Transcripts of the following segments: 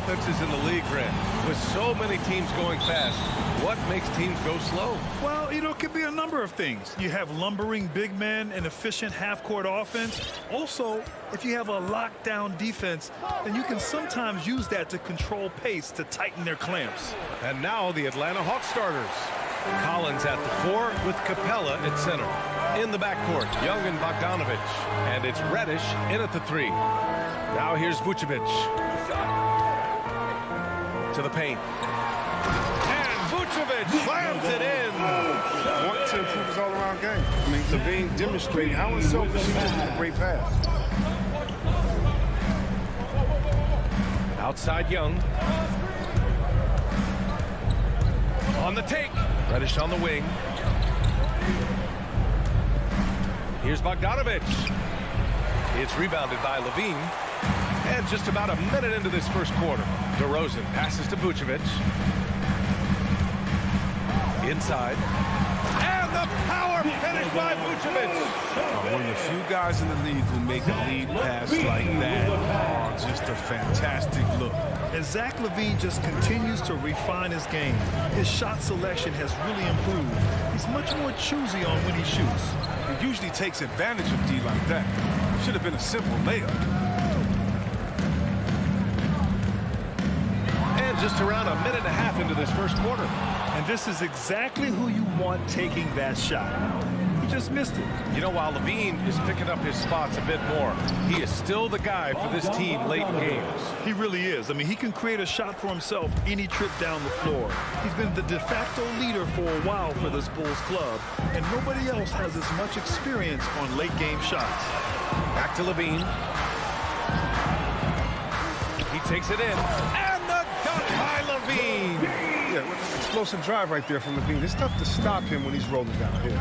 offenses in the league, Grant. With so many teams going fast, what makes teams go slow? Well, you know, it could be a number of things. You have lumbering big men and efficient half-court offense. Also, if you have a lockdown defense, then you can sometimes use that to control pace to tighten their clamps. And now the Atlanta Hawks starters. Collins at the 4 with Capella at center. In the backcourt, Young and Bogdanovich. And it's Reddish in at the 3. Now here's Vucevic. To the paint. And Vucevic slams it in. Want to improve his all-around game. I mean, Levine demonstrated how unselfish he is with a great pass. Outside Young. On the take. Reddish on the wing. Here's Bogdanovich. It's rebounded by Levine. And just about a minute into this first quarter, DeRozan passes to Vucevic. Inside. And the power finish by Vucevic. One of the few guys in the league who make a lead pass like that. Oh, just a fantastic look. And Zach Levine just continues to refine his game. His shot selection has really improved. He's much more choosy on when he shoots. He usually takes advantage of D like that. Should have been a simple layup. And just around a minute and a half into this first quarter. And this is exactly who you want taking that shot. He just missed it. You know, while Levine is picking up his spots a bit more, he is still the guy for this team late in games. He really is. I mean, he can create a shot for himself any trip down the floor. He's been the de facto leader for a while for this Bulls club, and nobody else has as much experience on late game shots. Back to Levine. He takes it in. And the dunk by Levine. Yeah, with an explosive drive right there from Levine. It's tough to stop him when he's rolling down here.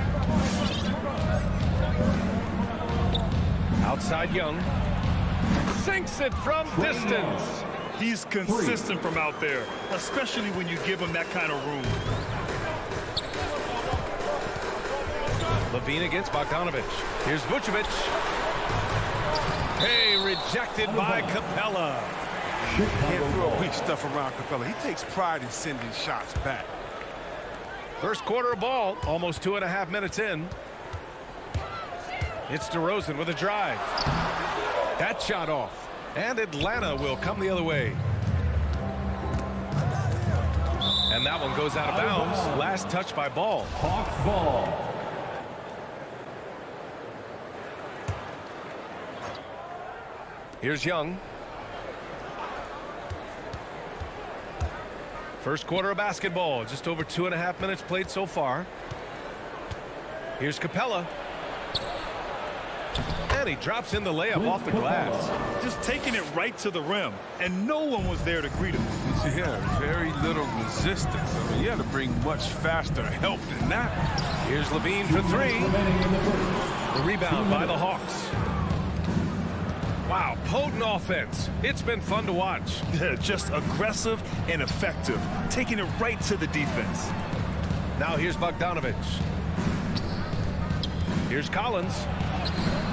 Outside Young. Sinks it from distance. He's consistent from out there, especially when you give him that kind of room. Levine against Bogdanovich. Here's Vucevic. Hey, rejected by Capella. Can't throw weak stuff around Capella. He takes pride in sending shots back. First quarter of ball, almost 2.5 minutes in. It's DeRozan with a drive. That shot off. And Atlanta will come the other way. And that one goes out of bounds. Last touch by Ball. Hawks ball. Here's Young. First quarter of basketball. Just over 2.5 minutes played so far. Here's Capella. And he drops in the layup off the glass. Just taking it right to the rim, and no one was there to greet him. Yeah, very little resistance. I mean, you had to bring much faster help than that. Here's Levine for 3. The rebound by the Hawks. Wow, potent offense. It's been fun to watch. Just aggressive and effective, taking it right to the defense. Now here's Bogdanovich. Here's Collins.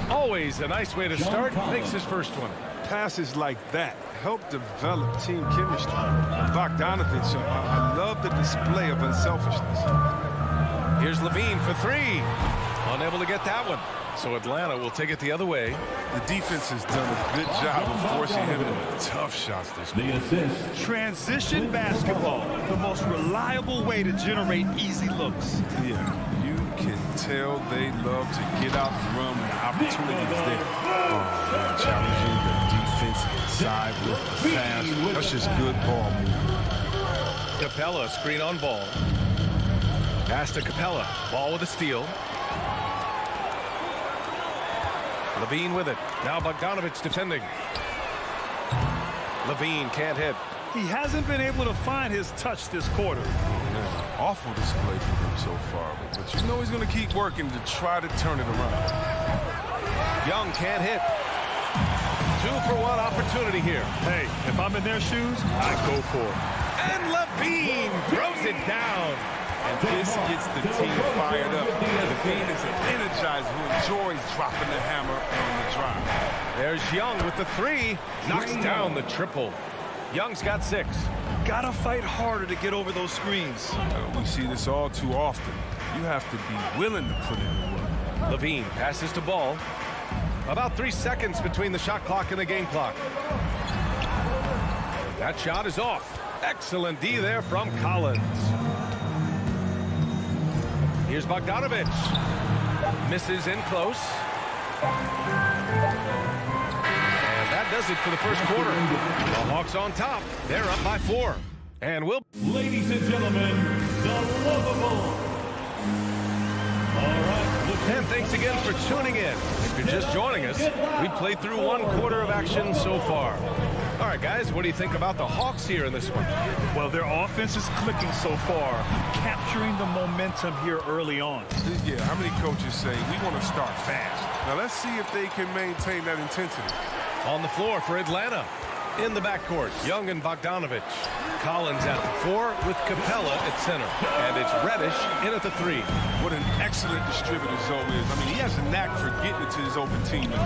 Always a nice way to start. Makes his first one. Passes like that help develop team chemistry. Bogdanovich, I love the display of unselfishness. Here's Levine for 3. Unable to get that one. So Atlanta will take it the other way. The defense has done a good job of forcing him into tough shots this The quarter. assist. Transition basketball, the most reliable way to generate easy looks. Yeah, you can tell they love to get out and run when the opportunity is there. Oh, man, challenging the defense inside with the pass. That's just good ball movement. Capella screen on Ball. Pass to Capella. Ball with a steal. Levine with it. Now Bogdanovich defending. Levine can't hit. He hasn't been able to find his touch this quarter. Yeah, awful display for him so far, but you know he's going to keep working to try to turn it around. Young can't hit. 2-for-1 opportunity here. Hey, if I'm in their shoes, I go for it. And Levine throws it down. And this gets the team fired up. Levine is an energizer who enjoys dropping the hammer on the drive. There's Young with the 3. Knocks down the triple. Young's got 6. Gotta fight harder to get over those screens. We see this all too often. You have to be willing to put in the work. Levine passes to Ball. About 3 seconds between the shot clock and the game clock. That shot is off. Excellent D there from Collins. Here's Bogdanovich. Misses in close. And that does it for the first quarter. The Hawks on top. They're up by 4. And we'll... Ladies and gentlemen, the lovable. All right. And thanks again for tuning in. If you're just joining us, we played through 1 quarter of action so far. All right, guys, what do you think about the Hawks here in this one? Well, their offense is clicking so far, capturing the momentum here early on. Yeah, how many coaches say we want to start fast? Now let's see if they can maintain that intensity. On the floor for Atlanta. In the backcourt, Young and Bogdanovich. Collins at the 4 with Capella at center. And it's Reddish in at the 3. What an excellent distributor Zoe is. I mean, he has a knack for getting it to his open teammates.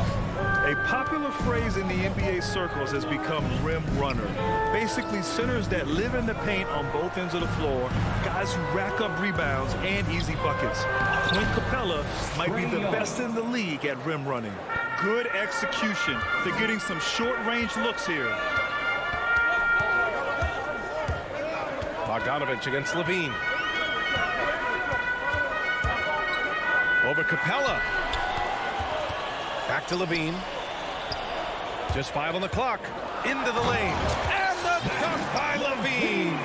A popular phrase in the NBA circles has become rim runner. Basically, centers that live in the paint on both ends of the floor, guys who rack up rebounds and easy buckets. Clint Capella might be the best in the league at rim running. Good execution. They're getting some short-range looks here. Bogdanovich against Levine. Over Capella. Back to Levine. Just 5 on the clock. Into the lane. And the dunk by Levine.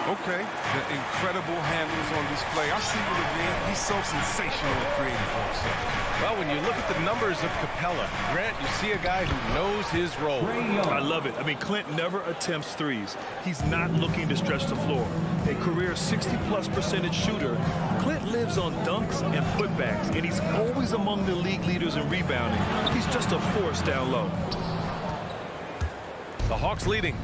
Okay, the incredible handles on display. I see you, Levine. He's so sensational and creative for himself. Well, when you look at the numbers of Capella, Grant, you see a guy who knows his role. I love it. I mean, Clint never attempts threes. He's not looking to stretch the floor. A career 60+% shooter, Clint lives on dunks and putbacks, and he's always among the league leaders in rebounding. He's just a force down low. The Hawks leading.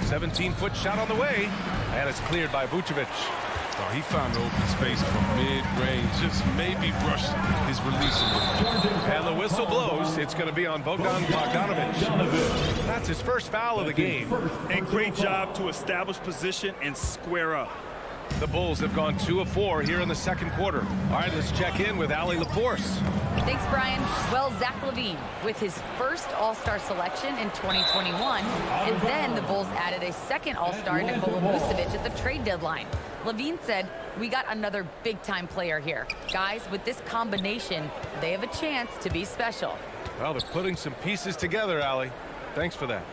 17-foot shot on the way, and it's cleared by Vucevic. Oh, he found the open space from mid-range, just maybe brushed his release a little. And the whistle blows. It's going to be on Bogdanovich. That's his first foul of the game. And great job to establish position and square up. The Bulls have gone 2 of 4 here in the second quarter. All right, let's check in with Allie LaForce. Thanks, Brian. Well, Zach Levine with his first All-Star selection in 2021, and then the Bulls added a second All-Star, Nikola Vucevic, at the trade deadline. Levine said, "We got another big-time player here. Guys, with this combination, they have a chance to be special." Well, they're putting some pieces together, Allie. Thanks for that.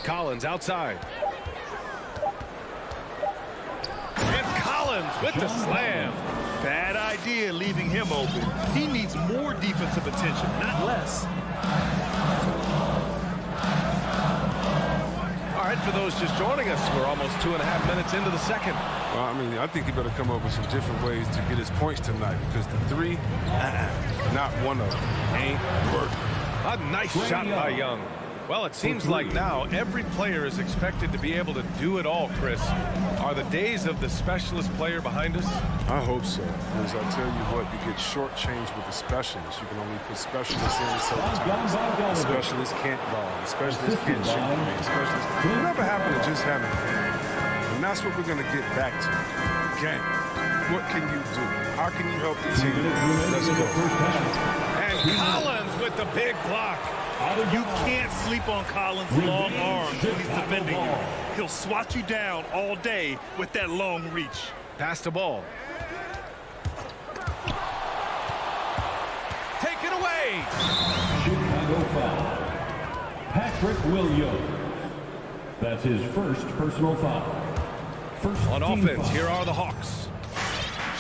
Collins outside. And Collins with the slam. Bad idea leaving him open. He needs more defensive attention, not less. All right, for those just joining us, we're almost 2.5 minutes into the second. Well, I mean, I think he better come up with some different ways to get his points tonight, because the 3, not one of them, ain't working. A nice shot by Young. Well, it seems like now every player is expected to be able to do it all, Chris. Are the days of the specialist player behind us? I hope so, because I tell you what, you get shortchanged with the specialists. You can only put specialists in certain times. The specialists can't ball. The specialists can't shoot. The specialists, whatever happened to just having game? And that's what we're going to get back to. Game. What can you do? How can you help the team? Let's go. And Collins with the big block. You can't sleep on Collins' long arms when he's defending you. He'll swat you down all day with that long reach. Pass the ball. Take it away. Chicago foul. Patrick Williams. That's his first personal foul. First On team offense, foul. here are the Hawks.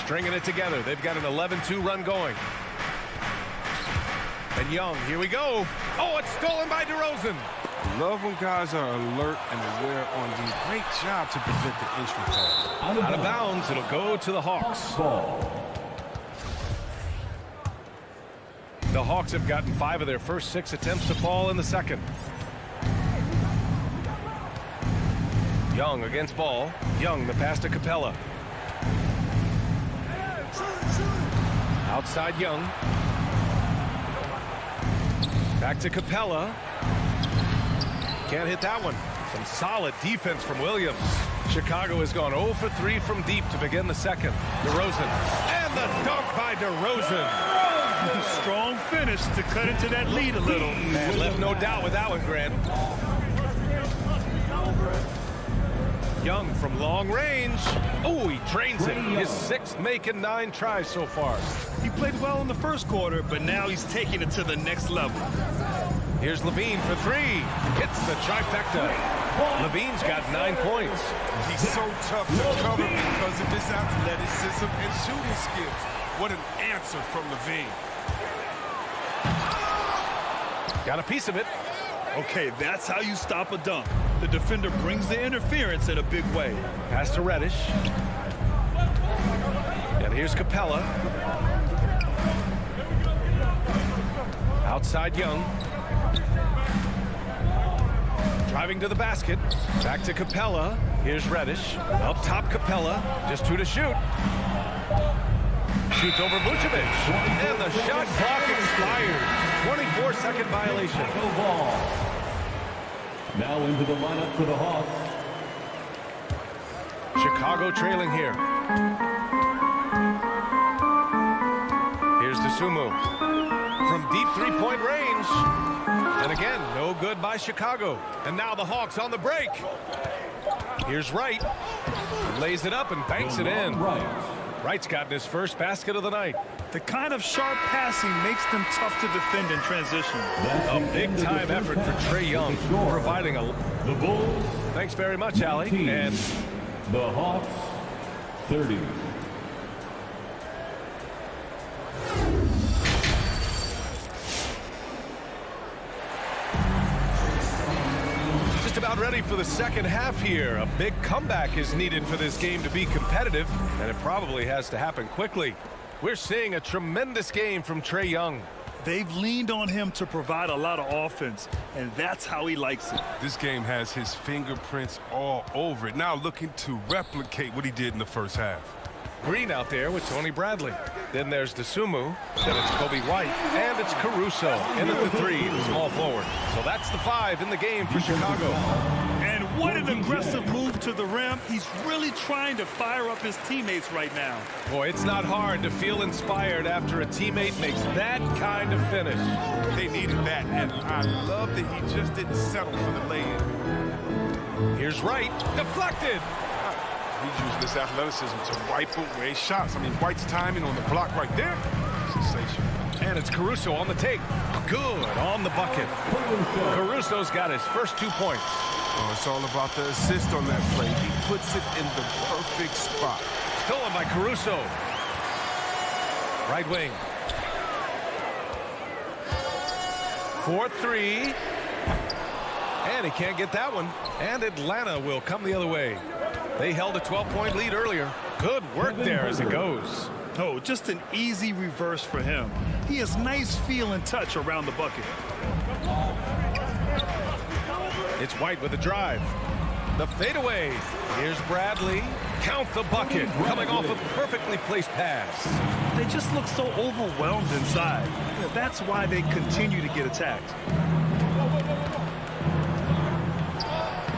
Stringing it together. They've got an 11-2 run going. And Young, here we go. Oh, it's stolen by DeRozan. Love when guys are alert and aware on the great job to prevent the entry pass. Out of bounds, it'll go to the Hawks. The Hawks have gotten 5 of their first 6 attempts to fall in the second. Young against Ball. Young, the pass to Capella. Outside Young. Back to Capella. Can't hit that one. Some solid defense from Williams. Chicago has gone 0 for 3 from deep to begin the second. DeRozan. And the dunk by DeRozan. Strong finish to cut into that lead a little. And left no doubt with that one, Grant. Young from long range. Oh, he drains it. His 6th make in 9 tries so far. He played well in the first quarter, but now he's taking it to the next level. Here's Levine for 3. Hits the trifecta. Levine's got 9 points. He's so tough to cover because of his athleticism and shooting skills. What an answer from Levine. Got a piece of it. Okay, that's how you stop a dunk. The defender brings the interference in a big way. Pass to Reddish. And here's Capella. Outside Young. Driving to the basket. Back to Capella. Here's Reddish. Up top Capella. Just 2 to shoot. Shoots over Vucevic. And the shot clock expired. 24-second violation. Ball. Now into the lineup for the Hawks. Chicago trailing here. Here's DeSumo. From deep 3-point range. And again, no good by Chicago. And now the Hawks on the break. Here's Wright. Lays it up and banks it in. Wright's gotten his first basket of the night. The kind of sharp passing makes them tough to defend in transition. A big-time effort for Trae Young, providing a... The Bulls. Thanks very much, Allie. 18. And The Hawks, 30. just about ready for the second half here. A big comeback is needed for this game to be competitive, and it probably has to happen quickly. We're seeing a tremendous game from Trae Young. They've leaned on him to provide a lot of offense, and that's how he likes it. This game has his fingerprints all over it. Now looking to replicate what he did in the first half. Green out there with Tony Bradley. Then there's DeSumo. Then it's Kobe White. And it's Caruso in at the 3, the small forward. So that's the 5 in the game for Chicago. And what an aggressive move to the rim. He's really trying to fire up his teammates right now. Boy, it's not hard to feel inspired after a teammate makes that kind of finish. They needed that, and I love that he just didn't settle for the lay-in. Here's Wright. Deflected. He's using this athleticism to wipe away shots. I mean, White's timing on the block right there. Sensational. And it's Caruso on the take. Good on the bucket. Caruso's got his first 2 points. Oh, it's all about the assist on that play. He puts it in the perfect spot. Stolen by Caruso. Right wing. 4-3. And he can't get that one. And Atlanta will come the other way. They held a 12-point lead earlier. Good work there as it goes. Oh, just an easy reverse for him. He has nice feel and touch around the bucket. It's White with a drive. The fadeaway. Here's Bradley. Count the bucket. Coming off a perfectly placed pass. They just look so overwhelmed inside. That's why they continue to get attacked.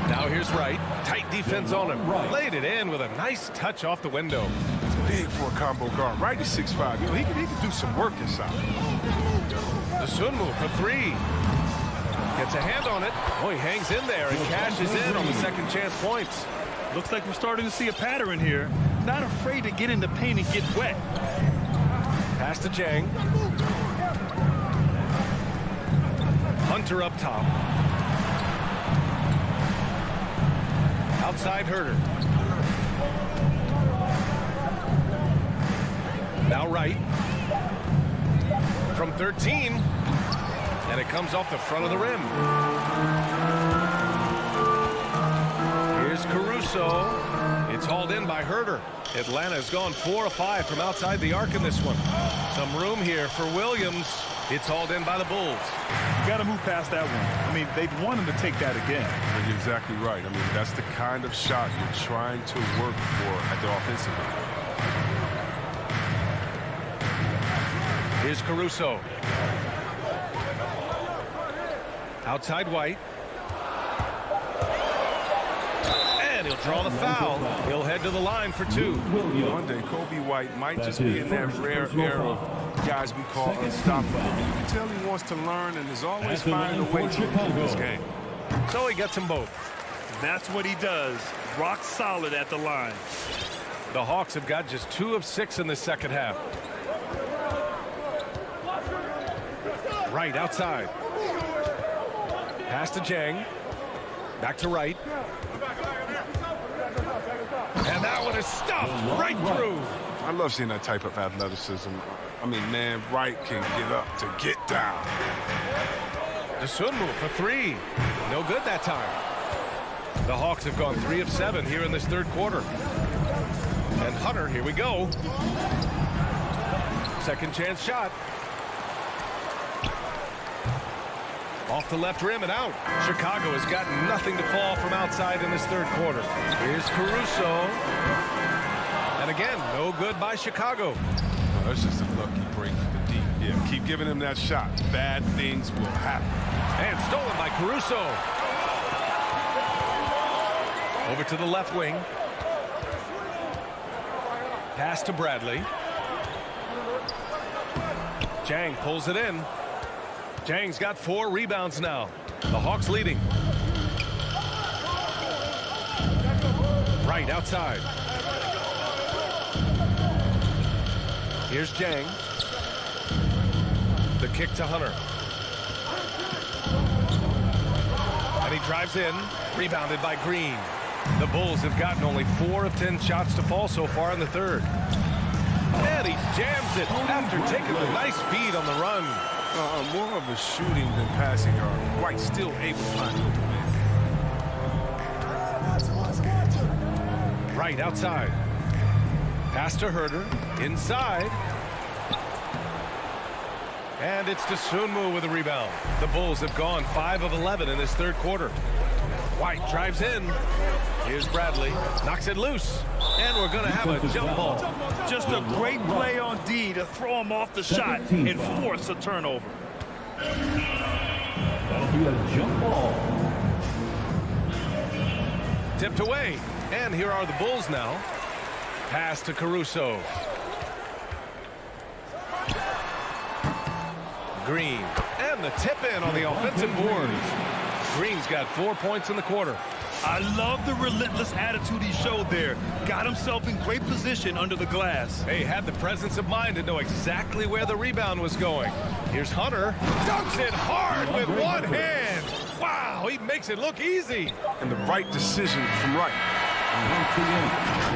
Now here's Wright. Tight defense on him. Laid it in with a nice touch off the window. It's big for a combo guard. Wright is 6'5". You know, he can do some work inside. DeSumo for 3. Gets a hand on it. Oh, he hangs in there and cashes in on the second chance points. Looks like we're starting to see a pattern here. Not afraid to get in the paint and get wet. Pass to Jang. Hunter up top. Outside Herter. Now Wright. From 13. And it comes off the front of the rim. Here's Caruso. It's hauled in by Herter. Atlanta's gone 4 of 5 from outside the arc in this one. Some room here for Williams. It's hauled in by the Bulls. You got to move past that one. I mean, they'd want him to take that again. You're exactly right. I mean, that's the kind of shot you're trying to work for at the offensive end. Here's Caruso. Outside White. And he'll draw the foul. He'll head to the line for two. One day, Kobe White might just be in that rare era of guys we call unstoppable. You can tell he wants to learn and is always finding a way to improve his game. So he gets them both. That's what he does. Rock solid at the line. The Hawks have got just 2 of 6 in the second half. Right outside. Pass to Jang. Back to Wright. And that one is stuffed right through. I love seeing that type of athleticism. I mean, man, Wright can get up to get down. Dosunmu for 3. No good that time. The Hawks have gone 3 of 7 here in this third quarter. And Hunter, here we go. Second chance shot. Off the left rim and out. Chicago has got nothing to fall from outside in this third quarter. Here's Caruso. And again, no good by Chicago. Oh, that's just a lucky break for the deep. Yeah, keep giving him that shot. Bad things will happen. And stolen by Caruso. Over to the left wing. Pass to Bradley. Jang pulls it in. Jang's got 4 rebounds now. The Hawks leading. Right outside. Here's Jang. The kick to Hunter. And he drives in. Rebounded by Green. The Bulls have gotten only 4 of 10 shots to fall so far in the third. And he jams it after taking a nice feed on the run. More of a shooting than passing guard. White still able to find open man. Right outside. Pass to Herder. Inside. And it's Dosunmu with a rebound. The Bulls have gone 5 of 11 in this third quarter. White drives in. Here's Bradley. Knocks it loose. And we're going to have a jump ball. Just a great play on D to throw him off the shot and force a turnover. That'll be a jump ball. Tipped away. And here are the Bulls now. Pass to Caruso. Green. And the tip in on the offensive boards. Green's got 4 points in the quarter. I love the relentless attitude he showed there. Got himself in great position under the glass. He had the presence of mind to know exactly where the rebound was going. Here's Hunter. Dunks it hard with one hand. Wow, he makes it look easy. And the right decision from Wright. You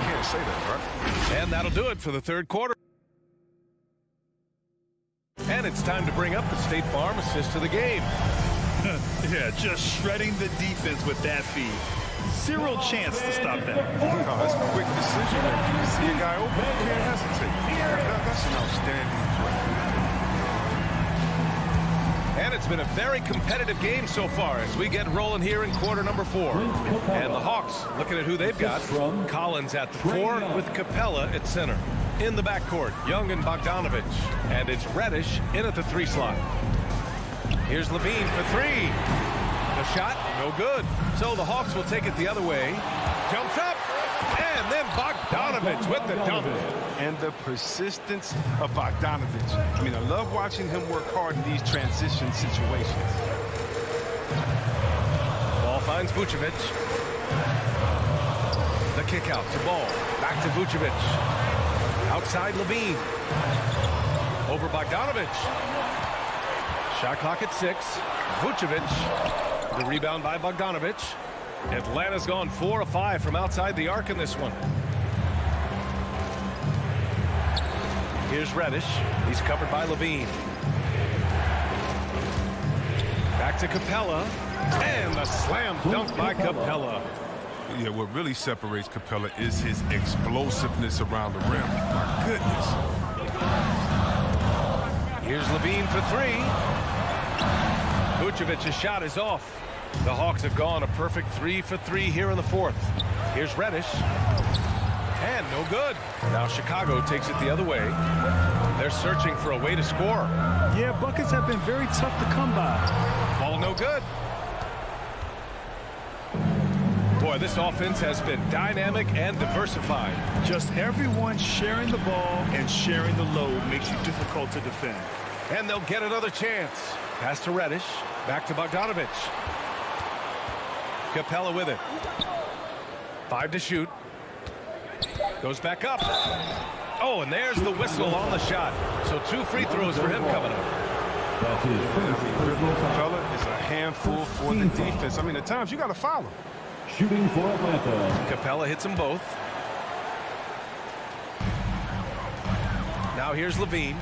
can't say that, right? And that'll do it for the third quarter. And it's time to bring up the State Farm assist of the game. Yeah, just shredding the defense with that feed. Zero chance to stop that. Oh, that's a quick decision making. You see a guy open, you can't hesitate. That's an outstanding play. And it's been a very competitive game so far as we get rolling here in quarter number 4. And the Hawks, looking at who they've got. Collins at the 4 with Capella at center. In the backcourt, Young and Bogdanovich. And it's Reddish in at the 3 slot. Here's Levine for 3. The shot, no good. So the Hawks will take it the other way. Jumps up, and then Bogdanovich with the dunk. And the persistence of Bogdanovich. I mean, I love watching him work hard in these transition situations. Ball finds Vucevic. The kick out to Ball. Back to Vucevic. Outside Levine. Over Bogdanovich. Shot clock at 6. Vucevic. The rebound by Bogdanovich. Atlanta's gone 4 of 5 from outside the arc in this one. Here's Reddish. He's covered by Levine. Back to Capella. And the slam dunk by Capella. Yeah, what really separates Capella is his explosiveness around the rim. My goodness. Here's Levine for 3. Vucevic's shot is off. The Hawks have gone a perfect 3 for 3 here in the fourth. Here's Reddish. And no good. Now Chicago takes it the other way. They're searching for a way to score. Yeah, buckets have been very tough to come by. Ball no good. Boy, this offense has been dynamic and diversified. Just everyone sharing the ball and sharing the load makes you difficult to defend. And they'll get another chance. Pass to Reddish. Back to Bogdanovich. Capella with it. 5 to shoot. Goes back up. Oh, and there's the whistle on the shot. So 2 free throws for him coming up. That's his first personal foul. Capella is a handful for the defense. I mean, at times you got to foul him. Shooting for Atlanta. Capella hits them both. Now here's Levine.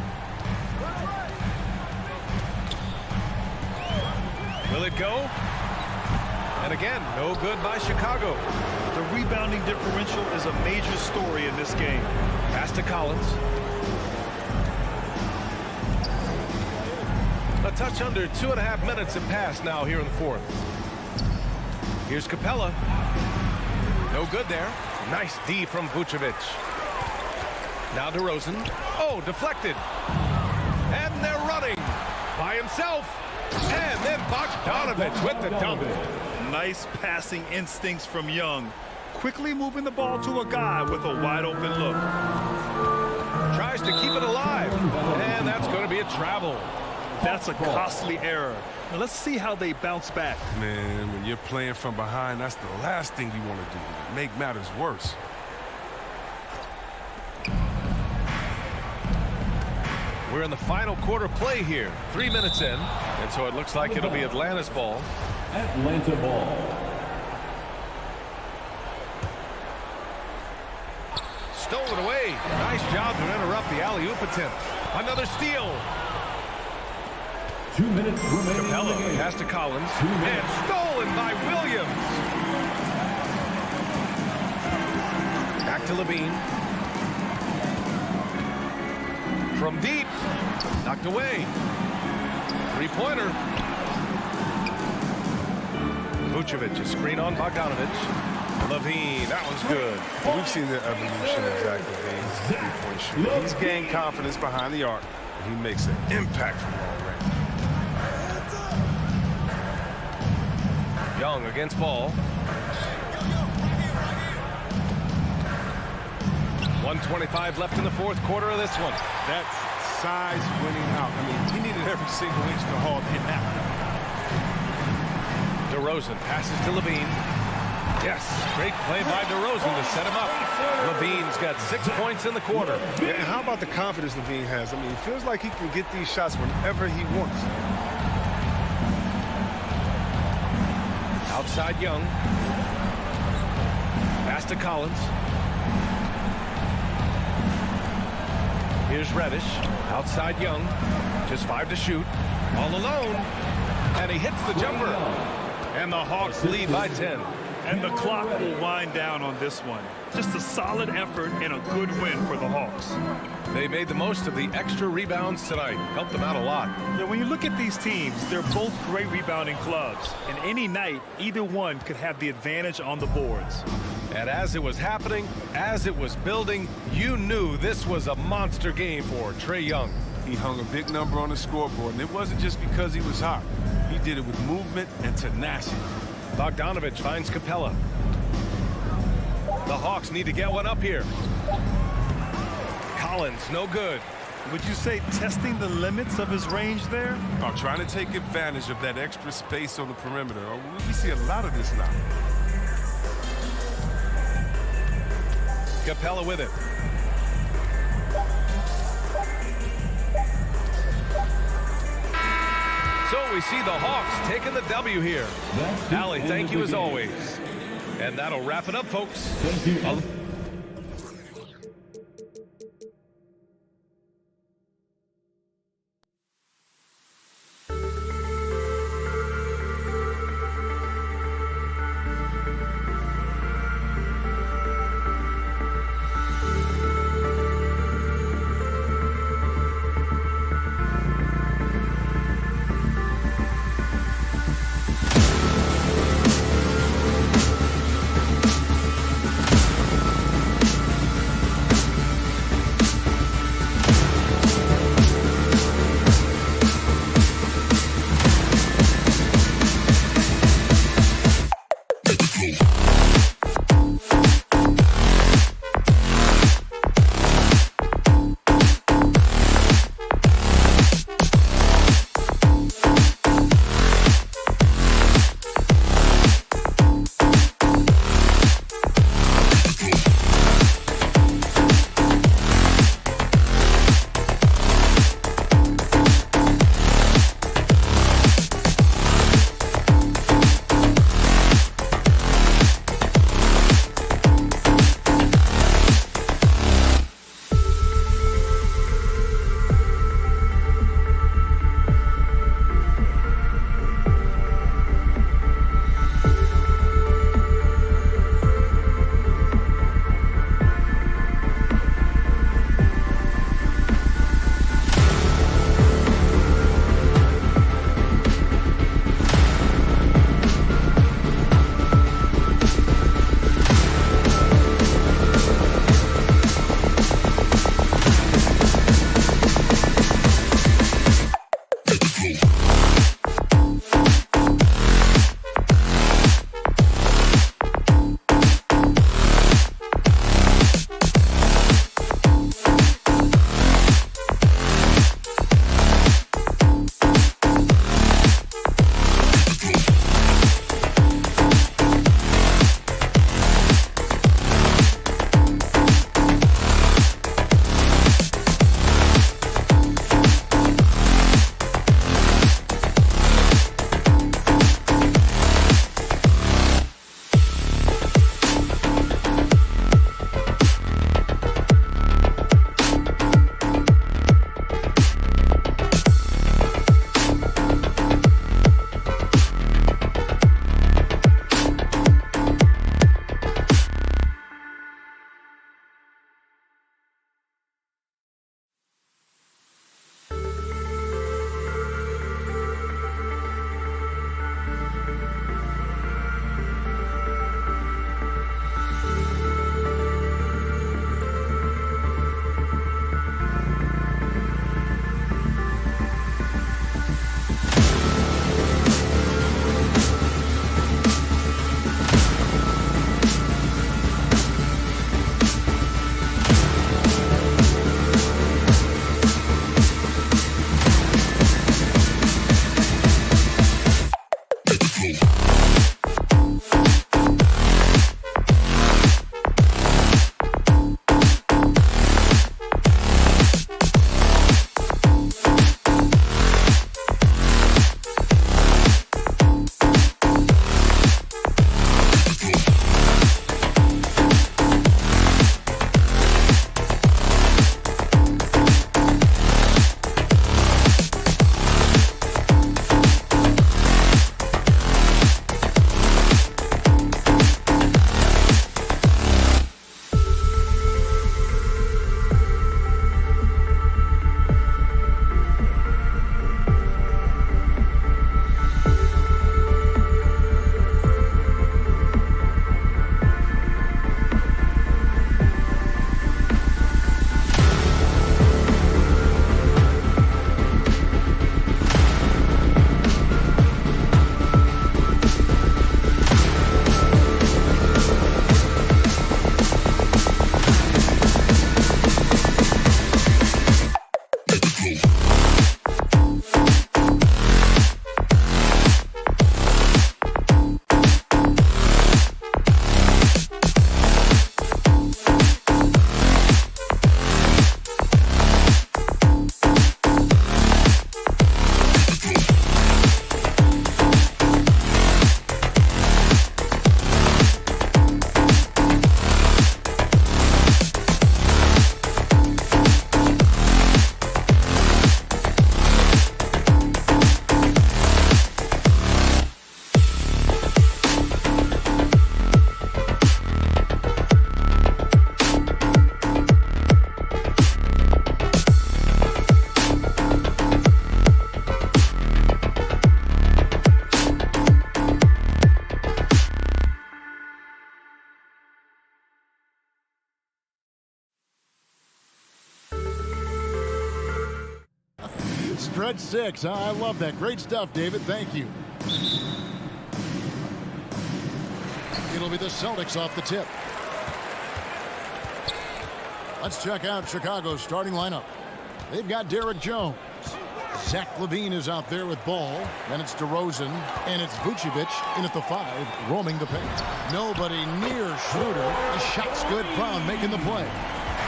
Will it go? And again, no good by Chicago. The rebounding differential is a major story in this game. Pass to Collins. A touch under 2.5 minutes have passed now here in the fourth. Here's Capella. No good there. Nice D from Vucevic. Now DeRozan. Oh, deflected. And they're running by himself. And then Bogdanovich with the dunk. Nice passing instincts from Young. Quickly moving the ball to a guy with a wide open look. Tries to keep it alive. And that's going to be a travel. That's a costly error. Now let's see how they bounce back. Man, when you're playing from behind, that's the last thing you want to do. Make matters worse. We're in the final quarter play here. 3 minutes in. And so it looks like it'll be Atlanta's ball. Atlanta ball. Stolen away. Nice job to interrupt the alley-oop attempt. Another steal. 2 minutes remaining in the Capella game. pass to Collins. And stolen by Williams. Back to Levine. From deep. Knocked away. Three-pointer. Vucevic, a screen on Bogdanovich. Levine, that one's good. We've seen the evolution of Zach Levine's three-point shooting. He's gained confidence behind the arc, and he makes an impact from long range. Young against ball. 1:25 left in the fourth quarter of this one. That's size winning out. I mean, he needed every single inch to haul in that one. DeRozan passes to Levine. Yes, great play by DeRozan to set him up. Levine's got 6 points in the quarter. Yeah, and how about the confidence Levine has? I mean, it feels like he can get these shots whenever he wants. Outside Young. Pass to Collins. Here's Reddish. Outside Young. Just 5 to shoot. All alone. And he hits the jumper. And the Hawks lead by 10. And the clock will wind down on this one. Just a solid effort and a good win for the Hawks. They made the most of the extra rebounds tonight. Helped them out a lot. Yeah, when you look at these teams, they're both great rebounding clubs. And any night, either one could have the advantage on the boards. And as it was happening, as it was building, you knew this was a monster game for Trae Young. He hung a big number on the scoreboard, and it wasn't just because he was hot. He did it with movement and tenacity. Bogdanovich finds Capella. The Hawks need to get one up here. Collins, no good. Would you say testing the limits of his range there? Trying to take advantage of that extra space on the perimeter. We see a lot of this now. Capella with it. So we see the Hawks taking the W here. Allie, thank you as always. And that'll wrap it up, folks. Thank you. Stretch 6. I love that. Great stuff, David. Thank you. It'll be the Celtics off the tip. Let's check out Chicago's starting lineup. They've got Derek Jones. Zach Levine is out there with ball. Then it's DeRozan. And it's Vucevic in at the 5, roaming the paint. Nobody near Schroeder. The shot's good. Brown making the play.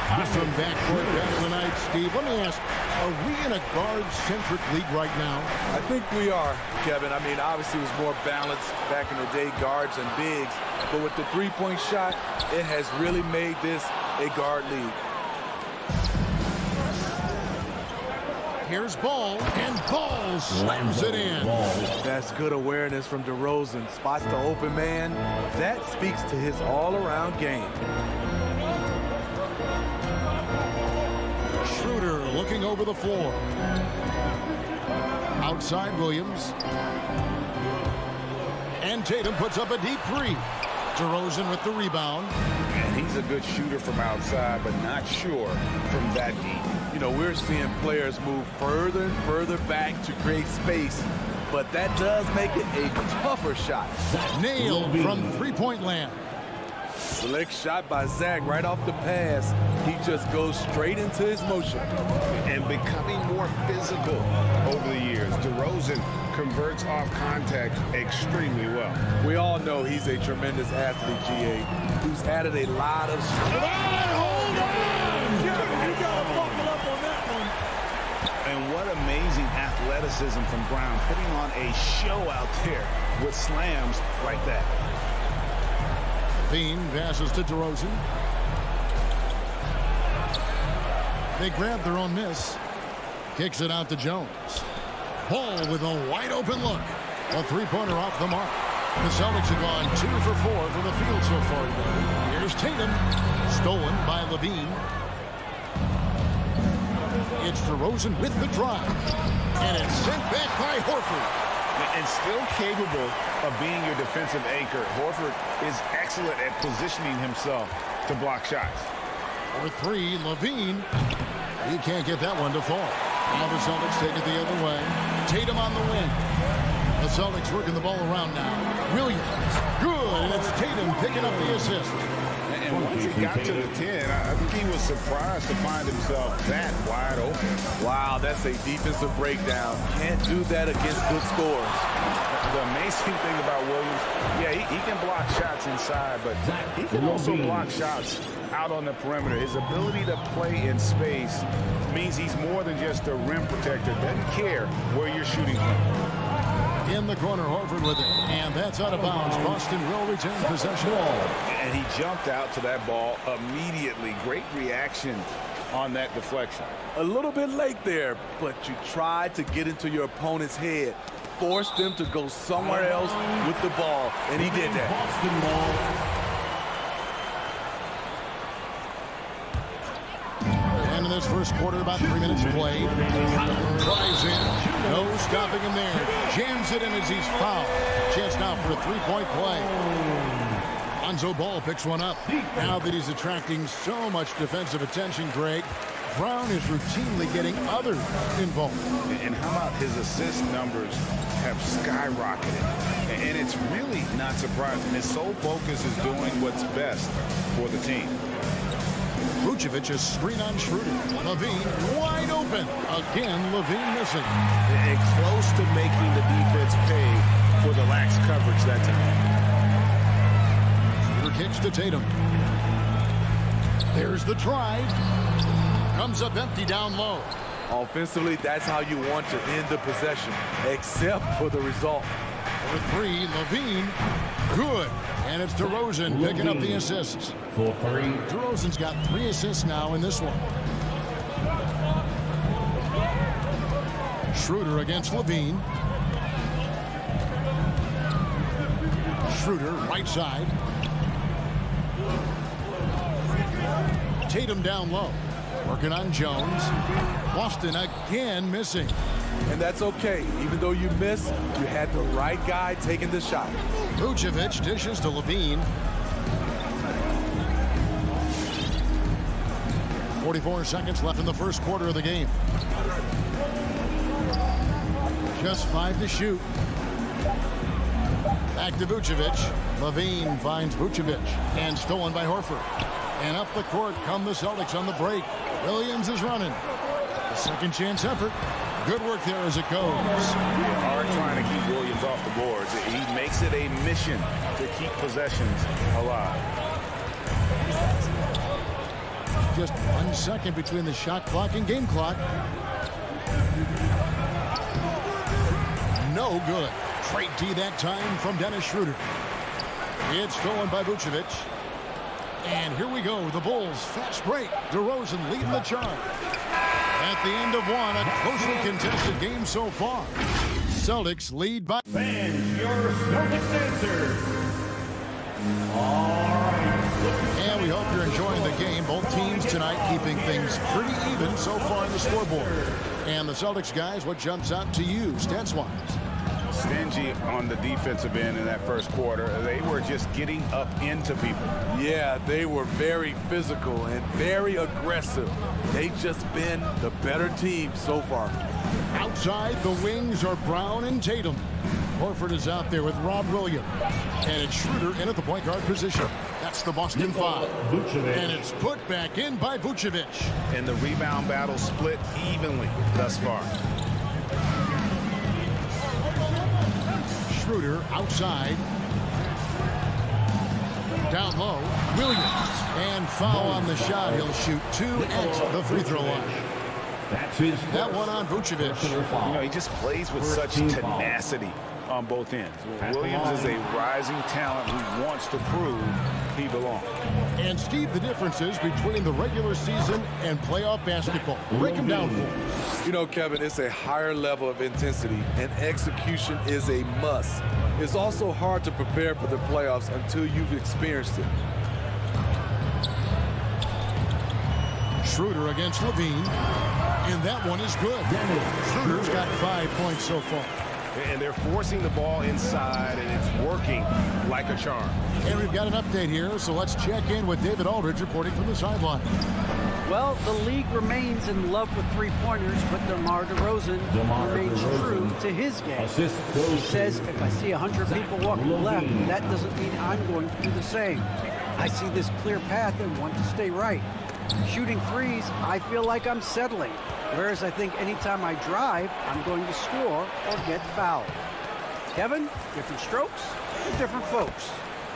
From backcourt battle tonight, Steve. Let me ask, are we in a guard-centric league right now? I think we are, Kevin. I mean, obviously it was more balanced back in the day, guards and bigs. But with the three-point shot, it has really made this a guard league. Here's Ball, and Ball slams it in. That's good awareness from DeRozan. Spots the open man. That speaks to his all-around game. Schroeder looking over the floor. Outside Williams. And Tatum puts up a deep 3. DeRozan with the rebound. And he's a good shooter from outside, but not sure from that deep. You know, we're seeing players move further and further back to create space, but that does make it a tougher shot. Nailed from three-point land. Slick shot by Zach right off the pass. He just goes straight into his motion. And becoming more physical over the years. DeRozan converts off contact extremely well. We all know he's a tremendous athlete, GA, who's added a lot of... Hold on! You gotta buckle up on that one. And what amazing athleticism from Brown, putting on a show out there with slams like that. Levine passes to DeRozan. They grab their own miss. Kicks it out to Jones. Ball with a wide open look. A three-pointer off the mark. The Celtics have gone 2 for 4 from the field so far today. Here's Tatum. Stolen by Levine. It's DeRozan with the drive. And it's sent back by Horford. And still capable of being your defensive anchor, Horford is excellent at positioning himself to block shots. For 3, Levine. He can't get that one to fall. Now the Celtics take it the other way. Tatum on the wing. The Celtics working the ball around now. Williams. Good. And it's Tatum picking up the assist. And once he got to the 10, I think he was surprised to find himself that wide open. Wow, that's a defensive breakdown. Can't do that against good scores. The amazing thing about Williams, yeah, he can block shots inside, but he can also block shots out on the perimeter. His ability to play in space means he's more than just a rim protector. Doesn't care where you're shooting from. In the corner, Horford with it. And that's out of bounds. Boston will retain possession. And he jumped out to that ball immediately. Great reaction on that deflection. A little bit late there, but you tried to get into your opponent's head. Force them to go somewhere else with the ball, and he did that. Boston ball. And in this first quarter, about 3 minutes played. Drives in. No stopping him there. Jams it in as he's fouled. Chance now for a three-point play. Lonzo Ball picks one up. Now that he's attracting so much defensive attention, Greg, Brown is routinely getting others involved. And how about his assist numbers have skyrocketed? And it's really not surprising. His sole focus is doing what's best for the team. Vucevic is screen on Schroeder. Levine wide open. Again, Levine missing. And close to making the defense pay for the lax coverage that time. Schroeder kicks to Tatum. There's the drive. Comes up empty down low. Offensively, that's how you want to end the possession, except for the result. For 3, Levine. Good. And it's DeRozan picking up the assists. For 3. DeRozan's got 3 assists now in this one. Schroeder against Levine. Schroeder, right side. Tatum down low. Working on Jones. Boston again missing. And that's okay. Even though you miss, you had the right guy taking the shot. Vucevic dishes to Levine. 44 seconds left in the first quarter of the game. Just 5 to shoot. Back to Vucevic. Levine finds Vucevic. And stolen by Horford. And up the court come the Celtics on the break. Williams is running. A second chance effort. Good work there as it goes. Yeah, hard trying to keep Williams off the boards. He makes it a mission to keep possessions alive. Just 1 second between the shot clock and game clock. No good. Straight D that time from Dennis Schroeder. It's stolen by Vucevic. And here we go. The Bulls fast break. DeRozan leading the charge. At the end of one, a closely contested game so far. Celtics lead by... Fans, your Celtics answer. All right. And we hope you're enjoying the game. Both teams tonight keeping things pretty even so far on the scoreboard. And the Celtics guys, what jumps out to you stats-wise? Stingy on the defensive end in that first quarter. They were just getting up into people. Yeah, they were very physical and very aggressive. They've just been the better team so far. Outside, the wings are Brown and Tatum. Horford is out there with Rob Williams. And it's Schroeder in at the point guard position. That's the Boston 5. And it's put back in by Vucevic. And the rebound battle split evenly thus far. Schroeder outside. Down low. Williams. And foul on the shot. He'll shoot 2 at the free throw line. That's his That one on Vucevic. You know, he just plays with such tenacity on both ends. Williams is a rising talent who wants to prove he belongs. And Steve, the differences between the regular season and playoff basketball. Break them down for us. You know, Kevin, it's a higher level of intensity, and execution is a must. It's also hard to prepare for the playoffs until you've experienced it. Schroeder against Levine. And that one is good. Schroeder's got 5 points so far. And they're forcing the ball inside, and it's working like a charm. And we've got an update here, so let's check in with David Aldridge reporting from the sideline. Well, the league remains in love with three-pointers, but DeMar DeRozan remains true to his game. He says, if I see 100 people walking left, that doesn't mean I'm going to do the same. I see this clear path and want to stay right. Shooting threes, I feel like I'm settling. Whereas I think anytime I drive, I'm going to score or get fouled. Kevin, different strokes for different folks.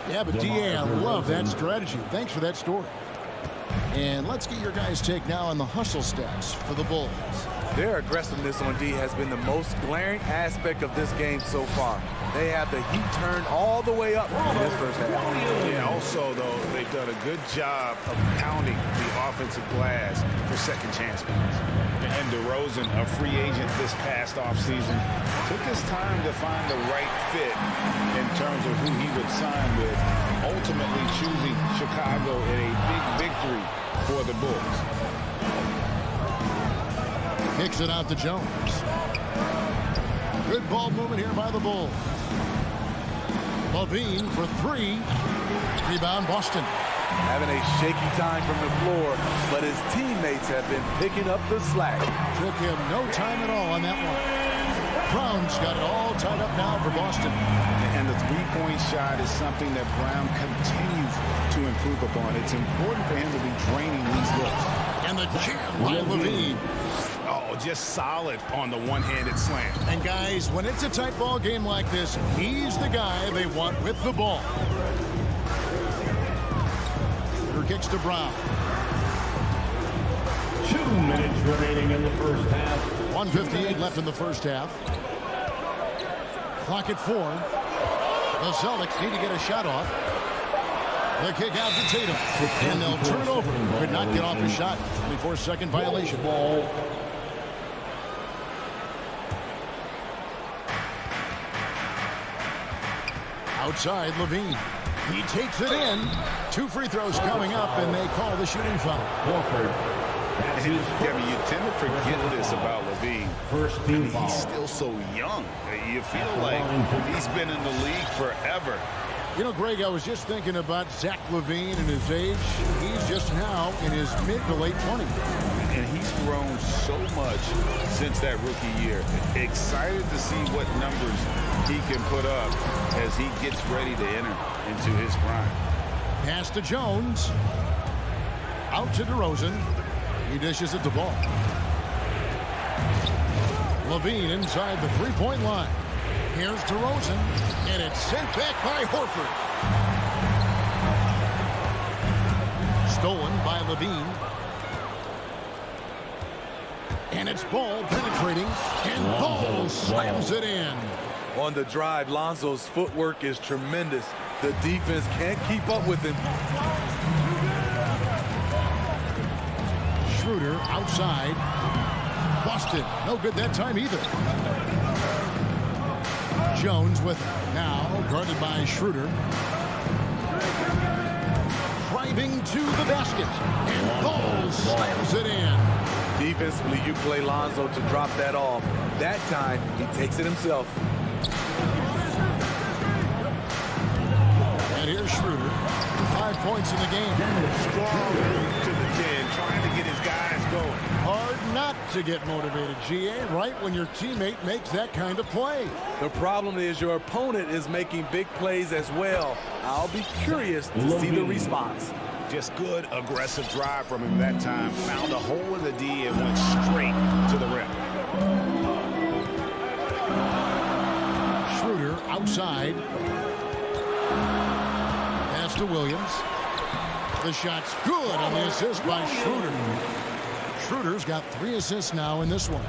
Yeah, but DA, I love that strategy. Thanks for that story. And let's get your guys' take now on the hustle stats for the Bulls. Their aggressiveness on D has been the most glaring aspect of this game so far. They have the heat turned all the way up in this first half. Yeah, also, though, they've done a good job of pounding the offensive glass for second chance points. And DeRozan, a free agent this past offseason, took his time to find the right fit in terms of who he would sign with, ultimately choosing Chicago in a big victory for the Bulls. Kicks it out to Jones. Good ball movement here by the Bulls. Levine for 3. Rebound Boston. Having a shaky time from the floor, but his teammates have been picking up the slack. Took him no time at all on that one. Brown's got it all tied up now for Boston. And the three-point shot is something that Brown continues to improve upon. It's important for him to be draining these looks. And the jam by Levine. Oh, just solid on the one-handed slam. And guys, when it's a tight ball game like this, he's the guy they want with the ball. Shooter kicks to Brown. 2 minutes remaining in the first half. 1:58 left in the first half. Clock at 4. The Celtics need to get a shot off. The kick out to Tatum. And they'll turn it over. Could not get off a shot. 24-second violation. Ball. Outside, Levine. He takes it in. 2 free throws coming up, and they call the shooting foul. Horford. That's his Kevin, you tend to forget this about Levine. first team foul. He's still so young. You feel like he's been in the league forever. You know, Greg, I was just thinking about Zach Levine and his age. He's just now in his mid to late 20s. and he's grown so much since that rookie year. Excited to see what numbers he can put up as he gets ready to enter into his prime. Pass to Jones. Out to DeRozan. He dishes it to Ball. Levine inside the three-point line. Here's DeRozan, and it's sent back by Horford. Stolen by Levine. And it's Ball penetrating, and Ball slams it in. On the drive, Lonzo's footwork is tremendous. The defense can't keep up with him. Schroeder outside. Busted. No good that time either. Jones with it. Now guarded by Schroeder. Driving to the basket. And Ball slams it in. Defensively, you play Lonzo to drop that off. That time, he takes it himself. And here's Schroeder. 5 points in the game. Strong to the 10, trying to get his guys going. Hard not to get motivated, GA, right when your teammate makes that kind of play. The problem is your opponent is making big plays as well. I'll be curious to see the response. Just good, aggressive drive from him that time. Found a hole in the D and went straight to the rim. Schroeder outside. Pass to Williams. The shot's good on the assist by Schroeder. Schroeder's got 3 assists now in this one.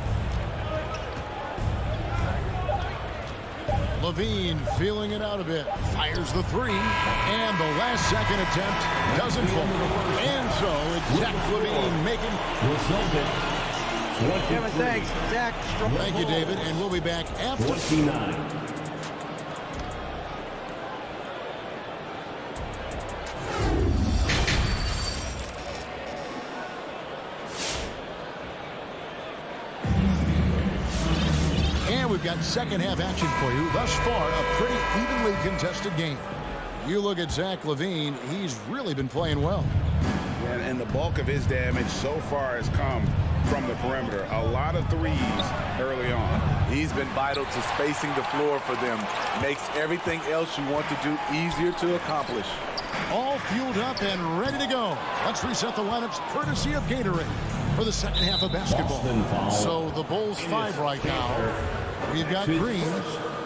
Levine feeling it out a bit. Fires the 3. And the last second attempt doesn't fall. And so it's Zach Levine making. Kevin, thanks. Zach. Thank you, David. And we'll be back after. 29. We've got second half action for you. Thus far, a pretty evenly contested game. You look at Zach Levine, he's really been playing well. And the bulk of his damage so far has come from the perimeter. A lot of threes early on. He's been vital to spacing the floor for them. Makes everything else you want to do easier to accomplish. All fueled up and ready to go. Let's reset the lineups courtesy of Gatorade for the second half of basketball. So the Bulls 5 right now. We've got Green.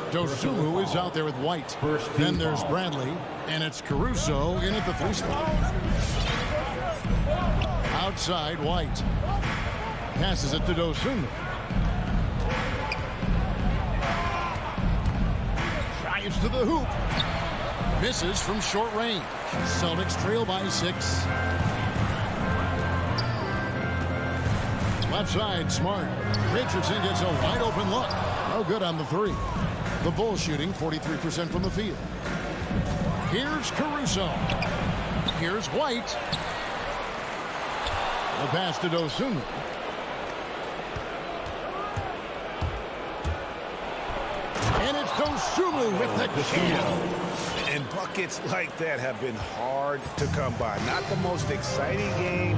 Dosunmu is out there with White. Then there's Bradley. And it's Caruso in at the 3 spot. Outside, White. Passes it to Dosunmu. Drives to the hoop. Misses from short range. Celtics trail by 6. Left side, Smart. Richardson gets a wide open look. No good on the 3. The Bulls shooting 43% from the field. Here's Caruso. Here's White. The pass to Dosunmu. And it's Dosunmu with the kill. And buckets like that have been hard to come by. Not the most exciting game.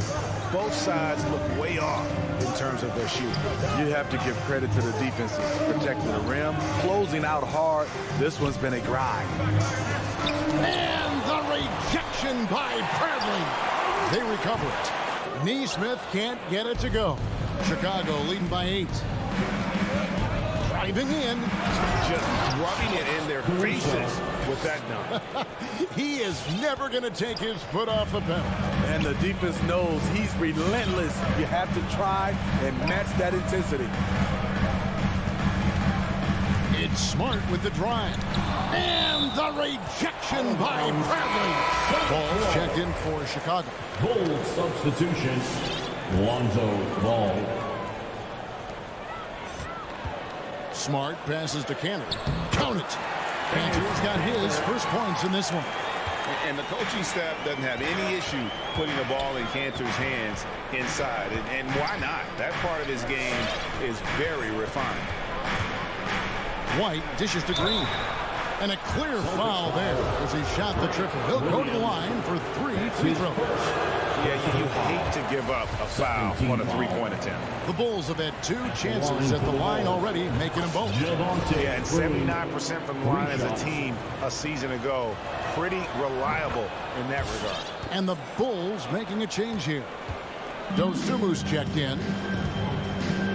Both sides look way off in terms of their shooting. You have to give credit to the defenses. Protecting the rim, closing out hard. This one's been a grind. And the rejection by Bradley. They recover it. Neesmith can't get it to go. Chicago leading by 8. Driving in. Just rubbing it in their faces with that number. He is never going to take his foot off the pedal. And the defense knows he's relentless. You have to try and match that intensity. It's Smart with the drive. And the rejection by Bradley. Ball checked in for Chicago. Bull substitution. Lonzo Ball. Smart passes to Cantor. Count it. Cantor's got his first points in this one. And the coaching staff doesn't have any issue putting the ball in Cantor's hands inside. And why not? That part of his game is very refined. White dishes to Green. And a clear foul there as he shot the triple. He'll go to the line for 3 free throws. Yeah, you hate to give up a foul on a three-point attempt. The Bulls have had 2 chances at the line already, making them both. Yeah, and 79% from the line as a team a season ago. Pretty reliable in that regard. And the Bulls making a change here. Dosumu's checked in.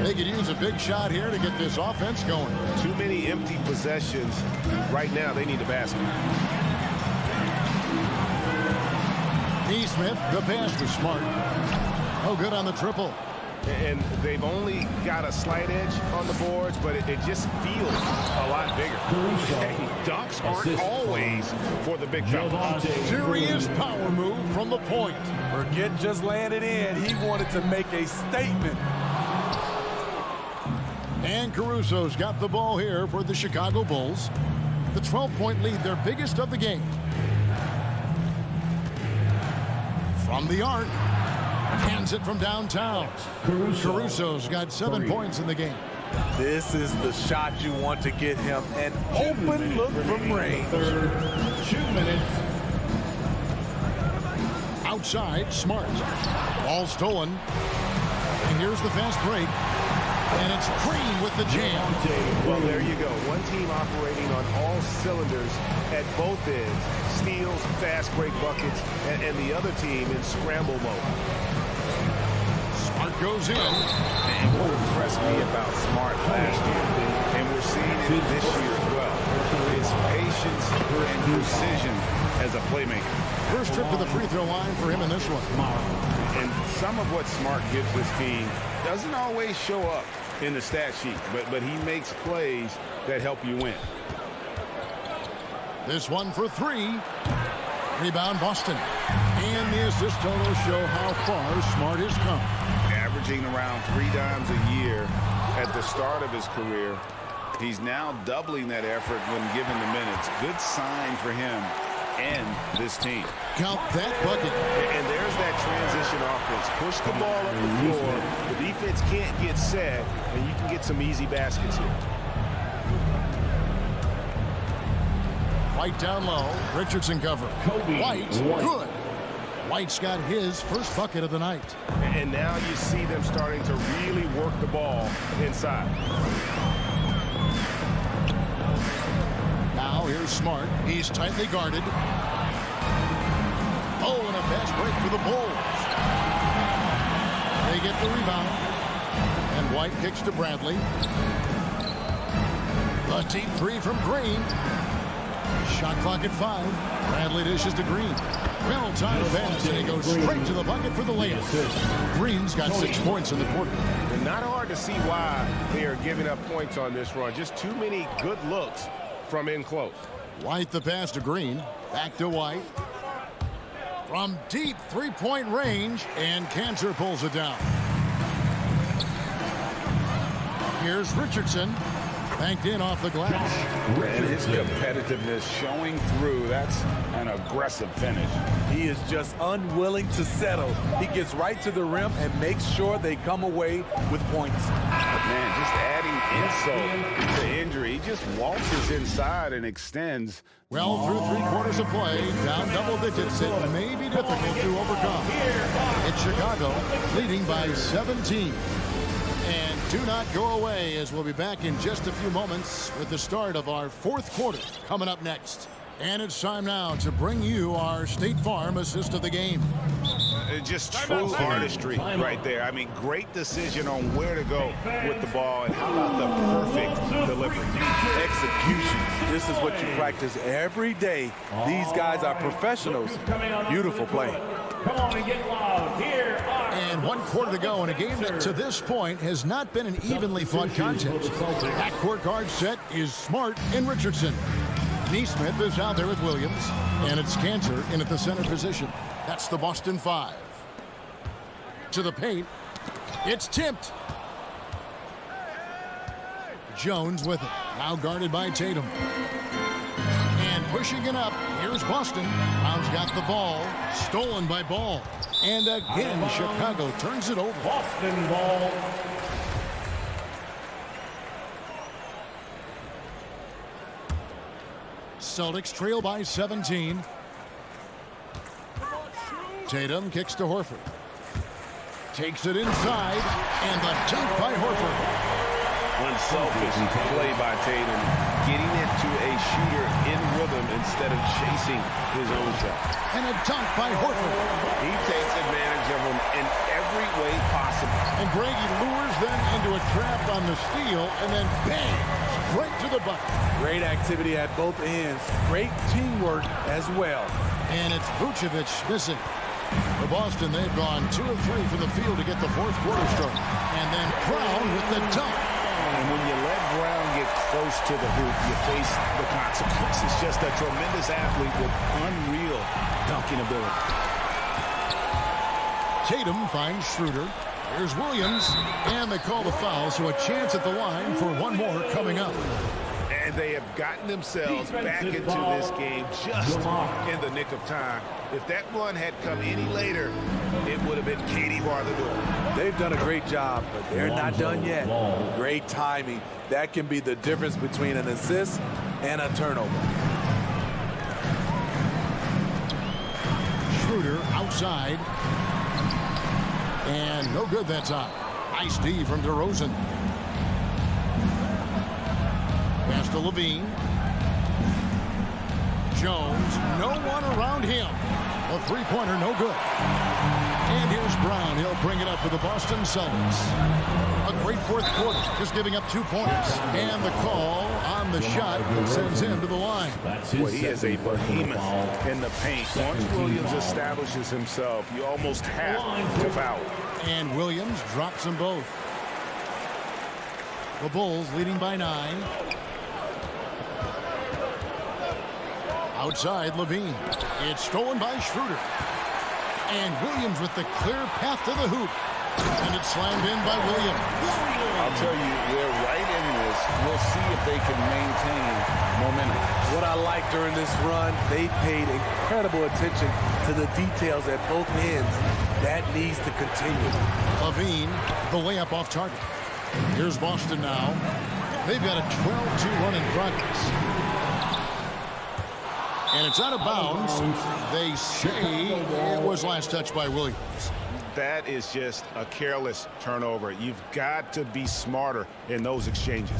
They could use a big shot here to get this offense going. Too many empty possessions. Right now, they need a basket. Neesmith, the pass to Smart. Oh, good on the triple. And they've only got a slight edge on the boards, but it just feels a lot bigger. Hey, dunks aren't always for the big fella. Serious power move from the point. Forget just laying it in. He wanted to make a statement. And Caruso's got the ball here for the Chicago Bulls. The 12-point lead, their biggest of the game. From the arc. Hands it from downtown. Caruso's got 7 points in the game. This is the shot you want to get him. An open look from range. 2 minutes. Outside, Smart. Ball stolen. And here's the fast break. And it's Green with the jam. Well, there you go. One team operating on all cylinders at both ends. Steals, fast break buckets, and the other team in scramble mode. Smart goes in. And what impressed me about Smart last year, and we're seeing it this year as well, is patience and precision as a playmaker. First trip to the free throw line for him in this one. And some of what Smart gives this team doesn't always show up in the stat sheet, but he makes plays that help you win. This one for 3. Rebound Boston. And the assist total show how far Smart has come. Averaging around 3 dimes a year at the start of his career. He's now doubling that effort when given the minutes. Good sign for him and this team. Count that bucket. And there's that transition offense. Push the ball up the floor. The defense can't get set, and you can get some easy baskets here. White down low. Richardson cover. White, good. White's got his first bucket of the night. And now you see them starting to really work the ball inside. Now here's Smart. He's tightly guarded. Oh, and a fast break for the Bulls. They get the rebound. And White kicks to Bradley. A deep 3 from Green. Shot clock at 5. Bradley dishes to Green. Well-timed pass, and he goes straight to the bucket for the layup. Green's got 6 points in the quarter. And not hard to see why they are giving up points on this run. Just too many good looks from in close. White the pass to Green. Back to White. From deep 3-point range, and Cantor pulls it down. Here's Richardson. Banked in off the glass. And his competitiveness showing through. That's an aggressive finish. He is just unwilling to settle. He gets right to the rim and makes sure they come away with points. Man, just adding insult to injury. He just waltzes inside and extends. Well, through 3 quarters of play, down double digits, it may be difficult to overcome. It's Chicago leading by 17. And do not go away, as we'll be back in just a few moments with the start of our 4th quarter coming up next. And it's time now to bring you our State Farm assist of the game. Just true artistry right there. I mean, great decision on where to go with the ball, and how about the perfect delivery. Execution. This is what you practice every day. These guys are professionals. Beautiful play. Come on and get loud. Here are And 1 quarter to go in a game that to this point has not been an evenly fought contest. Backcourt guard set is Smart and Richardson. Neesmith is out there with Williams, and it's Cantor in at the center position. That's the Boston 5. To the paint. It's tipped. Jones with it. Now guarded by Tatum. And pushing it up. Here's Boston. Brown's got the ball. Stolen by Ball. And again, Chicago turns it over. Boston ball. Celtics trail by 17. Tatum kicks to Horford. Takes it inside, and the dunk by Horford. Unselfish play by Tatum, getting it to a shooter in rhythm instead of chasing his own shot. And a dunk by Horford. He takes advantage of him in every way possible. And Greg, he lures them into a trap on the steal, and then bang, straight to the bucket. Great activity at both ends. Great teamwork as well. And it's Vucevic missing. For Boston, they've gone 2 of 3 from the field to get the fourth quarter started. And then Brown with the dunk. And when you let Brown get close to the hoop, you face the consequences. Just a tremendous athlete with unreal dunking ability. Tatum finds Schroeder. Here's Williams. And they call the foul, so a chance at the line for one more coming up. And they have gotten themselves back into this game just in the nick of time. If that one had come any later, it would have been Katie bar the door. They've done a great job, but they're not done yet. Great timing. That can be the difference between an assist and a turnover. Schroeder outside. And no good that time. Nice D from DeRozan. Pass to Levine. Jones, no one around him. A three-pointer, no good. And here's Brown. He'll bring it up for the Boston Celtics. A great fourth quarter, just giving up 2 points. And the call on the shot sends him to the line. Well, he is a behemoth in the paint. Once Williams establishes himself, you almost have to foul. And Williams drops them both. The Bulls leading by 9. Outside, Levine. It's stolen by Schroeder. And Williams with the clear path to the hoop. And it's slammed in by Williams. I'll tell you, they're right in this. We'll see if they can maintain momentum. What I like during this run, they paid incredible attention to the details at both ends. That needs to continue. Levine, the layup off target. Here's Boston now. They've got a 12-2 run in progress. And it's out of bounds. They say it was last touched by Williams. That is just a careless turnover. You've got to be smarter in those exchanges.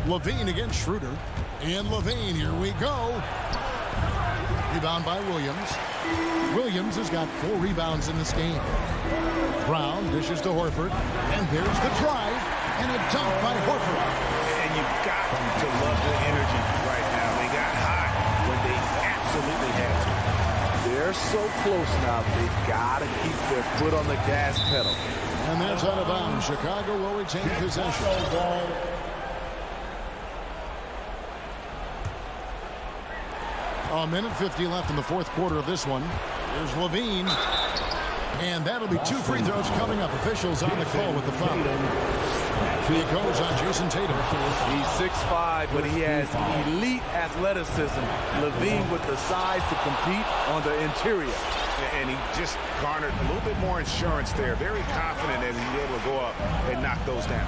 Levine against Schroeder. And Levine, here we go. Rebound by Williams. Williams has got 4 rebounds in this game. Brown dishes to Horford. And there's the drive. And a dunk by Horford. And you've got to love the energy right now. They got hot when they absolutely had to. They're so close now. They've got to keep their foot on the gas pedal. And that's out of bounds. Chicago will retain possession. A minute 50 left in the fourth quarter of this one. There's Levine. And that'll be 2 free throws coming up. Officials on the call with the foul. He goes on Jason Tatum. He's 6'5", but he has elite athleticism. Levine with the size to compete on the interior. And he just garnered a little bit more insurance there. Very confident that he's able to go up and knock those down.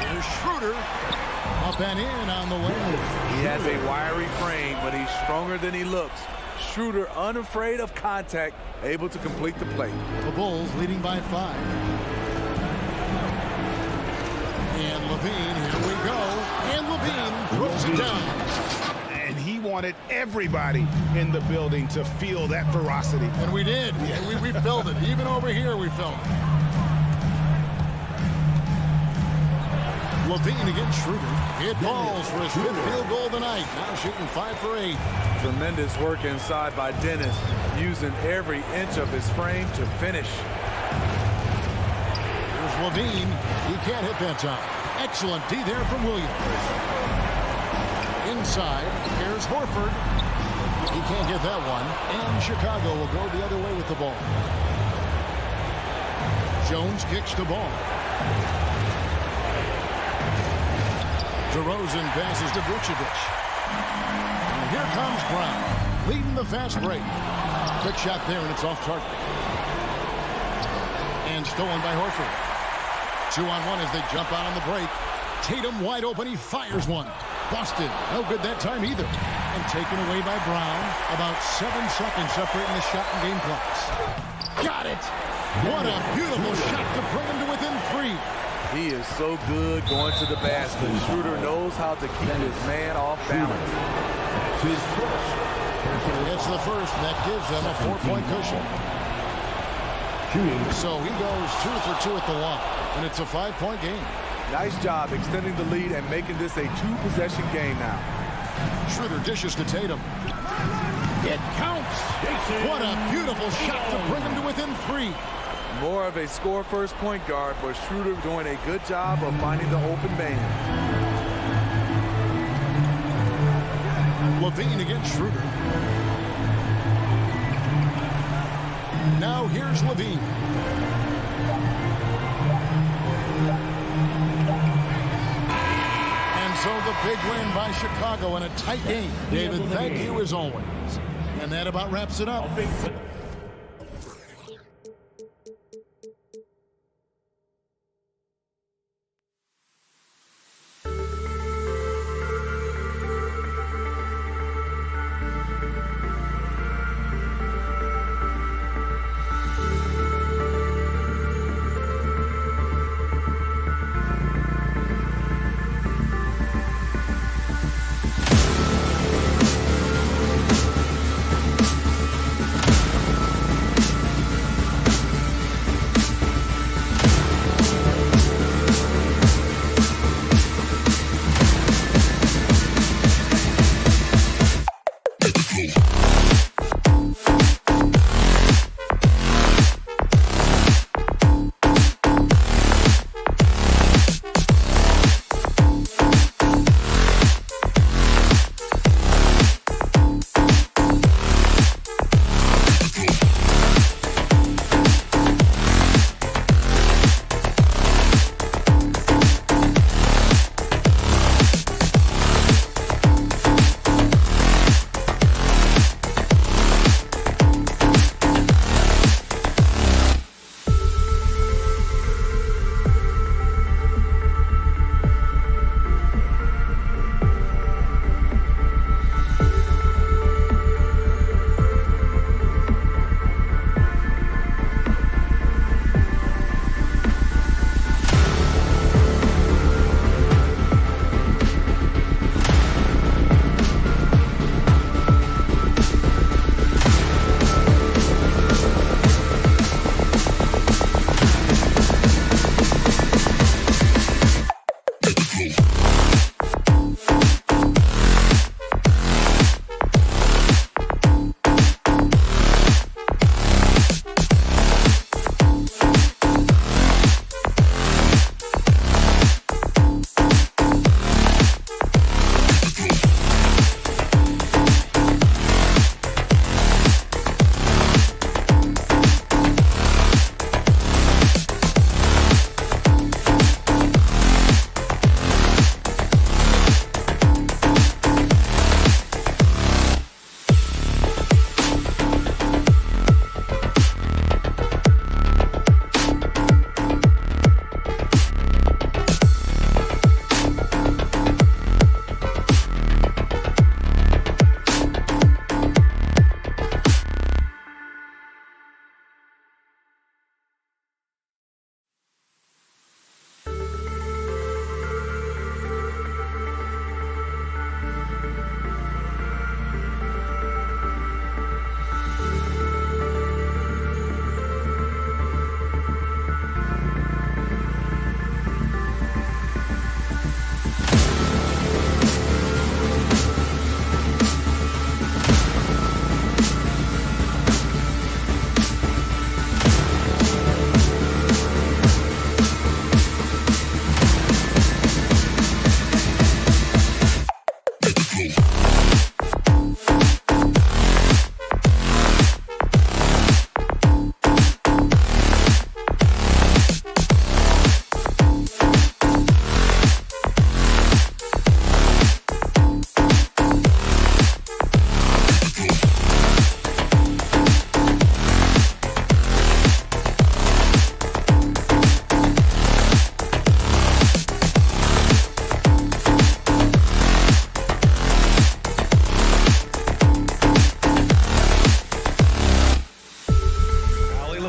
Here's Schroeder. Up and in on the way. He has a wiry frame, but he's stronger than he looks. Schroeder, unafraid of contact, able to complete the play. The Bulls leading by 5. And Levine, here we go. And Levine throws it down. And he wanted everybody in the building to feel that ferocity. And we did. And we felt it. Even over here, we felt it. Levine against Schroeder. It falls for his 5th field goal of the night. Now shooting 5 for 8. Tremendous work inside by Dennis, using every inch of his frame to finish. Here's Levine. He can't hit that time. Excellent D there from Williams. Inside, here's Horford. He can't get that one. And Chicago will go the other way with the ball. Jones kicks the ball. DeRozan passes to Vucevic. And here comes Brown, leading the fast break. Quick shot there, and it's off target. And stolen by Horford. 2-on-1 as they jump out on the break. Tatum wide open. He fires one. busted. No good that time either. And taken away by Brown. About 7 seconds separating the shot and game clocks. Got it! What a beautiful shot to bring him to within 3. He is so good going to the basket. Schroeder knows how to keep his man off balance. It's the first, and that gives them a 4-point cushion. So he goes 2 for 2 at the line, and it's a 5-point game. Nice job extending the lead and making this a 2-possession game now. Schroeder dishes to Tatum. It counts. What a beautiful shot to bring him to within 3. More of a score-first point guard, but Schroeder doing a good job of finding the open man. Levine against Schroeder. Now here's Levine. And so the big win by Chicago in a tight game. David, thank you as always. And that about wraps it up.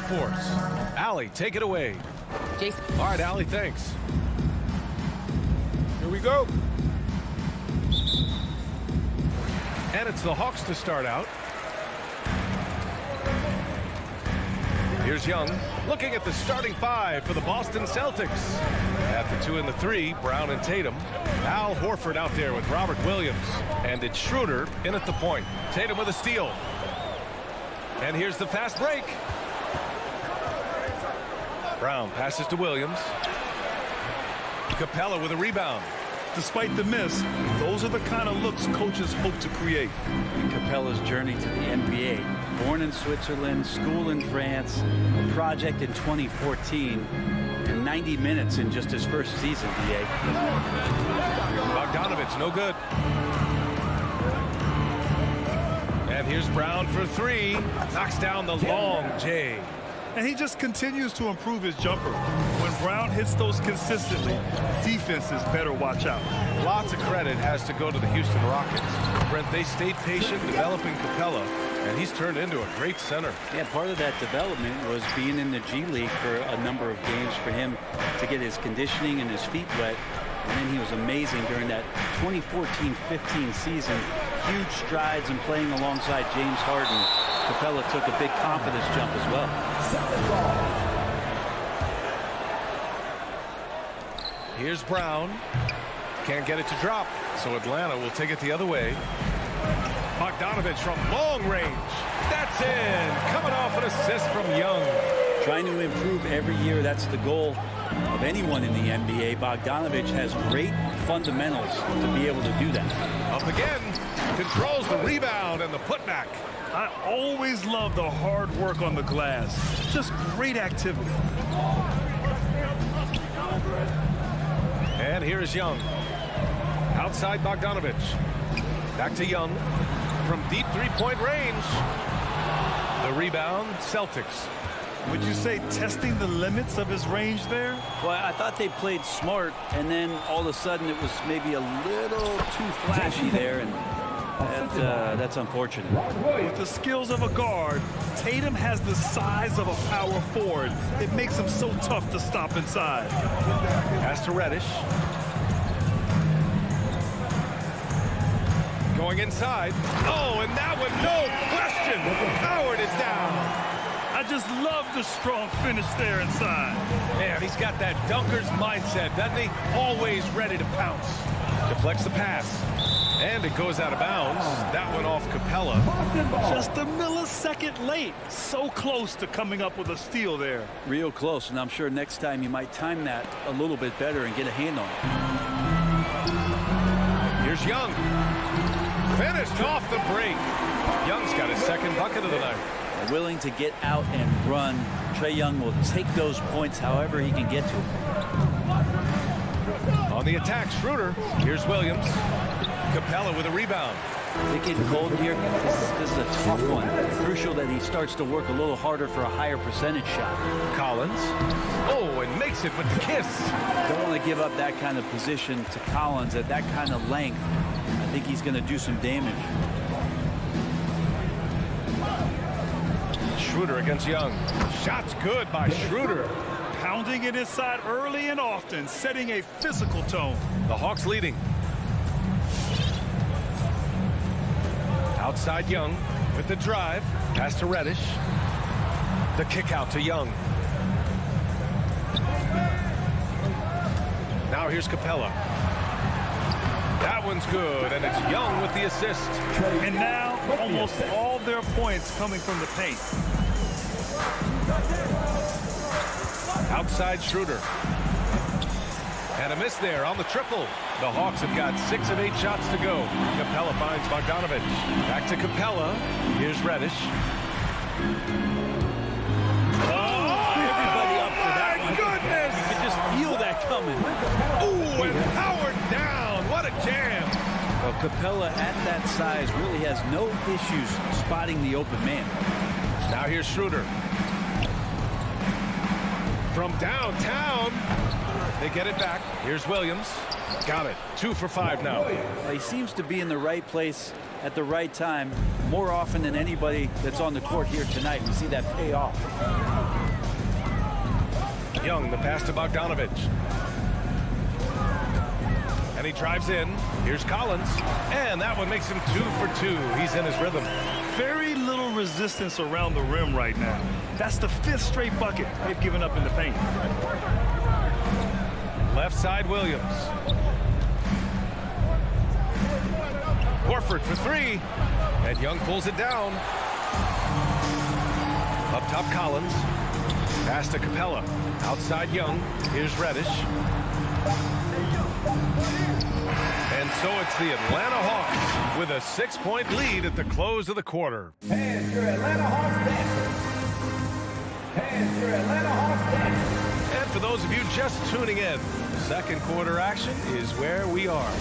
force. Allie, take it away. Jason. All right, Allie, thanks. Here we go. And it's the Hawks to start out. Here's Young looking at the starting five for the Boston Celtics. At the 2 and the 3, Brown and Tatum. Al Horford out there with Robert Williams. And it's Schroeder in at the point. Tatum with a steal. And here's the fast break. Brown passes to Williams. Capella with a rebound. Despite the miss, those are the kind of looks coaches hope to create. Capella's journey to the NBA. Born in Switzerland, school in France, a project in 2014, and 90 minutes in just his first season, DA. Bogdanovich, no good. And here's Brown for 3. Knocks down the long J. And he just continues to improve his jumper. When Brown hits those consistently, defenses better watch out. Lots of credit has to go to the Houston Rockets. Brent, they stayed patient developing Capella, and he's turned into a great center. Yeah, part of that development was being in the G League for a number of games for him to get his conditioning and his feet wet. And then he was amazing during that 2014-15 season. Huge strides in playing alongside James Harden. Capella took a big confidence jump as well. Here's Brown. Can't get it to drop, so Atlanta will take it the other way. Bogdanovich from long range. That's in. Coming off an assist from Young. Trying to improve every year, that's the goal of anyone in the NBA. Bogdanovich has great fundamentals to be able to do that. Up again. Controls the rebound and the putback. I always love the hard work on the glass. Just great activity. And here is Young. Outside Bogdanovich. Back to Young. From deep three-point range. The rebound, Celtics. Would you say testing the limits of his range there? Well, I thought they played smart, and then all of a sudden it was maybe a little too flashy there, and that's unfortunate. With the skills of a guard, Tatum has the size of a power forward. It makes him so tough to stop inside. Pass to Reddish. Going inside. Oh, and that one, no question. Howard is down. I just love the strong finish there inside. Man, he's got that dunker's mindset, doesn't he? Always ready to pounce. Deflects the pass. And it goes out of bounds. That went off Capella. Just a millisecond late. So close to coming up with a steal there. Real close, and I'm sure next time you might time that a little bit better and get a hand on it. Here's Young. Finished off the break. Young's got his second bucket of the night. Willing to get out and run. Trae Young will take those points however he can get to them. On the attack, Schroeder. Here's Williams. Capella with a rebound. They getting cold here. This is a tough one. Crucial that he starts to work a little harder for a higher percentage shot. Collins. Oh, and makes it with the kiss. Don't want to give up that kind of position to Collins at that kind of length. I think he's going to do some damage. Schroeder against Young. Shot's good by Schroeder. Pounding it inside early and often, setting a physical tone. The Hawks leading. Outside Young with the drive. Pass to Reddish. The kick out to Young. Now here's Capella. That one's good, and it's Young with the assist. And now almost all their points coming from the paint. Outside Schroeder. And a miss there on the triple. The Hawks have got 6 of 8 shots to go. Capella finds Bogdanovich. Back to Capella. Here's Reddish. Everybody up for that one. Goodness! You could just feel that coming. Ooh, and Howard down. What a jam. Well, Capella at that size really has no issues spotting the open man. Now here's Schroeder. From downtown. They get it back. Here's Williams. Got it. 2 for 5 now. Well, he seems to be in the right place at the right time. more often than anybody that's on the court here tonight. We see that pay off. Young, the pass to Bogdanovich. And he drives in. Here's Collins. And that one makes him 2 for 2. He's in his rhythm. Very little resistance around the rim right now. That's the 5th straight bucket they've given up in the paint. Left side, Williams. Horford for 3. And Young pulls it down. Up top, Collins. Pass to Capella. Outside, Young. Here's Reddish. And so it's the Atlanta Hawks with a 6-point lead at the close of the quarter. And your Atlanta Hawks dancers. And your Atlanta Hawks dancers. And for those of you just tuning in, second quarter action is where we are.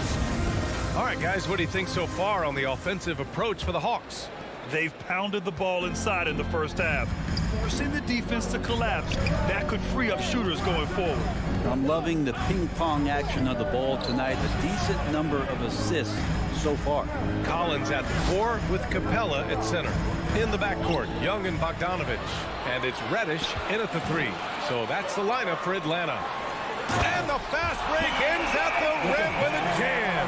All right, guys, what do you think so far on the offensive approach for the Hawks? They've pounded the ball inside in the first half, forcing the defense to collapse. That could free up shooters going forward. I'm loving the ping-pong action of the ball tonight. A decent number of assists so far. Collins at the 4 with Capella at center. In the backcourt, Young and Bogdanovich. And it's Reddish in at the 3. So that's the lineup for Atlanta. And the fast break ends at the rim with a jam.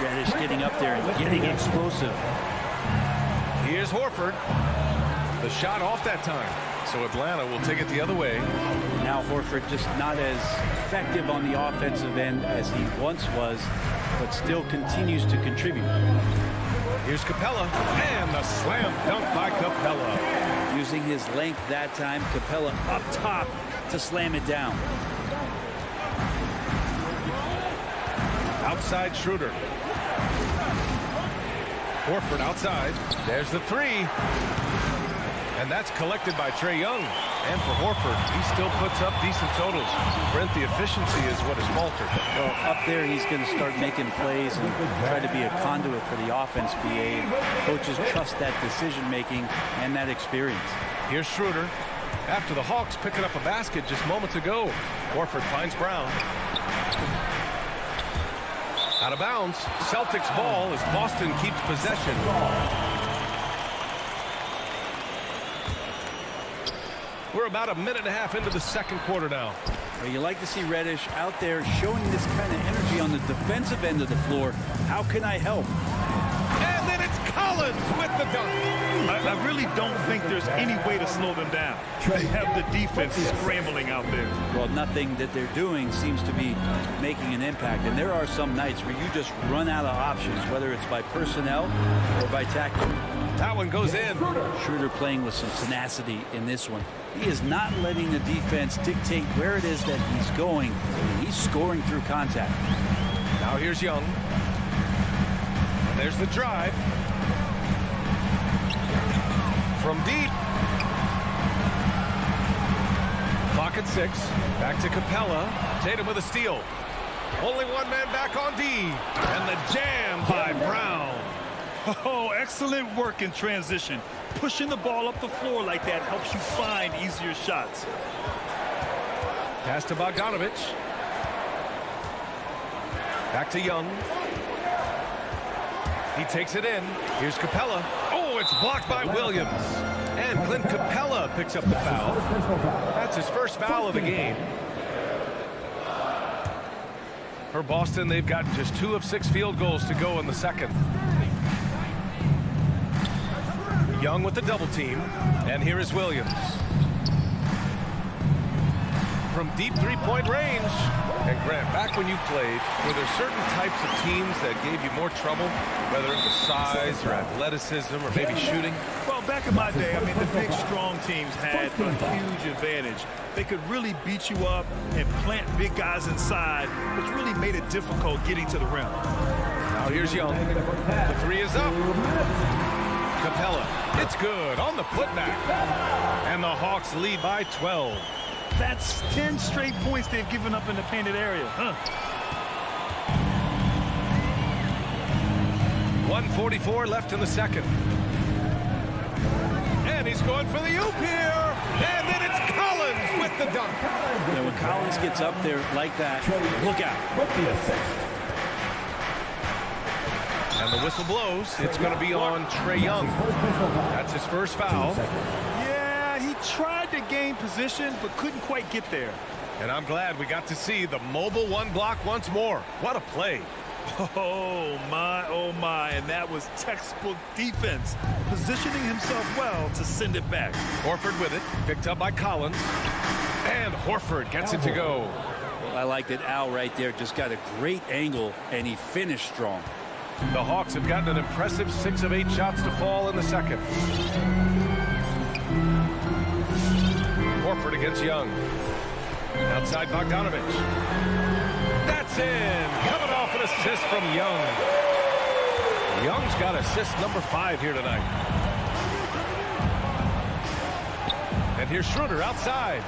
Reddish getting up there and getting explosive. Here's Horford. The shot off that time. So Atlanta will take it the other way. Now Horford just not as effective on the offensive end as he once was, but still continues to contribute. Here's Capella. And the slam dunk by Capella. Using his length that time, Capella up top to slam it down. Outside Schroeder. Horford outside. There's the 3. And that's collected by Trae Young. And for Horford, he still puts up decent totals. Brent, the efficiency is what has faltered. Well, up there, he's going to start making plays and try to be a conduit for the offense, BA. And coaches trust that decision-making and that experience. Here's Schroeder. After the Hawks picking up a basket just moments ago. Horford finds Brown. Out of bounds. Celtics ball as Boston keeps possession. We're about a minute and a half into the second quarter now. Well, you like to see Reddish out there showing this kind of energy on the defensive end of the floor. How can I help? And then it's Collins with the dunk. I really don't think there's any way to slow them down. They have the defense scrambling out there. Well, nothing that they're doing seems to be making an impact. And there are some nights where you just run out of options, whether it's by personnel or by tactic. That one goes in. Schroeder playing with some tenacity in this one. He is not letting the defense dictate where it is that he's going. He's scoring through contact. Now here's Young. And there's the drive. From deep. Clock at 6. Back to Capella. Tatum with a steal. Only one man back on D. And the jam by Brown. Oh, excellent work in transition. Pushing the ball up the floor like that helps you find easier shots. Pass to Bogdanovich. Back to Young. He takes it in. Here's Capella. Oh, it's blocked by Williams. And Clint Capella picks up the foul. That's his first foul of the game. For Boston, they've gotten just 2 of 6 field goals to go in the second. Young with the double team. And here is Williams. From deep three-point range. And Grant, back when you played, were there certain types of teams that gave you more trouble, whether it was size or athleticism or maybe shooting? Well, back in my day, I mean, the big, strong teams had a huge advantage. They could really beat you up and plant big guys inside, which really made it difficult getting to the rim. Now here's Young. The 3 is up. Capella. It's good on the putback. And the Hawks lead by 12. That's 10 straight points they've given up in the painted area. 1:44 left in the second. And he's going for the oop here. And then it's Collins with the dunk. And when Collins gets up there like that, look out. And the whistle blows. It's going to be on Trae Young. That's his first foul. Yeah, he tried to gain position, but couldn't quite get there. And I'm glad we got to see the mobile one block once more. What a play. Oh, my. And that was textbook defense. Positioning himself well to send it back. Horford with it. Picked up by Collins. And Horford gets it to go. Well, I like that Al right there. Just got a great angle, and he finished strong. The Hawks have gotten an impressive 6 of 8 shots to fall in the second. Horford against Young. Outside Bogdanovich. That's in. Coming off an assist from Young. Young's got assist number 5 here tonight. And here's Schroeder outside.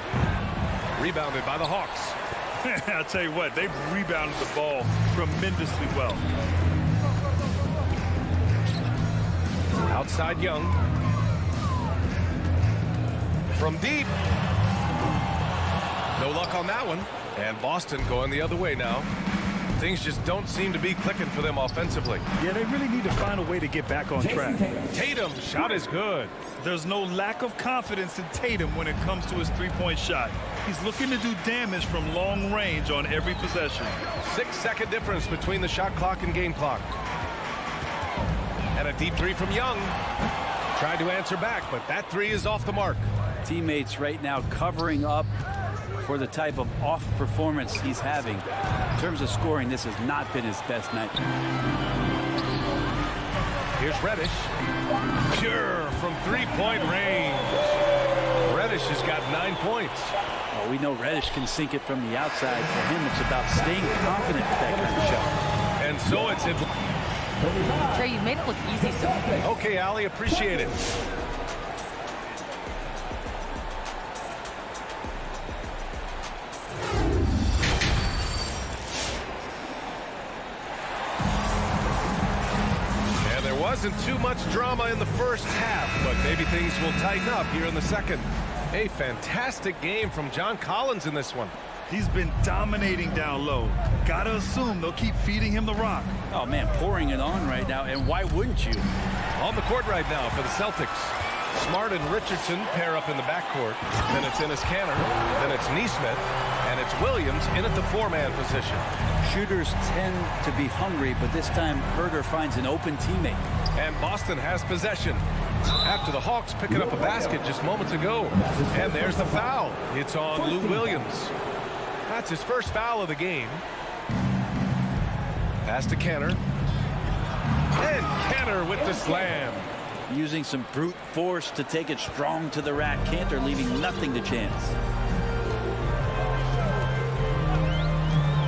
Rebounded by the Hawks. I'll tell you what, they've rebounded the ball tremendously well. Outside Young. From deep. No luck on that one. And Boston going the other way now. Things just don't seem to be clicking for them offensively. Yeah, they really need to find a way to get back on track. Tatum, shot is good. There's no lack of confidence in Tatum when it comes to his three-point shot. He's looking to do damage from long range on every possession. 6-second difference between the shot clock and game clock. And a deep three from Young. Tried to answer back, but that three is off the mark. Teammates right now covering up for the type of off performance he's having. In terms of scoring, this has not been his best night. Here's Reddish. Pure from three-point range. Reddish has got 9 points. Well, we know Reddish can sink it from the outside. For him, it's about staying confident with that kind of shot. And so it's in. Trae, you made it look easy so far. Okay, Allie, appreciate it. Wasn't too much drama in the first half, but maybe things will tighten up here in the second. A fantastic game from John Collins in this one. He's been dominating down low. Gotta assume they'll keep feeding him the rock. Oh, man, pouring it on right now, and why wouldn't you? On the court right now for the Celtics. Smart and Richardson pair up in the backcourt. Then it's Enes Kanter. Then it's Nesmith. And it's Williams in at the 4-man position. Shooters tend to be hungry, but this time Herder finds an open teammate. And Boston has possession after the Hawks picking up a basket just moments ago. And there's the foul. It's on Lou Williams. That's his first foul of the game. Pass to Kanter. And Kanter with the slam. Using some brute force to take it strong to the rack. Kanter leaving nothing to chance.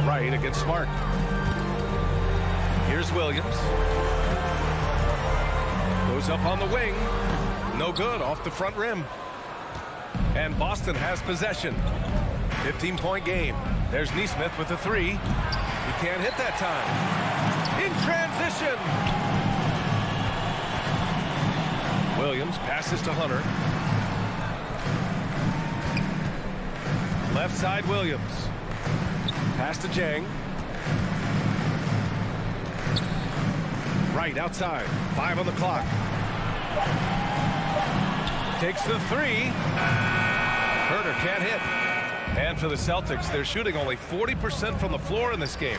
Right against Smart. Here's Williams. Goes up on the wing. No good, off the front rim. And Boston has possession. 15-point game. There's Nesmith with the three. He can't hit that time. In transition. Williams passes to Hunter. Left side Williams. Pass to Jang. Right outside. 5 on the clock. Takes the three. Herder can't hit. And for the Celtics, they're shooting only 40% from the floor in this game.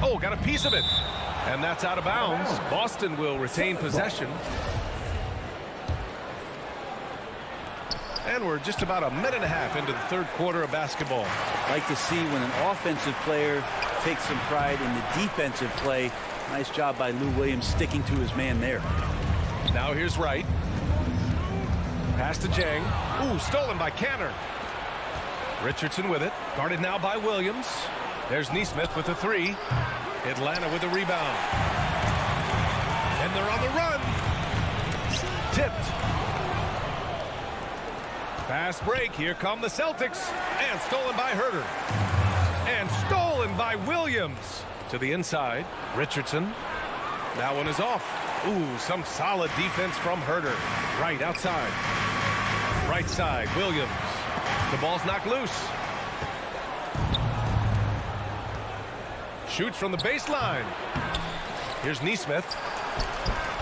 Oh, got a piece of it. And that's out of bounds. Boston will retain possession. And we're just about a minute and a half into the third quarter of basketball. Like to see when an offensive player takes some pride in the defensive play. Nice job by Lou Williams sticking to his man there. Now here's Wright. Pass to Jang. Ooh, stolen by Kanter. Richardson with it. Guarded now by Williams. There's Nesmith with the three. Atlanta with the rebound. And they're on the run. Tipped. Fast break. Here come the Celtics. And stolen by Herder. And stolen by Williams. To the inside. Richardson. That one is off. Ooh, some solid defense from Herder. Right outside. Right side. Williams. The ball's knocked loose. Shoots from the baseline. Here's Nesmith.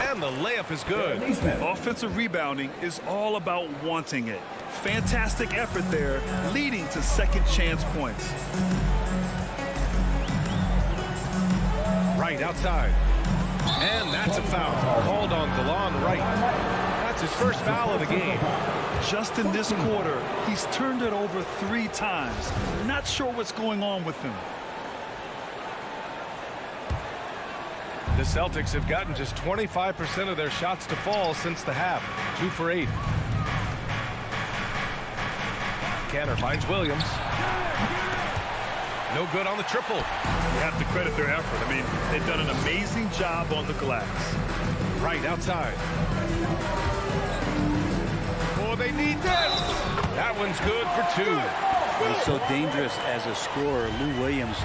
And the layup is good. Offensive rebounding is all about wanting it. Fantastic effort there, leading to second chance points. Right outside. And that's a foul called on DeLon Wright. That's his first foul of the game. Just in this quarter, he's turned it over 3 times. Not sure what's going on with him. The Celtics have gotten just 25% of their shots to fall since the half. 2 for 8. Canner finds Williams. No good on the triple. You have to credit their effort. I mean, they've done an amazing job on the glass. Right outside. Oh, they need this. That one's good for 2. He's so dangerous as a scorer. Lou Williams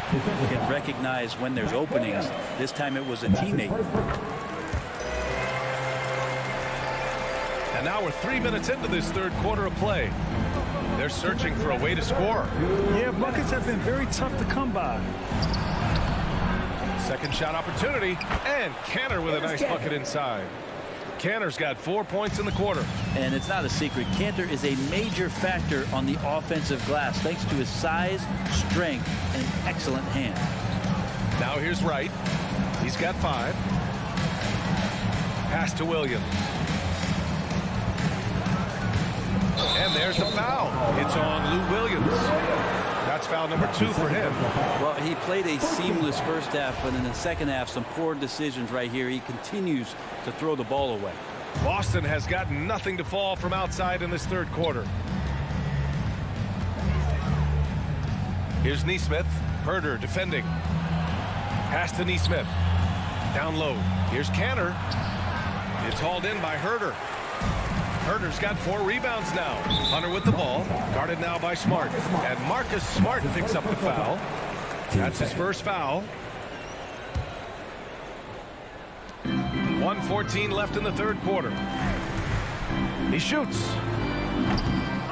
can recognize when there's openings. This time it was a teammate. And now we're 3 minutes into this third quarter of play. They're searching for a way to score. Yeah, buckets have been very tough to come by. Second shot opportunity, and Canner with a nice bucket inside. Canner's got 4 points in the quarter. And it's not a secret. Cantor is a major factor on the offensive glass thanks to his size, strength, and excellent hand. Now here's Wright. He's got 5. Pass to Williams. And there's the foul. It's on Lou Williams. That's foul number 2 for him. Well, he played a seamless first half, but in the second half, some poor decisions right here. He continues to throw the ball away. Boston has gotten nothing to fall from outside in this third quarter. Here's Nesmith. Herder defending. Pass to Nesmith. Down low. Here's Canner. It's hauled in by Herder. Herder's got 4 rebounds now. Hunter with the ball. Guarded now by Smart. And Marcus Smart picks up the foul. That's his first foul. 1:14 left in the third quarter. He shoots.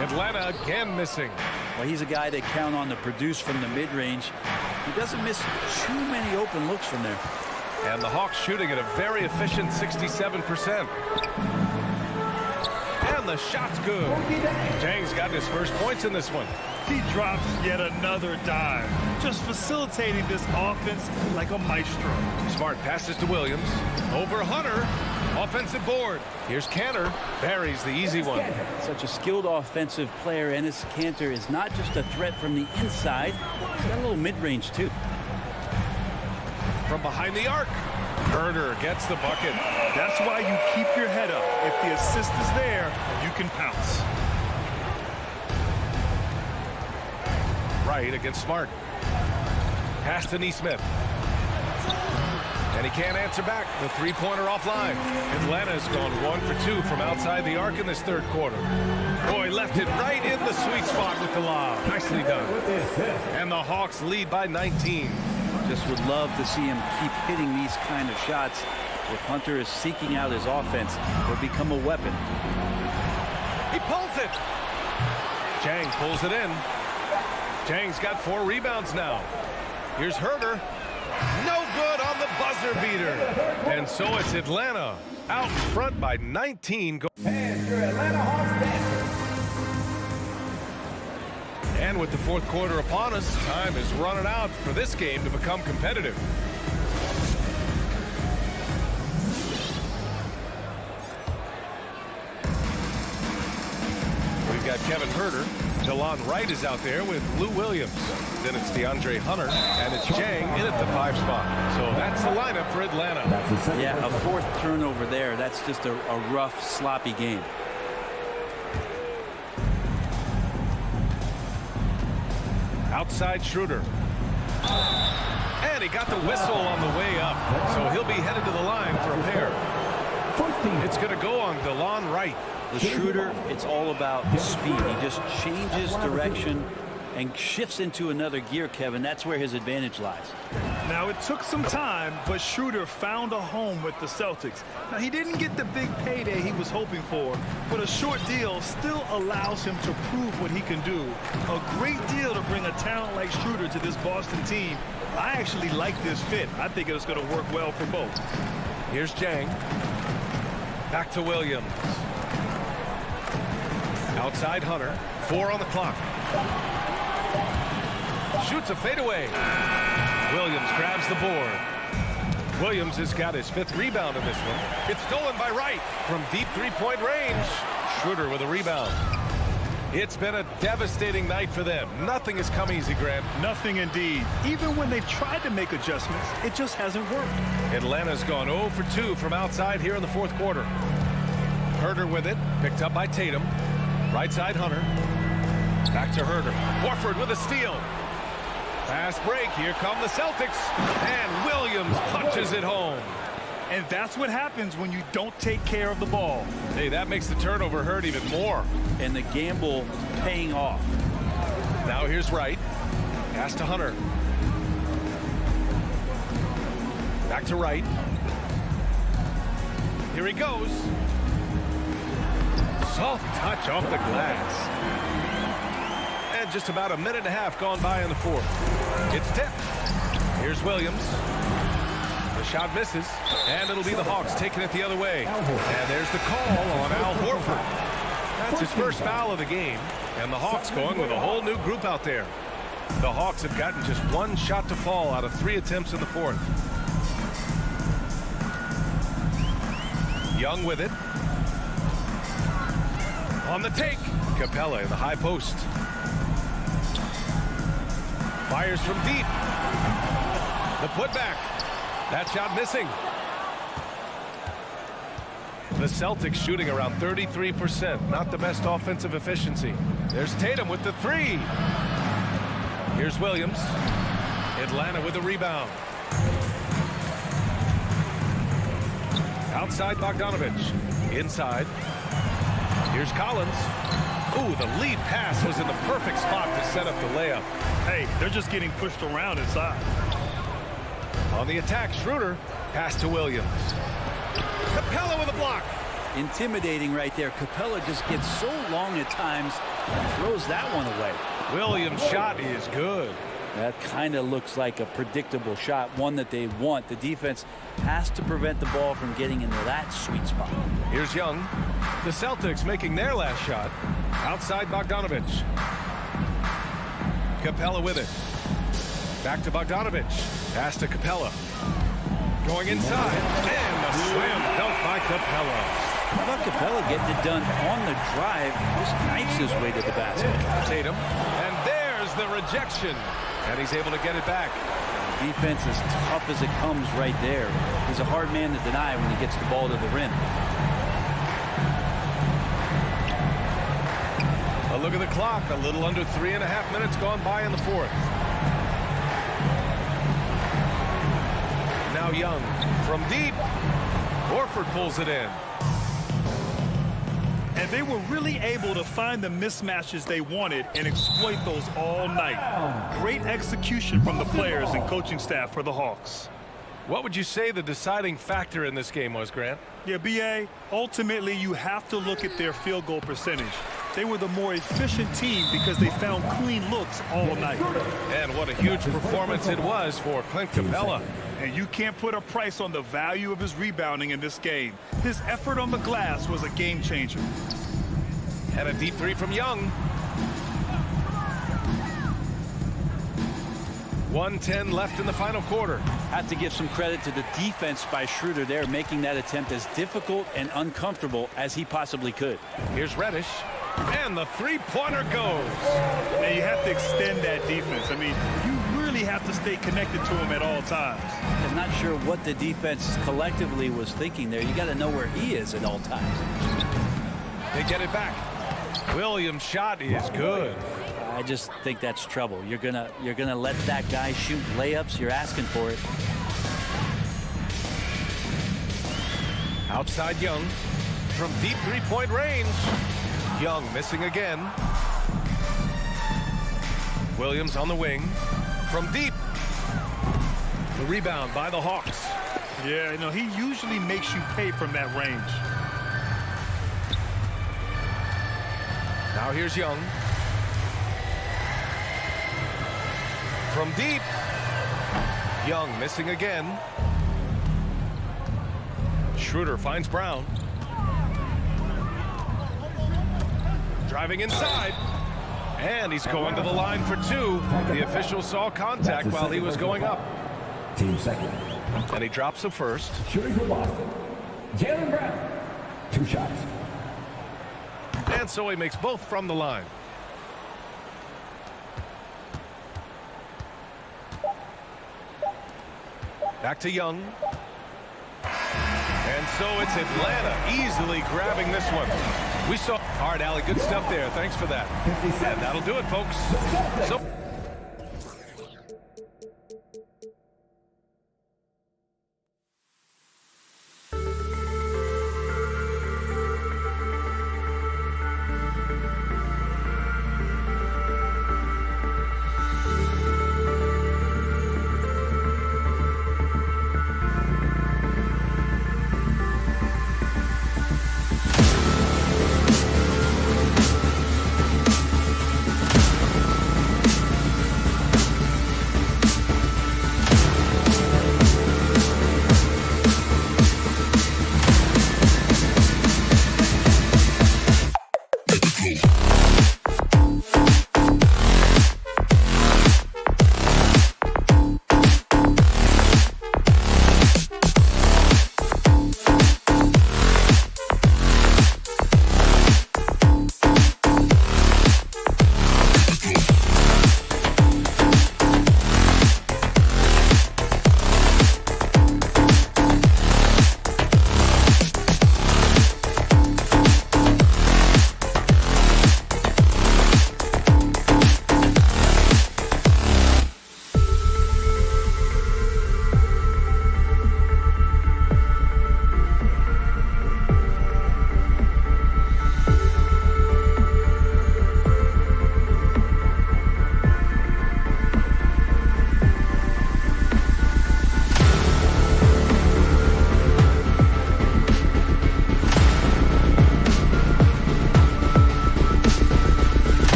Atlanta again missing. Well, he's a guy they count on to produce from the mid-range. He doesn't miss too many open looks from there. And the Hawks shooting at a very efficient 67%. And the shot's good. Jang's got his first points in this one. He drops yet another dive, just facilitating this offense like a maestro. Smart passes to Williams. Over Hunter. Offensive board. Here's Canner. Buries the easy one. Such a skilled offensive player. Enes Kanter is not just a threat from the inside. He's got a little mid-range, too. From behind the arc. Herder gets the bucket. That's why you keep your head up. If the assist is there, you can pounce. Right against Smart. Pass to Nesmith. And he can't answer back. The three-pointer offline. Atlanta's gone 1 for 2 from outside the arc in this third quarter. Boy, left it right in the sweet spot with the lob. Nicely done. And the Hawks lead by 19. Just would love to see him keep hitting these kind of shots. If Hunter is seeking out his offense, will become a weapon. He pulls it. Jang pulls it in. Jang's got 4 rebounds now. Here's Herder. No good on the buzzer beater. And so it's Atlanta out in front by 19. And your Atlanta Hawks dancing. And with the fourth quarter upon us, time is running out for this game to become competitive. We've got Kevin Herder. DeLon Wright is out there with Lou Williams. Then it's DeAndre Hunter, and it's Jang in at the 5 spot. So that's the lineup for Atlanta. Yeah, a 4th turnover there. That's just a rough, sloppy game. Outside Schroeder. And he got the whistle on the way up. So he'll be headed to the line for a pair. It's going to go on DeLon Wright. The Schroeder, it's all about speed. He just changes direction and shifts into another gear, Kevin. That's where his advantage lies. Now, it took some time, but Schroeder found a home with the Celtics. Now, he didn't get the big payday he was hoping for, but a short deal still allows him to prove what he can do. A great deal to bring a talent like Schroeder to this Boston team. I actually like this fit. I think it's going to work well for both. Here's Jang. Back to Williams. Outside Hunter. 4 on the clock. Shoots a fadeaway. Williams grabs the board. Williams has got his 5th rebound in this one. It's stolen by Wright from deep three-point range. Schroeder with a rebound. It's been a devastating night for them. Nothing has come easy, Grant. Nothing indeed. Even when they've tried to make adjustments, it just hasn't worked. Atlanta's gone 0 for 2 from outside here in the 4th quarter. Herder with it, picked up by Tatum. Right side Hunter. Back to Herder. Horford with a steal. Fast break. Here come the Celtics. And Williams punches it home. And that's what happens when you don't take care of the ball. Hey, that makes the turnover hurt even more. And the gamble paying off. Now here's Wright. Pass to Hunter. Back to Wright. Here he goes. Soft touch off the glass. And just about a minute and a half gone by in the 4th. It's tipped. Here's Williams. The shot misses, and it'll be the Hawks taking it the other way. And there's the call on Al Horford. That's his first foul of the game, and the Hawks going with a whole new group out there. The Hawks have gotten just 1 shot to fall out of 3 attempts in the 4th. Young with it. On the take, Capella in the high post. Fires from deep. The putback. That shot missing. The Celtics shooting around 33%. Not the best offensive efficiency. There's Tatum with the 3. Here's Williams. Atlanta with the rebound. Outside Bogdanovich. Inside. Here's Collins. Ooh, the lead pass was in the perfect spot to set up the layup. Hey, they're just getting pushed around inside. On the attack, Schroeder. Pass to Williams. Capella with a block. Intimidating right there. Capella just gets so long at times and throws that one away. Williams' shot is good. That kind of looks like a predictable shot, one that they want. The defense has to prevent the ball from getting into that sweet spot. Here's Young. The Celtics making their last shot. Outside Bogdanovich. Capella with it. Back to Bogdanovich. Pass to Capella. Going inside. And a slam dunk by Capella. How about Capella getting it done on the drive? Just knifes his way to the basket. Tatum. And there's the rejection. And he's able to get it back. Defense as tough as it comes right there. He's a hard man to deny when he gets the ball to the rim. A look at the clock. A little under 3.5 minutes gone by in the 4th. Now Young from deep. Horford pulls it in. And they were really able to find the mismatches they wanted and exploit those all night. Great execution from the players and coaching staff for the Hawks. What would you say the deciding factor in this game was, Grant? Yeah, B.A., ultimately you have to look at their field goal percentage. They were the more efficient team because they found clean looks all night. And what a huge performance it was for Clint Capella. And you can't put a price on the value of his rebounding in this game. His effort on the glass was a game changer. And a deep 3 from Young. 1:10 left in the final quarter. Have to give some credit to the defense by Schroeder there, making that attempt as difficult and uncomfortable as he possibly could. Here's Reddish. And the 3-pointer goes. Now you have to extend that defense. I mean, you really have to stay connected to him at all times. I'm not sure what the defense collectively was thinking there. You got to know where he is at all times. They get it back. Williams' shot is good. I just think that's trouble. You're gonna let that guy shoot layups. You're asking for it. Outside Young from deep 3-point range. Young missing again. Williams on the wing from deep. The rebound by the Hawks. Yeah, you know, he usually makes you pay from that range. Now here's Young. From deep. Young missing again. Schroeder finds Brown. Driving inside. And he's going to the line for two. The official saw contact while he was going up. Team second. And he drops the first. Shooting for Boston, Jaylen Brown. 2 shots. And so he makes both from the line. Back to Young. And so it's Atlanta easily grabbing this one. We saw. All right, Allie, good stuff there. Thanks for that. And that'll do it, folks. So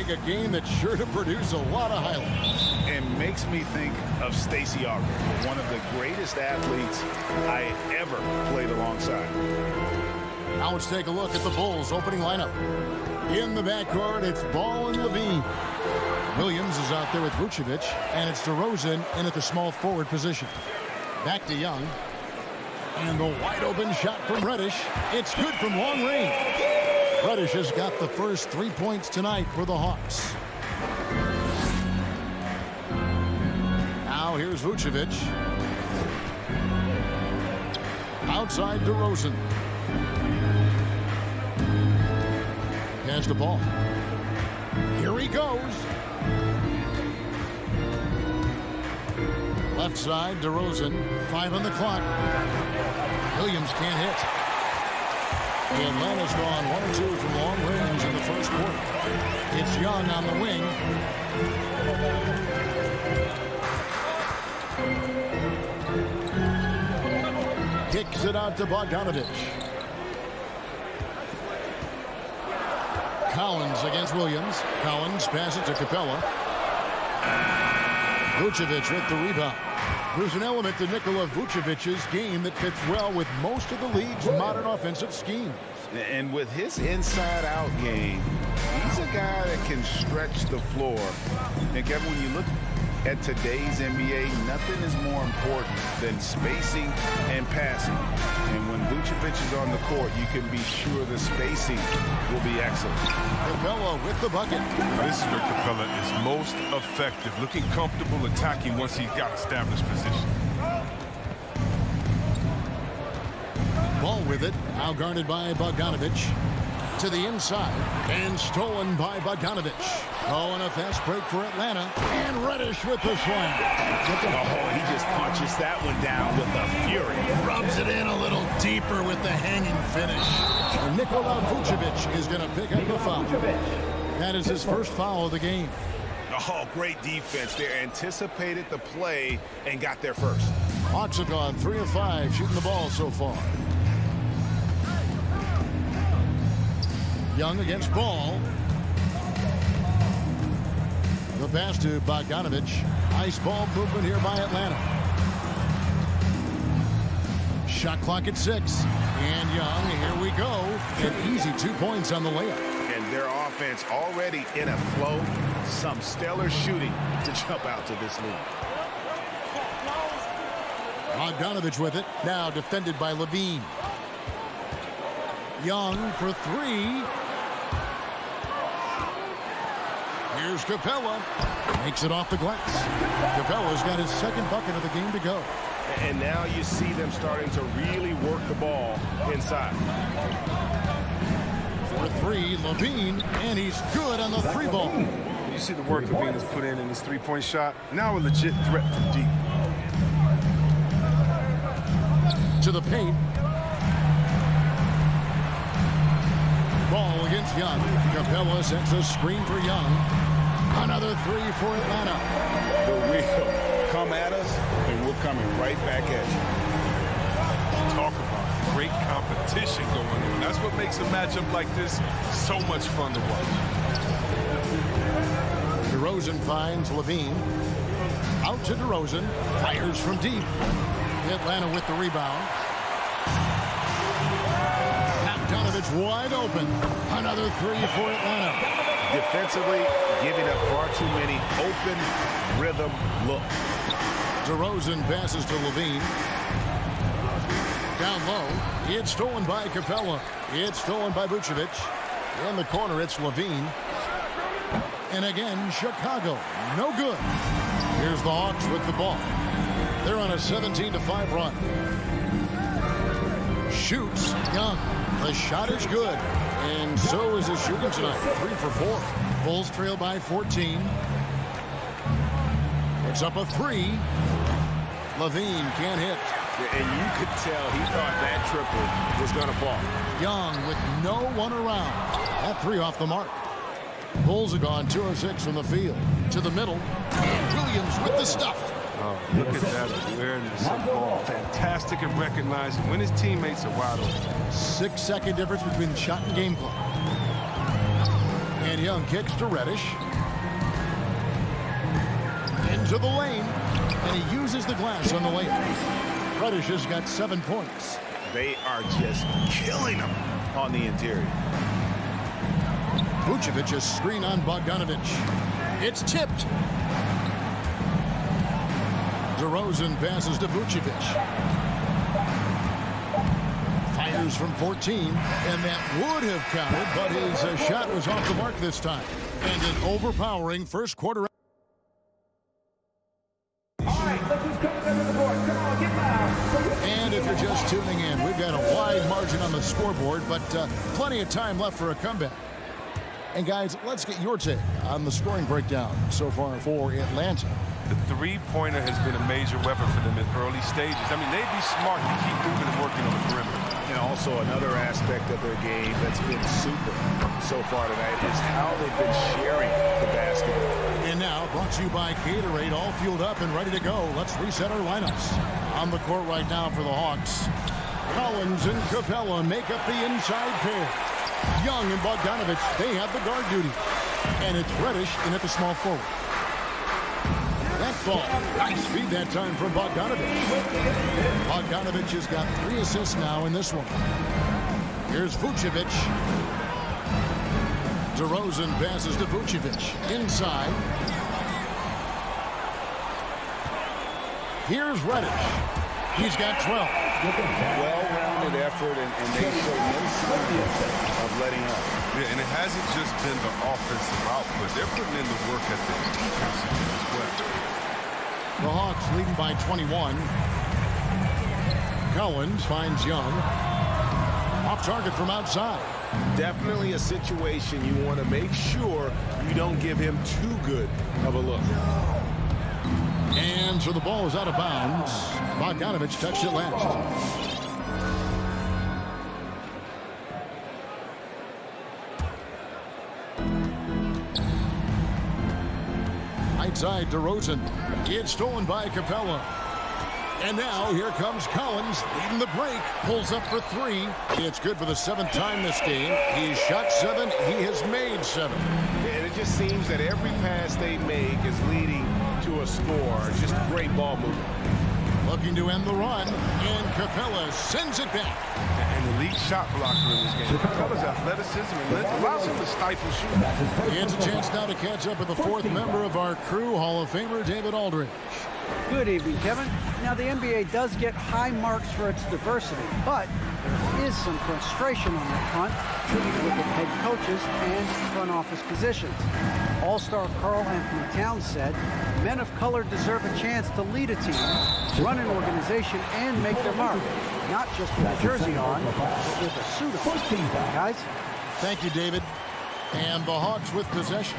Greg, a game that's sure to produce a lot of highlights. And makes me think of Stacey Auger, one of the greatest athletes I ever played alongside. Now let's take a look at the Bulls' opening lineup. In the backcourt, it's Ball and Levine. Williams is out there with Vucevic, and it's DeRozan in at the small forward position. Back to Young. And the wide-open shot from Reddish. It's good from long range. Reddish has got the first 3 points tonight for the Hawks. Now here's Vucevic. Outside DeRozan. Pass the ball. Here he goes. Left side, DeRozan. 5 on the clock. Williams can't hit. Atlanta's gone 1 or 2 from long range in the first quarter. It's Young on the wing. Kicks it out to Bogdanovich. Collins against Williams. Collins passes to Capella. Vucevic with the rebound. There's an element to Nikola Vucevic's game that fits well with most of the league's modern offensive schemes. And with his inside-out game, he's a guy that can stretch the floor. And Kevin, when you look at today's NBA, nothing is more important than spacing and passing. And when Vucevic is on the court, you can be sure the spacing will be excellent. Capella with the bucket. This is where Capella is most effective, looking comfortable attacking once he's got established position. Ball with it, now guarded by Bogdanovich. To the inside, and stolen by Bogdanovich. Oh, and a fast break for Atlanta. And Reddish with the slam. Oh, he just punches that one down with a fury. Rubs it in a little deeper with the hanging finish. And Nikola Vucevic is going to pick up the foul. That is his first foul of the game. Oh, great defense there. Anticipated the play and got there first. Hawks have gone 3 of 5 shooting the ball so far. Young against Ball. The pass to Bogdanovich. Nice ball movement here by Atlanta. Shot clock at 6. And Young, here we go. An easy 2 points on the layup. And their offense already in a flow. Some stellar shooting to jump out to this lead. Bogdanovich with it. Now defended by Levine. Young for 3. Here's Capella. Makes it off the glass. Capella's got his second bucket of the game to go. And now you see them starting to really work the ball inside. For 3, Levine, and he's good on the 3 ball. You see the work Levine has put in his three-point shot. Now a legit threat from deep. To the paint. Ball against Young. Capella sets a screen for Young. Another 3 for Atlanta. The real come at us, and we're coming right back at you. Talk about great competition going on. That's what makes a matchup like this so much fun to watch. DeRozan finds Levine. Out to DeRozan. Fires from deep. Atlanta with the rebound. Bogdanovich wide open. Another 3 for Atlanta. Defensively, giving up far too many open rhythm looks. DeRozan passes to Levine. Down low. It's stolen by Capella. It's stolen by Vucevic. In the corner, it's Levine. And again, Chicago. No good. Here's the Hawks with the ball. They're on a 17-5 run. Shoots. Young. The shot is good. And so is his shooting tonight. 3 for 4. Bulls trail by 14. It's up a 3. Levine can't hit. And you could tell he thought that triple was going to fall. Young with no one around. That 3 off the mark. Bulls have gone 2 of 6 from the field. To the middle. And Williams with the stuff. Oh, look at that awareness of ball. Fantastic at recognizing when his teammates are wide open. 6-second difference between the shot and game clock. And Young kicks to Reddish. Into the lane. And he uses the glass on the layup. Reddish has got 7 points. They are just killing him on the interior. Vucevic's screen on Bogdanovich. It's tipped. DeRozan passes to Vucevic. Fires from 14, and that would have counted, but his shot was off the mark this time. And an overpowering first quarter. And if you're just tuning in, we've got a wide margin on the scoreboard, but plenty of time left for a comeback. And guys, let's get your take on the scoring breakdown so far for Atlanta. The three-pointer has been a major weapon for them in early stages. I mean, they'd be smart to keep moving and working on the perimeter. And also another aspect of their game that's been super so far tonight is how they've been sharing the basketball. And now, brought to you by Gatorade, all fueled up and ready to go. Let's reset our lineups. On the court right now for the Hawks, Collins and Capella make up the inside pair. Young and Bogdanovich, they have the guard duty. And it's Reddish in at the small forward. That ball, nice feed that time from Bogdanovich. Bogdanovich has got 3 assists now in this one. Here's Vucevic. DeRozan passes to Vucevic. Inside. Here's Reddish. He's got 12. Well-rounded effort, and they show no sign of letting up. Yeah, and it hasn't just been the offensive output. They're putting in the work at the defensive end as well. The Hawks leading by 21. Collins finds Young. Off target from outside. Definitely a situation you want to make sure you don't give him too good of a look. And so the ball is out of bounds. Bogdanovich touched it last. Right side, DeRozan. It's stolen by Capella. And now here comes Collins leading the break. Pulls up for 3. It's good for the 7th time this game. He's shot 7. He has made 7. And it just seems that every pass they make is leading to a score. Just great ball movement. Looking to end the run. And Capella sends it back. An elite shot blocker in this game. Capella's athleticism and allows him to stifle shooting. It's a chance now to catch up with the 4th member of our crew, Hall of Famer David Aldridge. Good evening, Kevin. Now, the NBA does get high marks for its diversity, but there is some frustration on that front, with the head coaches and front office positions. All-star Karl Anthony Towns said, men of color deserve a chance to lead a team, run an organization, and make their mark. Not just with a jersey on, but with a suit on. Guys? Thank you, David. And the Hawks with possession.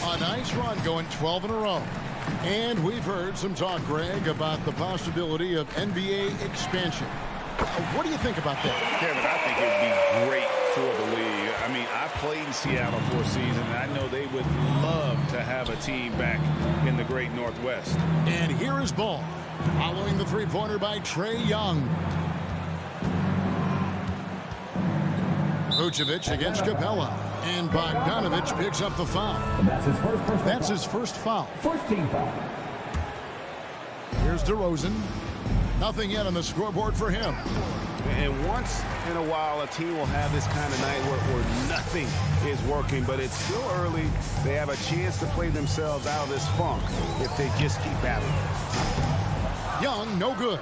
A nice run going 12 in a row. And we've heard some talk, Greg, about the possibility of NBA expansion. What do you think about that? Kevin, I think it would be great for the league. I mean, I played in Seattle for a season, and I know they would love to have a team back in the great Northwest. And here is ball. Following the three-pointer by Trae Young. Vucevic against Capella. And Bogdanovich picks up the foul. That's his first foul. First team foul. Here's DeRozan. Nothing yet on the scoreboard for him. And once in a while, a team will have this kind of night where nothing is working, but it's still early. They have a chance to play themselves out of this funk if they just keep battling. Young, no good.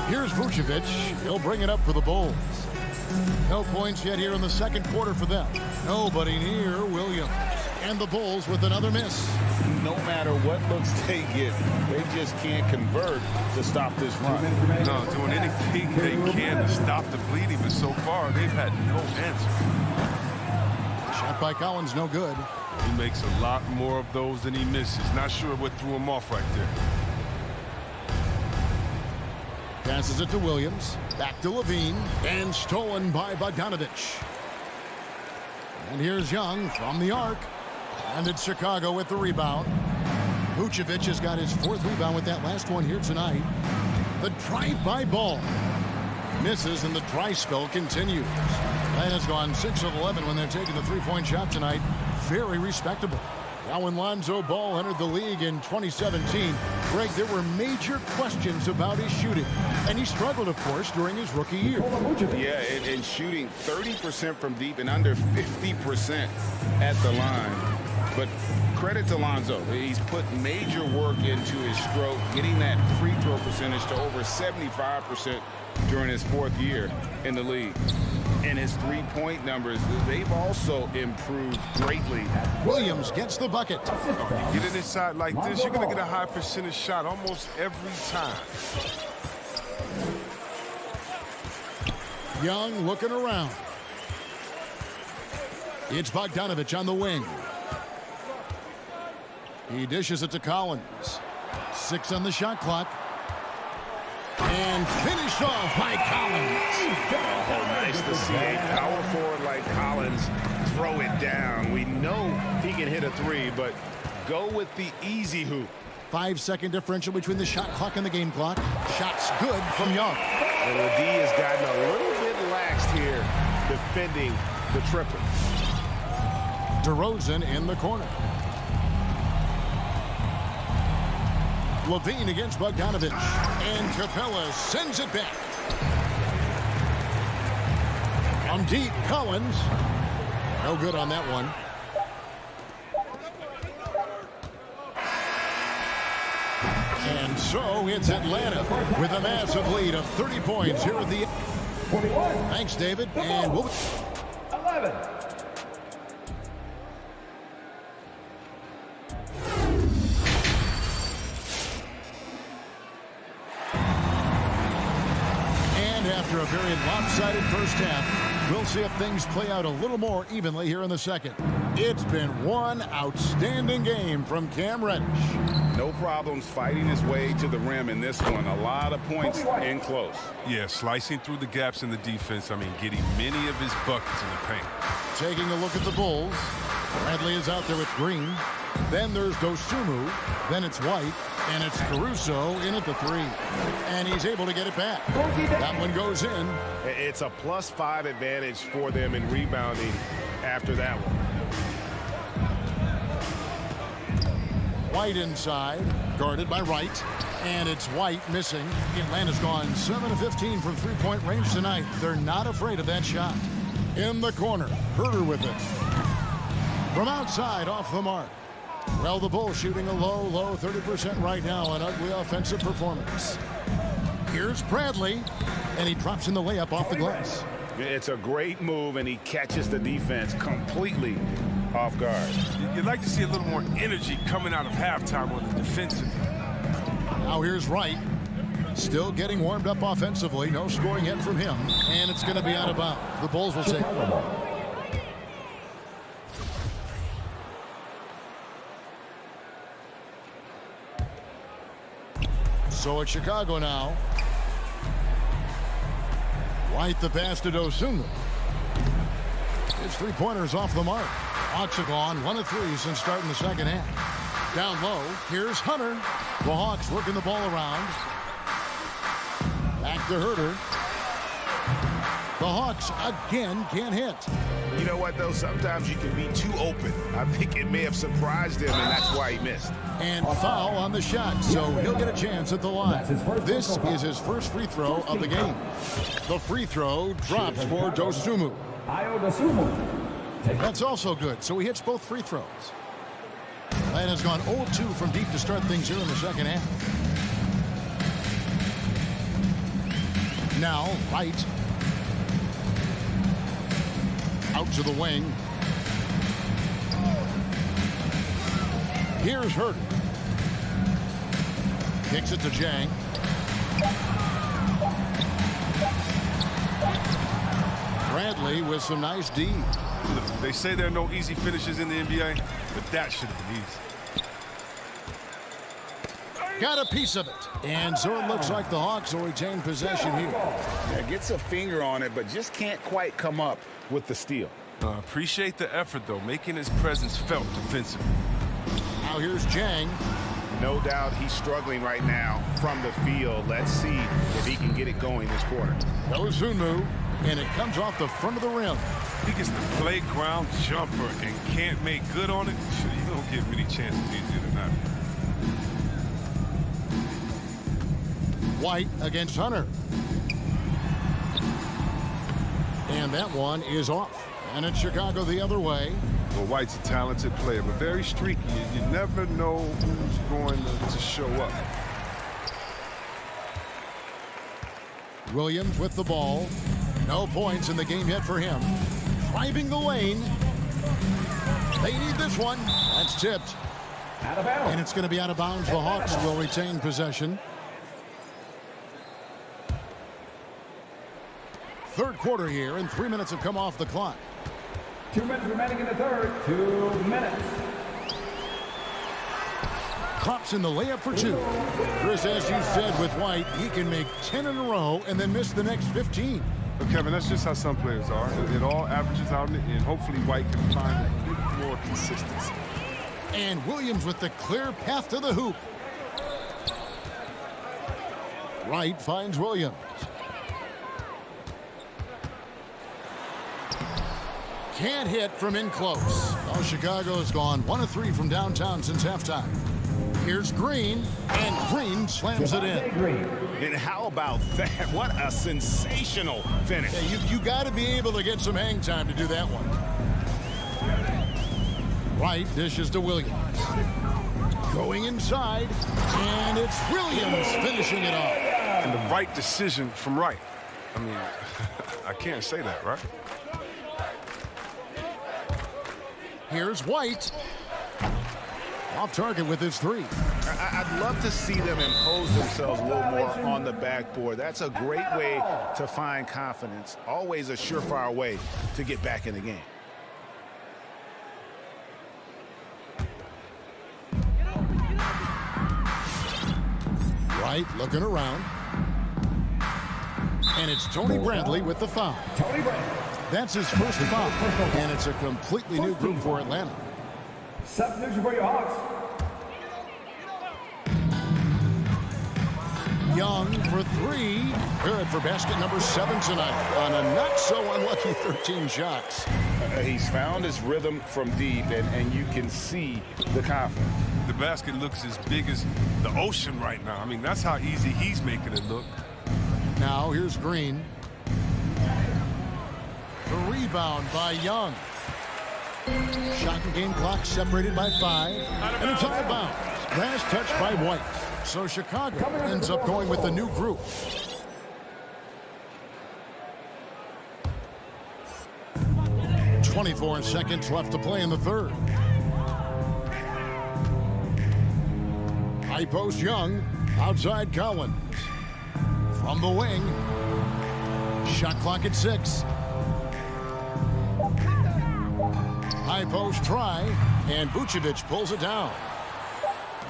Here's Vucevic. He'll bring it up for the Bulls. No points yet here in the second quarter for them. Nobody near Williams. And the Bulls with another miss. No matter what looks they get, they just can't convert to stop this run. No, doing anything they can to stop the bleeding, but so far they've had no answer. Shot by Collins, no good. He makes a lot more of those than he misses. Not sure what threw him off right there. Passes it to Williams. Back to Levine. And stolen by Bogdanovich. And here's Young from the arc. And it's Chicago with the rebound. Vucevic has got his 4th rebound with that last one here tonight. The drive by Ball. Misses, and the dry spell continues. Atlanta's gone 6 of 11 when they're taking the three-point shot tonight. Very respectable. Now when Lonzo Ball entered the league in 2017, Greg, there were major questions about his shooting. And he struggled, of course, during his rookie year. Yeah, and shooting 30% from deep and under 50% at the line. But credit to Lonzo. He's put major work into his stroke, getting that free throw percentage to over 75% during his 4th year in the league. And his three-point numbers, they've also improved greatly. Williams gets the bucket. You get it inside like this, you're going to get a high percentage shot almost every time. Young looking around. It's Bogdanovich on the wing. He dishes it to Collins. 6 on the shot clock. And finished off by Collins. Oh, nice to see a power forward like Collins throw it down. We know he can hit a three, but go with the easy hoop. 5-second differential between the shot clock and the game clock. Shots good from Young. And the D has gotten a little bit laxed here defending the triple. DeRozan in the corner. Levine against Bogdanovich. And Capella sends it back. From deep, Collins. No good on that one. And so it's Atlanta with a massive lead of 30 points here at the... Thanks, David. And we'll... 11. After a very lopsided first half, we'll see if things play out a little more evenly here in the second. It's been one outstanding game from Cam Reddish. No problems fighting his way to the rim in this one. A lot of points in close. Yeah, slicing through the gaps in the defense. I mean, getting many of his buckets in the paint. Taking a look at the Bulls. Bradley is out there with Green. Then there's Dosunmu. Then it's White. And it's Caruso in at the 3. And he's able to get it back. That one goes in. It's a +5 advantage for them in rebounding after that one. White inside, guarded by Wright. And it's White missing. Atlanta's gone 7 of 15 from three-point range tonight. They're not afraid of that shot. In the corner, Herter with it. From outside, off the mark. Well, the Bulls shooting a low 30% right now. An ugly offensive performance. Here's Bradley, and he drops in the layup off the glass. It's a great move, and he catches the defense completely off guard. You'd like to see a little more energy coming out of halftime on the defensive. Now here's Wright. Still getting warmed up offensively. No scoring yet from him, and it's going to be out of bounds. The Bulls will take it. So it's Chicago now. White the pass to Dosunmu. His three-pointers off the mark. Hawks have gone 1 of 3 since starting the second half. Down low, here's Hunter. The Hawks working the ball around. Back to Herter. The Hawks again can't hit. You know what, though? Sometimes you can be too open. I think it may have surprised him, and that's why he missed. And foul on the shot, so he'll get a chance at the line. This is his first free throw of the game. The free throw drops for Dosunmu. That's also good, so he hits both free throws. Atlanta's gone 0-2 from deep to start things here in the second half. Now, Wright. Out to the wing. Here's Herter. Kicks it to Jang. Bradley with some nice D. They say there are no easy finishes in the NBA, but that should have been easy. Got a piece of it. And so it looks like the Hawks will retain possession here. Yeah, gets a finger on it, but just can't quite come up with the steal. Appreciate the effort, though, making his presence felt defensively. Now here's Jang. No doubt he's struggling right now from the field. Let's see if he can get it going this quarter. Goes Sunmu, and it comes off the front of the rim. He gets the playground jumper and can't make good on it. You don't get many chances easier than that. White against Hunter. And that one is off. And it's Chicago the other way. Well, White's a talented player, but very streaky. You never know who's going to show up. Williams with the ball. No points in the game yet for him. Driving the lane. They need this one. That's tipped. Out of bounds. And it's going to be out of bounds. The Hawks will retain possession. Third quarter here, and 3 minutes have come off the clock. 2 minutes remaining in the third. 2 minutes. Klops in the layup for two. Chris, as you said with White, he can make 10 in a row and then miss the next 15. But Kevin, that's just how some players are. It all averages out, and hopefully White can find a bit more consistency. And Williams with the clear path to the hoop. Wright finds Williams. Can't hit from in close. Oh, Chicago's gone 1 of 3 from downtown since halftime. Here's Green, and Green slams it in. And how about that? What a sensational finish. Yeah, you got to be able to get some hang time to do that one. Wright dishes to Williams. Going inside, and it's Williams finishing it off. And the right decision from Wright. I mean, I can't say that, right? Here's White. Off target with his three. I'd love to see them impose themselves a little more on the backboard. That's a great way to find confidence. Always a surefire way to get back in the game. Wright looking around. And it's Tony Bradley with the foul. Tony Bradley. That's his first foul. And it's a completely new group for Atlanta. Substitution for your Hawks. Young for three. Good for basket number 7 tonight on a not so unlucky 13 shots. He's found his rhythm from deep, and you can see the confidence. The basket looks as big as the ocean right now. I mean, that's how easy he's making it look. Now here's Green. The rebound by Young. Shot and game clock separated by 5. And it's out of bounds. Last touch by White. So Chicago ends up going with the new group. .24 seconds left to play in the third. High post Young. Outside Collins. From the wing. Shot clock at 6. High post try, and Vucevic pulls it down.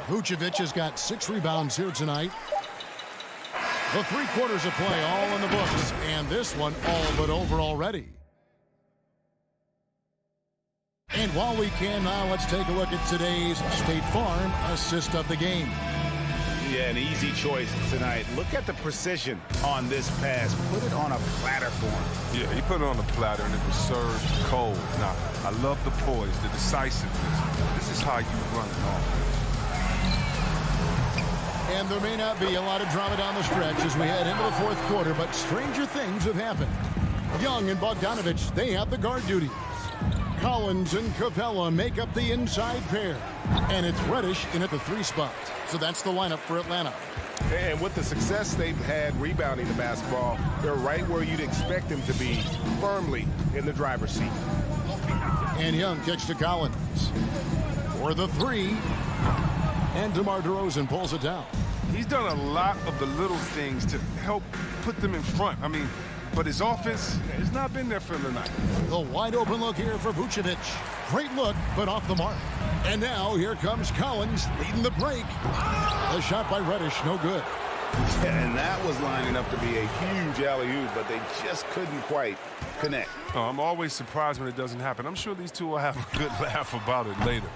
Vucevic has got 6 rebounds here tonight. The 3 quarters of play all in the books, and this one all but over already. And while we can now, let's take a look at today's State Farm assist of the game. Yeah, an easy choice tonight. Look at the precision on this pass. Put it on a platter for him. Yeah, he put it on the platter, and it was served cold. Now, I love the poise, the decisiveness. This is how you run an offense. And there may not be a lot of drama down the stretch as we head into the fourth quarter, but stranger things have happened. Young and Bogdanovich, they have the guard duties. Collins and Capella make up the inside pair. And it's Reddish in at the 3 spot. So that's the lineup for Atlanta. And with the success they've had rebounding the basketball, they're right where you'd expect them to be, firmly in the driver's seat. And Young kicks to Collins for the 3. And DeMar DeRozan pulls it down. He's done a lot of the little things to help put them in front. I mean, but his offense has not been there for him tonight. The wide open look here for Vucevic. Great look, but off the mark. And now here comes Collins leading the break. The shot by Reddish, no good. Yeah, and that was lining up to be a huge alley-oop, but they just couldn't quite connect. Oh, I'm always surprised when it doesn't happen. I'm sure these two will have a good laugh about it later.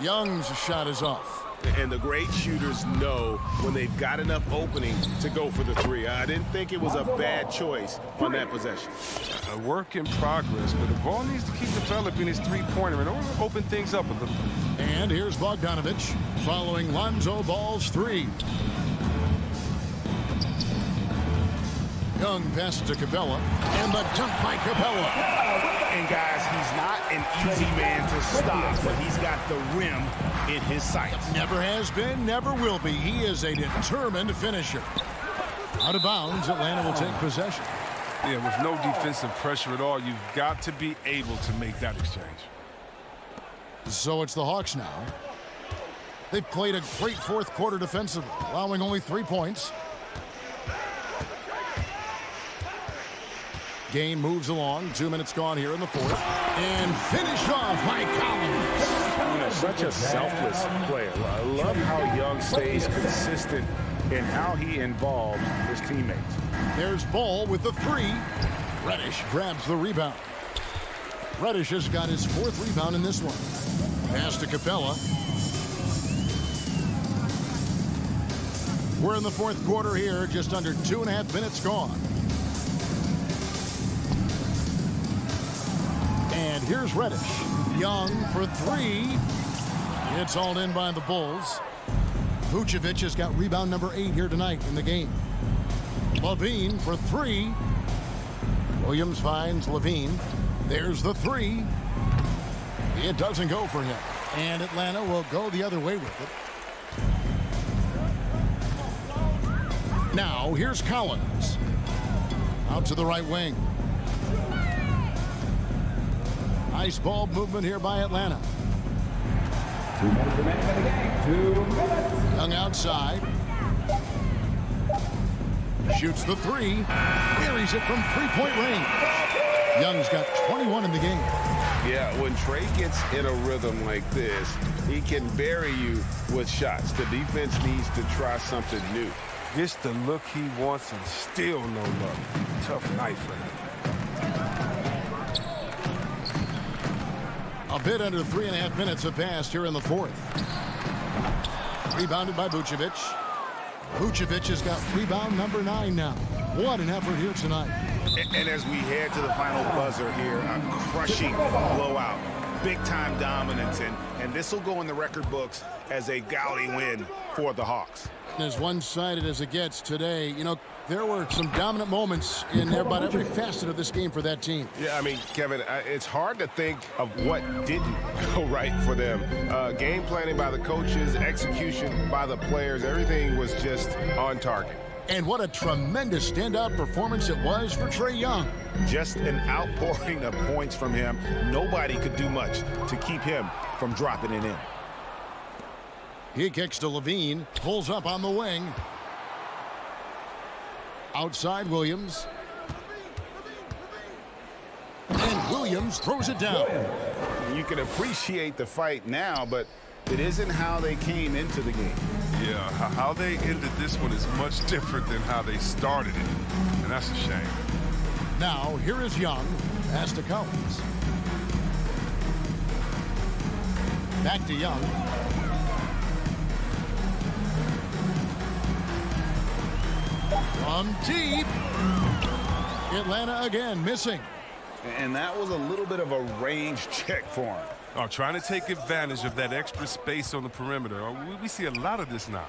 Young's shot is off. And the great shooters know when they've got enough opening to go for the three. I didn't think it was a bad choice on that possession. A work in progress, but the ball needs to keep developing his three-pointer in order to open things up a little bit. And here's Bogdanovich following Lonzo Ball's three. Young passes to Capella, and the dunk by Capella. And guys, he's not an easy man to stop, but he's got the rim in his sights. Never has been, never will be. He is a determined finisher. Out of bounds, Atlanta will take possession. Yeah, with no defensive pressure at all, you've got to be able to make that exchange. So it's the Hawks now. They've played a great fourth quarter defensively, allowing only 3 points. Game moves along. 2 minutes gone here in the fourth. And finished off by Collins. You know, such a selfless player. I love how Young stays consistent in how he involves his teammates. There's Ball with the three. Reddish grabs the rebound. Reddish has got his fourth rebound in this one. Pass to Capella. We're in the fourth quarter here. Just under 2.5 minutes gone. And here's Reddish. Young for three. It's all in by the Bulls. Vucevic has got rebound number 8 here tonight in the game. Levine for three. Williams finds Levine. There's the three. It doesn't go for him. And Atlanta will go the other way with it. Now here's Collins. Out to the right wing. Nice ball movement here by Atlanta. 2 minutes remaining in the game. 2 minutes. Young outside. Shoots the three. Buries it from three-point range. Young's got 21 in the game. Yeah, when Trey gets in a rhythm like this, he can bury you with shots. The defense needs to try something new. Gets the look he wants and still no luck. Tough night for him. A bit under 3.5 minutes have passed here in the fourth. Rebounded by Vucevic. Vucevic has got rebound number 9 now. What an effort here tonight. And as we head to the final buzzer here, a crushing blowout. Big-time dominance, and this will go in the record books as a gaudy win for the Hawks. As one-sided as it gets today, you know, there were some dominant moments in about every facet of this game for that team. Yeah, I mean, Kevin, it's hard to think of what didn't go right for them. Game planning by the coaches, execution by the players, everything was just on target. And what a tremendous standout performance it was for Trae Young. Just an outpouring of points from him. Nobody could do much to keep him from dropping it in. He kicks to Levine, pulls up on the wing. Outside Williams. And Williams throws it down. You can appreciate the fight now, but it isn't how they came into the game. Yeah, how they ended this one is much different than how they started it. And that's a shame. Now, here is Young. Pass to Collins. Back to Young. From deep. Atlanta again missing. And that was a little bit of a range check for him. Oh, trying to take advantage of that extra space on the perimeter. We see a lot of this now.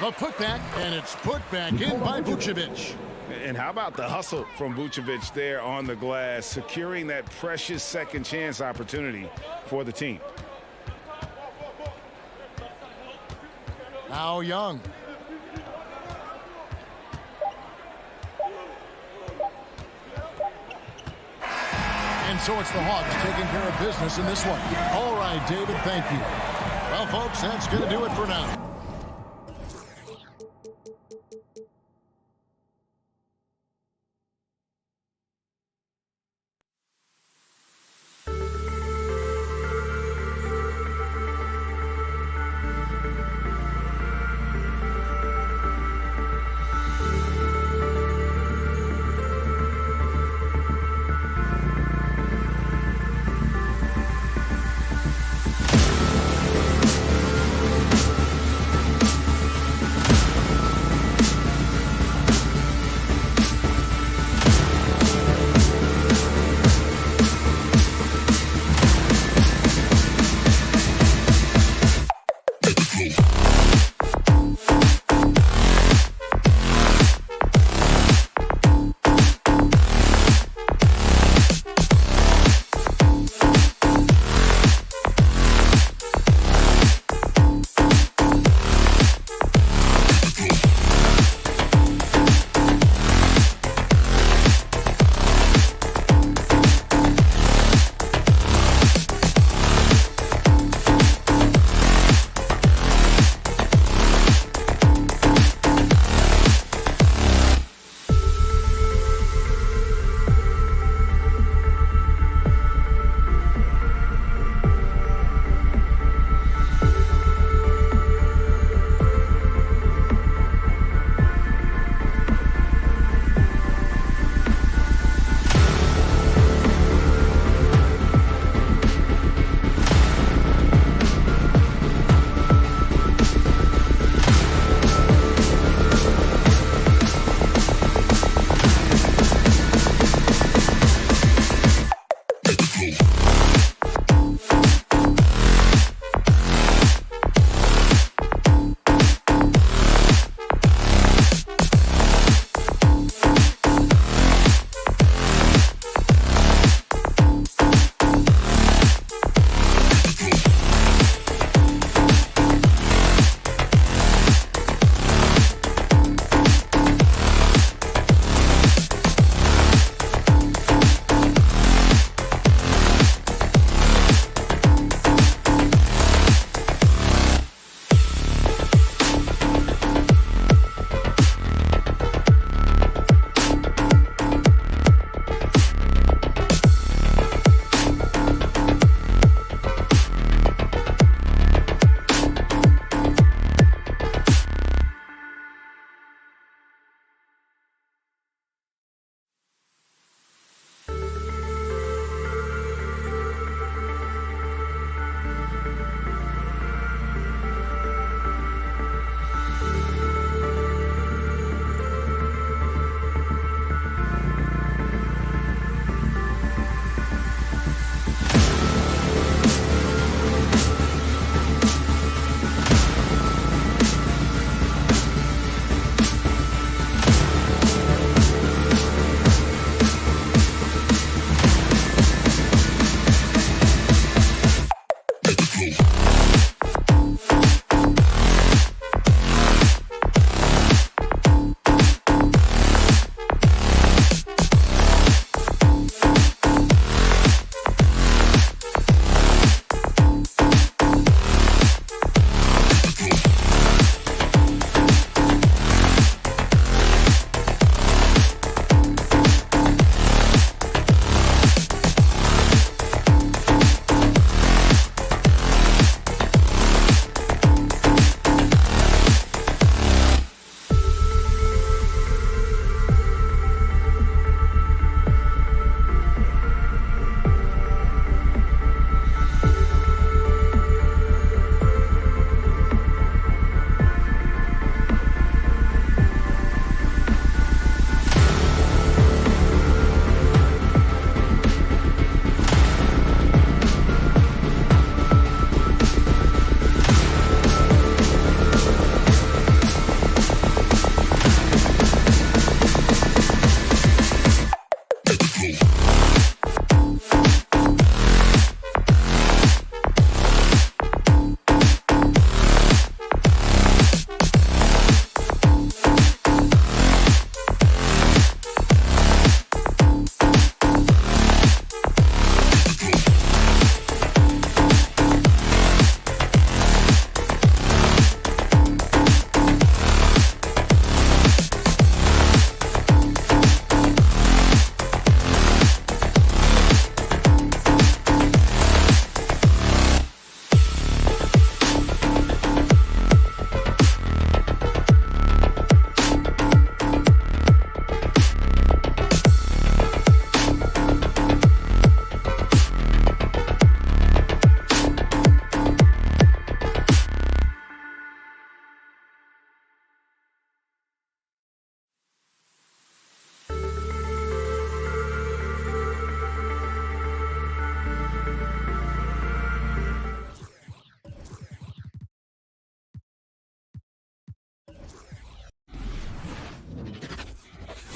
The putback, and it's put back in by Vucevic. And how about the hustle from Vucevic there on the glass, securing that precious second chance opportunity for the team. Now Young. And so it's the Hawks taking care of business in this one. All right, David, thank you. Well, folks, that's going to do it for now.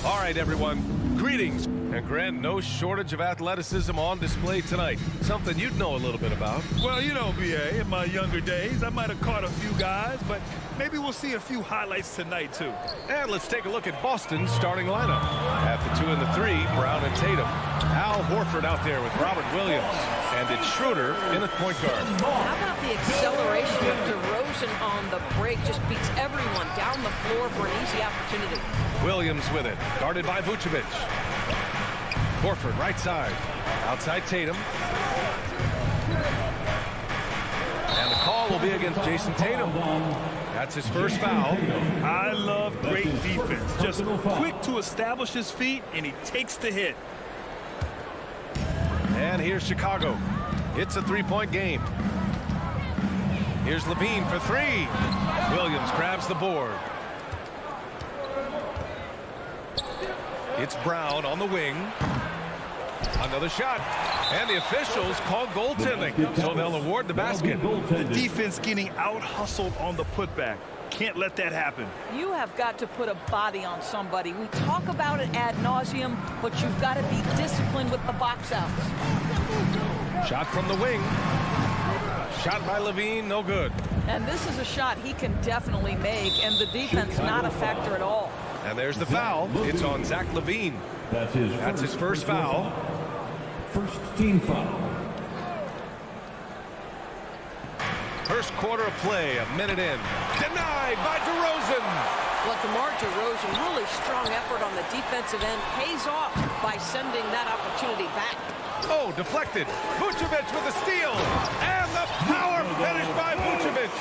All right, everyone, greetings. And Grant, no shortage of athleticism on display tonight. Something you'd know a little bit about. Well, you know, B.A., in my younger days, I might have caught a few guys, but maybe we'll see a few highlights tonight, too. And let's take a look at Boston's starting lineup. At the 2 and the 3, Brown and Tatum. Al Horford out there with Robert Williams. And it's Schroeder in at point guard. How about the acceleration of DeRozan on the break? Just beats everyone down the floor for an easy opportunity. Williams with it, guarded by Vucevic. Horford right side, outside Tatum. And the call will be against Jason Tatum. That's his first foul. I love great defense. Just quick to establish his feet, and he takes the hit. And here's Chicago. It's a three-point game. Here's Levine for three. Williams grabs the board. It's Brown on the wing. Another shot. And the officials call goaltending, so they'll award the basket. The defense getting out-hustled on the putback. Can't let that happen. You have got to put a body on somebody. We talk about it ad nauseum, but you've got to be disciplined with the box outs. Shot from the wing. Shot by Levine, no good. And this is a shot he can definitely make, and the defense not a factor at all. And there's the foul. It's on Zach Levine. That's his first foul. First team foul. First quarter of play, a minute in. Denied by DeRozan. Well, DeMar DeRozan, really strong effort on the defensive end, pays off by sending that opportunity back. Oh, deflected. Vucevic with a steal. And the power finish by Vucevic.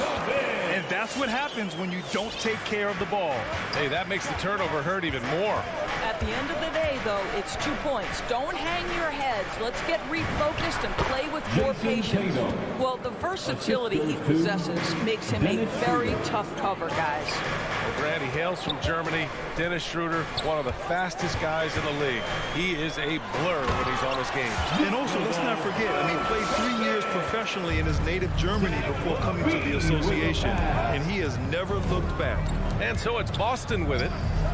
And that's what happens when you don't take care of the ball. Hey, that makes the turnover hurt even more. At the end of the day, though, it's 2 points. Don't hang your heads. Let's get refocused and play with more patience. Well, the versatility he possesses makes him a very tough cover, guys. Well, Grant, he hails from Germany. Dennis Schroeder, one of the fastest guys in the league. He is a blur when he's on his game. And also, let's not forget, I mean, he played 3 years professionally in his native Germany before coming to the association, and he has never looked back. And so it's Boston with it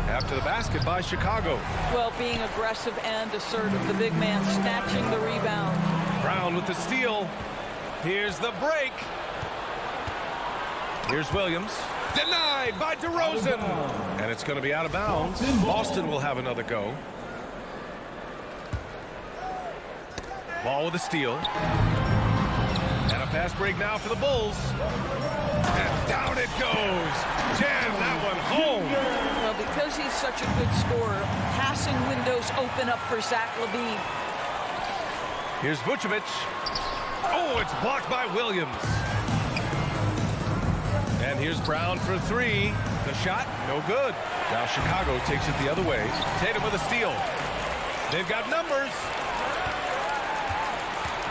after the basket by Chicago. Well, being aggressive and assertive, the big man snatching the rebound. Brown with the steal. Here's the break. Here's Williams. Denied by DeRozan. And it's going to be out of bounds. Boston will have another go. Ball with a steal. And a fast break now for the Bulls. And down it goes. Jam that one home. Well, because he's such a good scorer, passing windows open up for Zach Levine. Here's Vucevic. Oh, it's blocked by Williams. And here's Brown for three. The shot, no good. Now Chicago takes it the other way. Tatum with a steal. They've got numbers.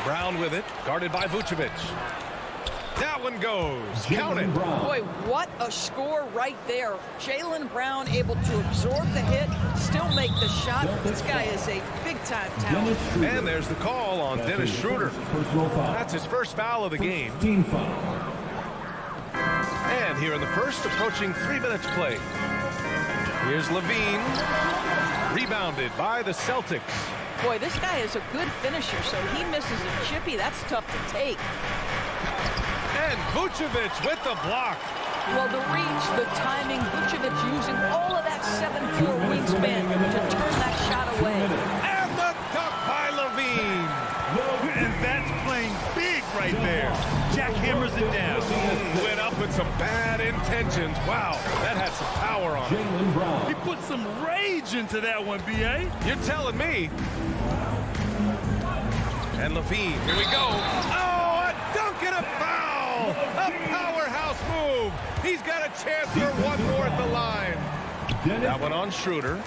Brown with it, guarded by Vucevic. That one goes. Count it. Boy, what a score right there. Jaylen Brown able to absorb the hit, still make the shot. This guy is a big-time talent. And there's the call on Dennis Schroeder. That's his first foul of the game. And here in the first, approaching 3 minutes play. Here's Levine. Rebounded by the Celtics. Boy, this guy is a good finisher, so he misses a chippy. That's tough to take. And Vucevic with the block. Well, the reach, the timing, Vucevic using all of that 7'4" wingspan to turn that shot away. And the dunk by Levine. And that's playing big right there. Jack hammers it down. Went up with some bad intentions. Wow, that had some power on it. He put some rage into that one, B.A. You're telling me. And Levine, here we go. Oh, a dunk and a foul. A powerhouse move. He's got a chance for one more at the line. That one on Schroeder.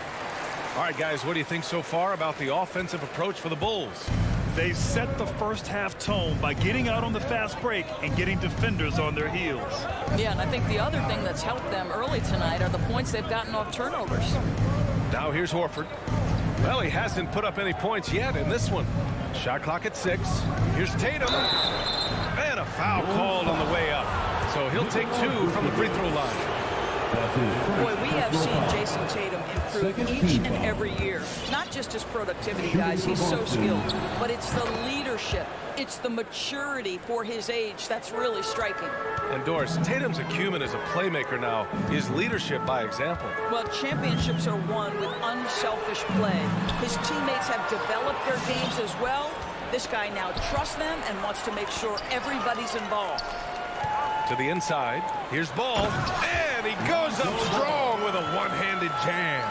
All right, guys, what do you think so far about the offensive approach for the Bulls? They set the first half tone by getting out on the fast break and getting defenders on their heels. Yeah, and I think the other thing that's helped them early tonight are the points they've gotten off turnovers. Now here's Horford. Well, he hasn't put up any points yet in this one. Shot clock at 6. Here's Tatum. And a foul called on the way up. So he'll take 2 from the free throw line. Boy, we have seen Jason Tatum improve each and every year. Not just his productivity, guys. He's so skilled. But it's the leadership. It's the maturity for his age that's really striking. And Doris, Tatum's acumen as a playmaker now is leadership by example. Well, championships are won with unselfish play. His teammates have developed their games as well. This guy now trusts them and wants to make sure everybody's involved. To the inside, here's Ball, and he goes up strong with a one-handed jam.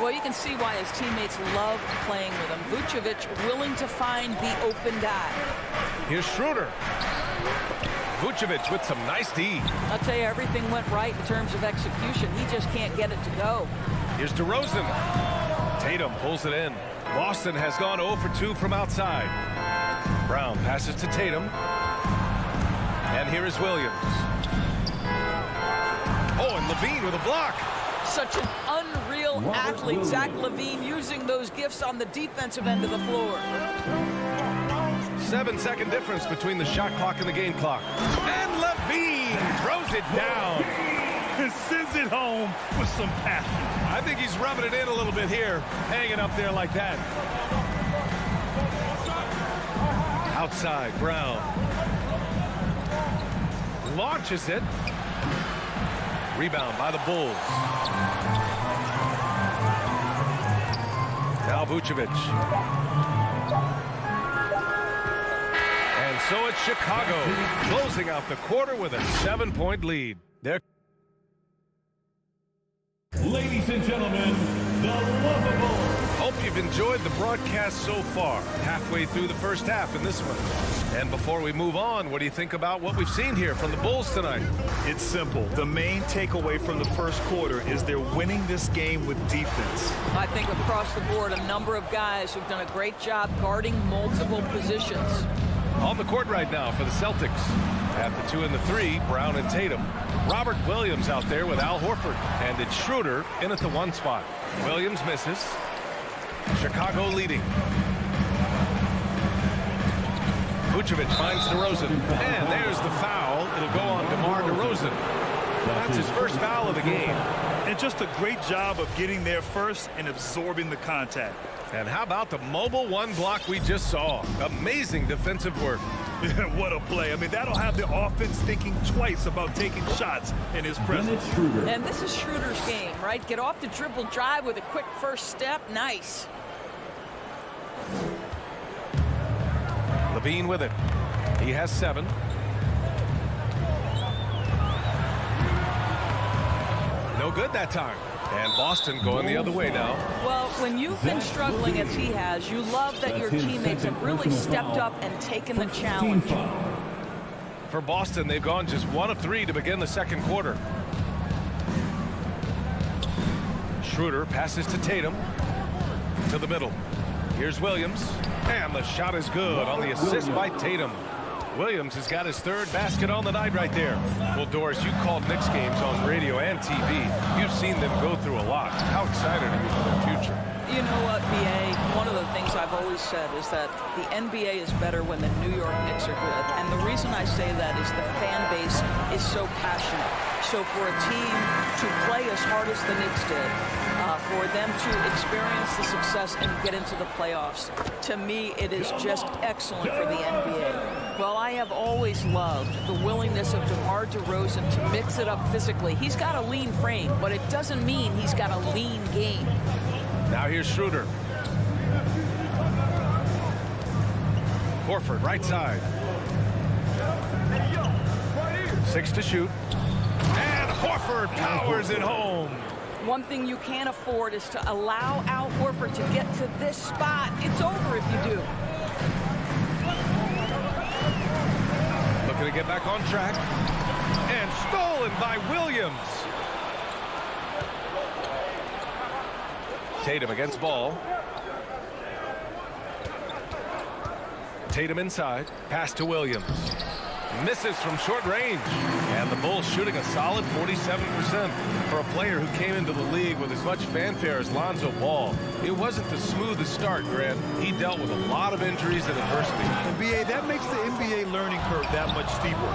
Well, you can see why his teammates love playing with him. Vucevic willing to find the open guy. Here's Schroeder. Vucevic with some nice D. I'll tell you, everything went right in terms of execution. He just can't get it to go. Here's DeRozan. Tatum pulls it in. Boston has gone 0 for 2 from outside. Brown passes to Tatum. And here is Williams. Oh, and Levine with a block. Such an unreal athlete, Zach Levine, using those gifts on the defensive end of the floor. 7-second difference between the shot clock and the game clock. And Levine throws it down. And sends it home with some passion. I think he's rubbing it in a little bit here, hanging up there like that. Outside, Brown. Launches it. Rebound by the Bulls. Now Vucevic. And so it's Chicago closing out the quarter with a 7-point lead. They're Ladies and gentlemen, the lovable. Hope you've enjoyed the broadcast so far. Halfway through the first half in this one. And before we move on, what do you think about what we've seen here from the Bulls tonight? It's simple. The main takeaway from the first quarter is they're winning this game with defense. I think across the board, a number of guys who've done a great job guarding multiple positions. On the court right now for the Celtics. At the 2 and the 3, Brown and Tatum. Robert Williams out there with Al Horford. And it's Schroeder in at the 1 spot. Williams misses. Chicago leading. Vucevic finds DeRozan. And there's the foul. It'll go on DeMar DeRozan. That's his first foul of the game. And just a great job of getting there first and absorbing the contact. And how about the mobile 1 block we just saw? Amazing defensive work. What a play. I mean, that'll have the offense thinking twice about taking shots in his presence. And this is Schroeder's game, right? Get off the dribble drive with a quick first step. Nice. Levine with it. He has 7. No good that time. And Boston going the other way now. Well, when you've been struggling as he has, you love that your teammates have really stepped up and taken the challenge. For Boston, they've gone just 1 of 3 to begin the second quarter. Schroeder passes to Tatum. To the middle. Here's Williams. And the shot is good on the assist by Tatum. Williams has got his 3rd basket on the night right there. Well, Doris, you called Knicks games on radio and TV. You've seen them go through a lot. How excited are you for their future? You know what, BA? One of the things I've always said is that the NBA is better when the New York Knicks are good. And the reason I say that is the fan base is so passionate. So for a team to play as hard as the Knicks did, for them to experience the success and get into the playoffs, to me, it is just excellent for the NBA. Well, I have always loved the willingness of DeMar DeRozan to mix it up physically. He's got a lean frame, but it doesn't mean he's got a lean game. Now here's Schroeder. Horford, right side. 6 to shoot. And Horford powers it home. One thing you can't afford is to allow Al Horford to get to this spot. It's over if you do. Looking to get back on track. And stolen by Williams. Tatum against Ball. Tatum inside. Pass to Williams. misses from short range. And the Bulls shooting a solid 47% for a player who came into the league with as much fanfare as Lonzo Ball. It wasn't the smoothest start, Grant. He dealt with a lot of injuries and adversity. And BA, that makes the NBA learning curve that much steeper.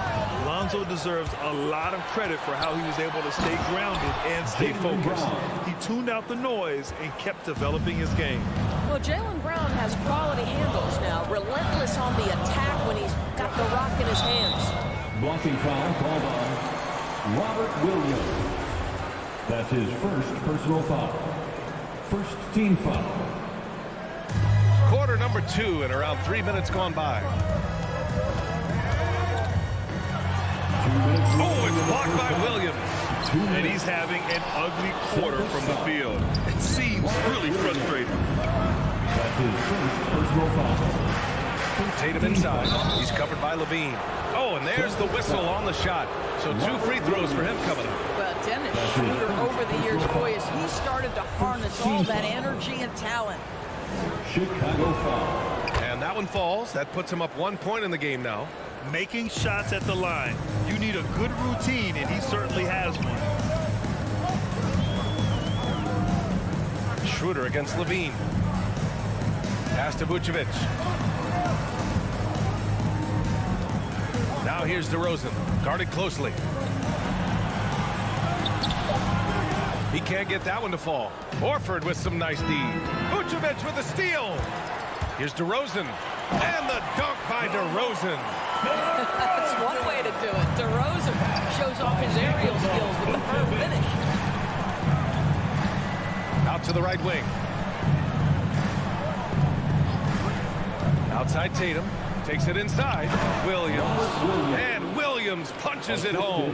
Lonzo deserves a lot of credit for how he was able to stay grounded and stay focused. He tuned out the noise and kept developing his game. Well, Jaylen Brown has quality handles now, relentless on the attack when he's got the rock in his hands. Blocking foul called on Robert Williams. That's his first personal foul. First team foul. Quarter number 2 and around 3 minutes gone by. Oh, it's blocked by Williams. And he's having an ugly quarter from the field. It seems really frustrating. That's his first personal foul. Tatum inside. He's covered by Levine. Oh, and there's the whistle on the shot. So 2 free throws for him coming up. Well, Dennis Schroeder over the years, boy, as he started to harness all that energy and talent. Chicago foul. And that one falls. That puts him up 1 point in the game now. Making shots at the line. You need a good routine, and he certainly has one. Schroeder against Levine. Pass to Vucevic. Now here's DeRozan, guarded closely. He can't get that one to fall. Horford with some nice D. Vucevic with a steal. Here's DeRozan. And the dunk by DeRozan. That's one way to do it. DeRozan shows off his aerial skills with the firm finish. Out to the right wing. Outside Tatum. Takes it inside. Williams. And Williams punches it home.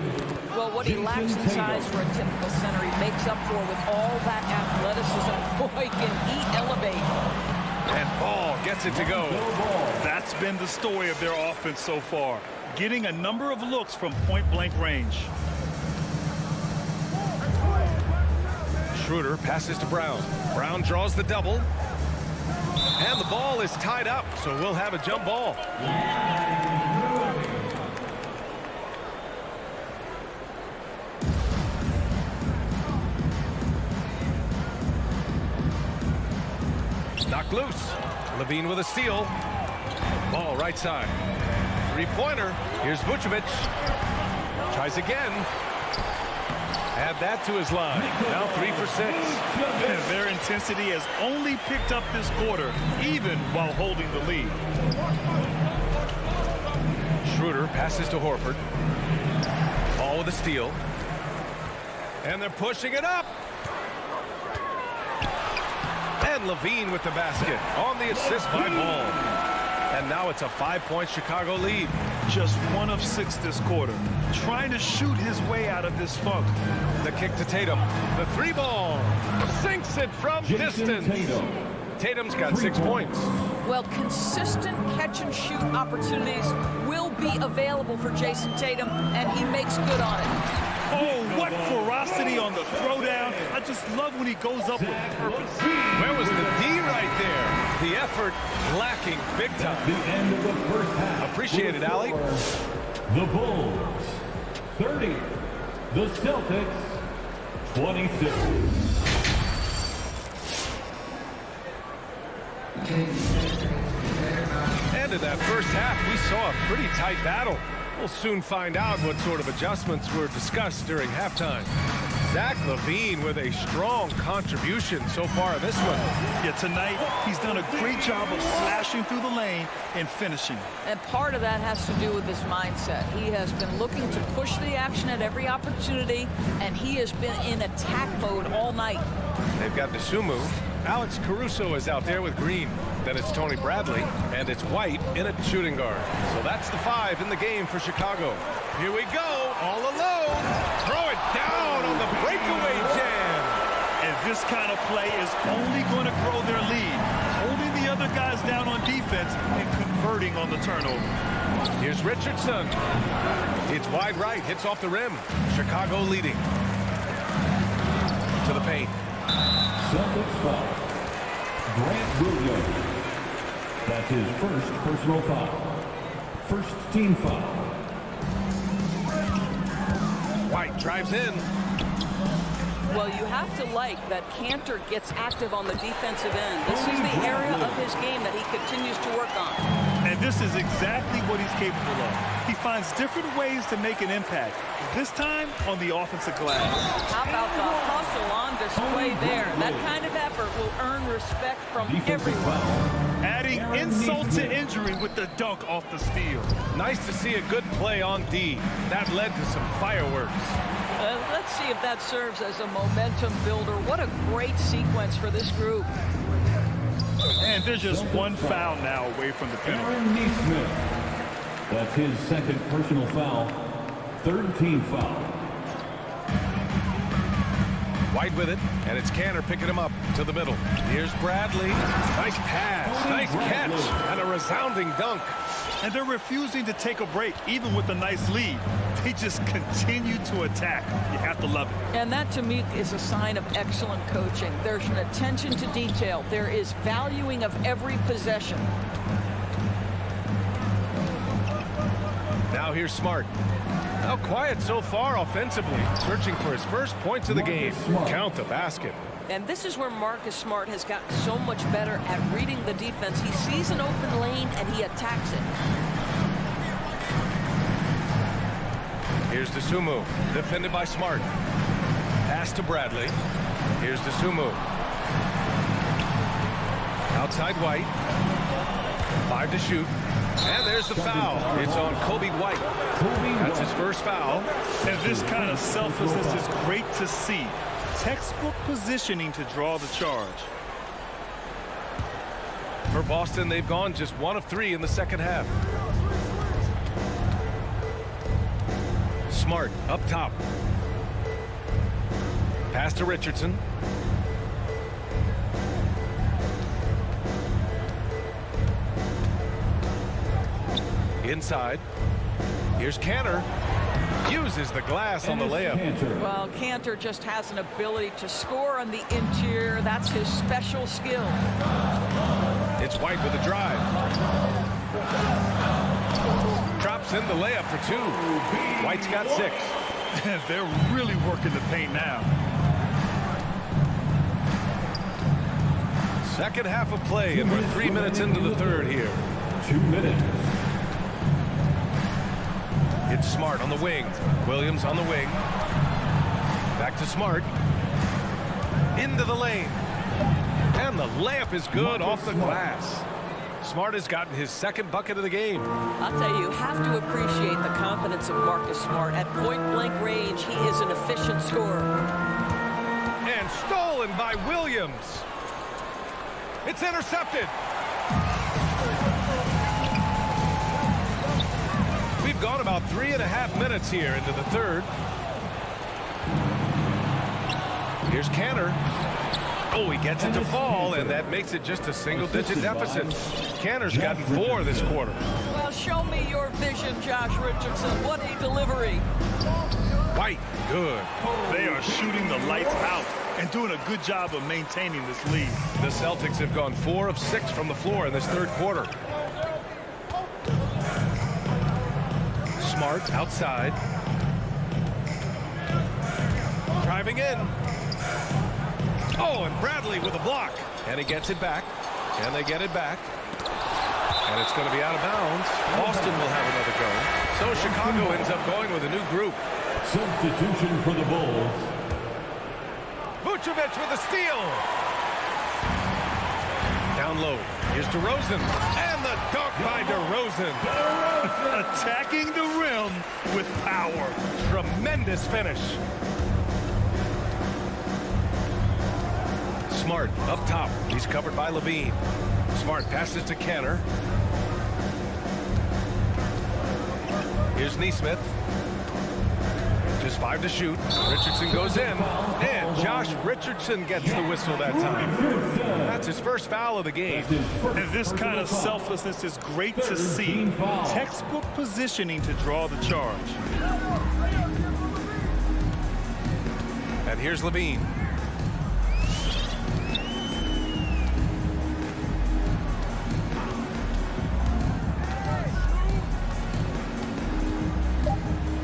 Well, what he lacks in size for a typical center, he makes up for with all that athleticism. Boy, can he elevate. And Ball gets it to go. That's been the story of their offense so far. Getting a number of looks from point-blank range. Schroeder passes to Brown. Brown draws the double. And the ball is tied up, so we'll have a jump ball. Knocked loose. Levine with a steal. Ball right side. Three-pointer. Here's Vucevic. Tries again. Add that to his line. Now 3 for 6. And their intensity has only picked up this quarter, even while holding the lead. Schroeder passes to Horford. Ball with a steal. And they're pushing it up. And Levine with the basket on the assist by Ball. And now it's a 5-point Chicago lead. Just 1 of 6 this quarter. Trying to shoot his way out of this funk. The kick to Tatum. The 3-ball. Sinks it from distance. Tatum's got 6 points. Well, consistent catch-and-shoot opportunities will be available for Jason Tatum, and he makes good on it. Oh, what ferocity on the throwdown. I just love when he goes up with purpose. Where was the D right there? The effort lacking big time. The end of the first half. Appreciate it, Allie. The Bulls 30. The Celtics 26. And in that first half, we saw a pretty tight battle. We'll soon find out what sort of adjustments were discussed during halftime. Zach Levine with a strong contribution so far in this one. Yeah, tonight he's done a great job of slashing through the lane and finishing. And part of that has to do with his mindset. He has been looking to push the action at every opportunity, and he has been in attack mode all night. They've got Desumu. Alex Caruso is out there with Green. Then it's Tony Bradley, and it's White in at shooting guard. So that's the 5 in the game for Chicago. Here we go, all alone. Throw it down on the breakaway jam. And this kind of play is only going to grow their lead. Holding the other guys down on defense and converting on the turnover. Here's Richardson. It's wide right, hits off the rim. Chicago leading. To the paint. Celtics foul. Grant Williams. That's his first personal foul. First team foul. White drives in. Well, you have to like that Cantor gets active on the defensive end. This is the area of his game that he continues to work on. And this is exactly what he's capable of. He finds different ways to make an impact. This time on the offensive glass. How about the hustle on display there? That kind of effort will earn respect from everyone. Adding insult to injury with the dunk off the steal. Nice to see a good play on D. That led to some fireworks. Let's see if that serves as a momentum builder. What a great sequence for this group. And there's just one foul now away from the penalty. That's his second personal foul. Third team foul. White with it, and it's Cantor picking him up to the middle. Here's Bradley. Nice pass, nice catch, and a resounding dunk. And they're refusing to take a break, even with a nice lead. They just continue to attack. You have to love it. And that, to me, is a sign of excellent coaching. There's an attention to detail. There is valuing of every possession. Now here's Smart. Now quiet so far offensively, searching for his first points of the game. Count the basket. And this is where Marcus Smart has gotten so much better at reading the defense. He sees an open lane and he attacks it. Here's DeSumo, defended by Smart. Pass to Bradley. Here's DeSumo. Outside White. 5 to shoot. And there's the foul. It's on Kobe White. That's his first foul. And this kind of selflessness is great to see. Textbook positioning to draw the charge. For Boston, they've gone just 1 of 3 in the second half. Smart up top. Pass to Richardson. Inside. Here's Cantor. Uses the glass on the layup. Well, Cantor just has an ability to score on the interior. That's his special skill. It's White with a drive. Drops in the layup for 2. White's got 6. They're really working the paint now. Second half of play, and we're 3 minutes into the third here. 2 minutes. It's Smart on the wing. Williams on the wing. Back to Smart. Into the lane. And the layup is good off the glass. Smart has gotten his second bucket of the game. I'll tell you have to appreciate the confidence of Marcus Smart. At point-blank range, he is an efficient scorer. And stolen by Williams. It's intercepted. We've gone about 3.5 minutes here into the third. Here's Cantor. Oh, he gets it to fall, and that makes it just a single-digit deficit. Cantor's gotten 4 this quarter. Well, show me your vision, Josh Richardson. What a delivery. White, good. They are shooting the lights out and doing a good job of maintaining this lead. The Celtics have gone 4 of 6 from the floor in this third quarter. Smart outside. Driving in. Oh, and Bradley with a block. And he gets it back. And they get it back. And it's going to be out of bounds. Boston will have another go. So Chicago ends up going with a new group. Substitution for the Bulls. Vucevic with a steal. Down low. Here's DeRozan. And the dunk by DeRozan. Attacking the rim with power. Tremendous finish. Smart up top. He's covered by Levine. Smart passes to Cantor. Here's Nesmith. Just 5 to shoot. Richardson goes in. And Josh Richardson gets the whistle that time. That's his first foul of the game. And this kind of selflessness is great to see. Textbook positioning to draw the charge. And here's Levine.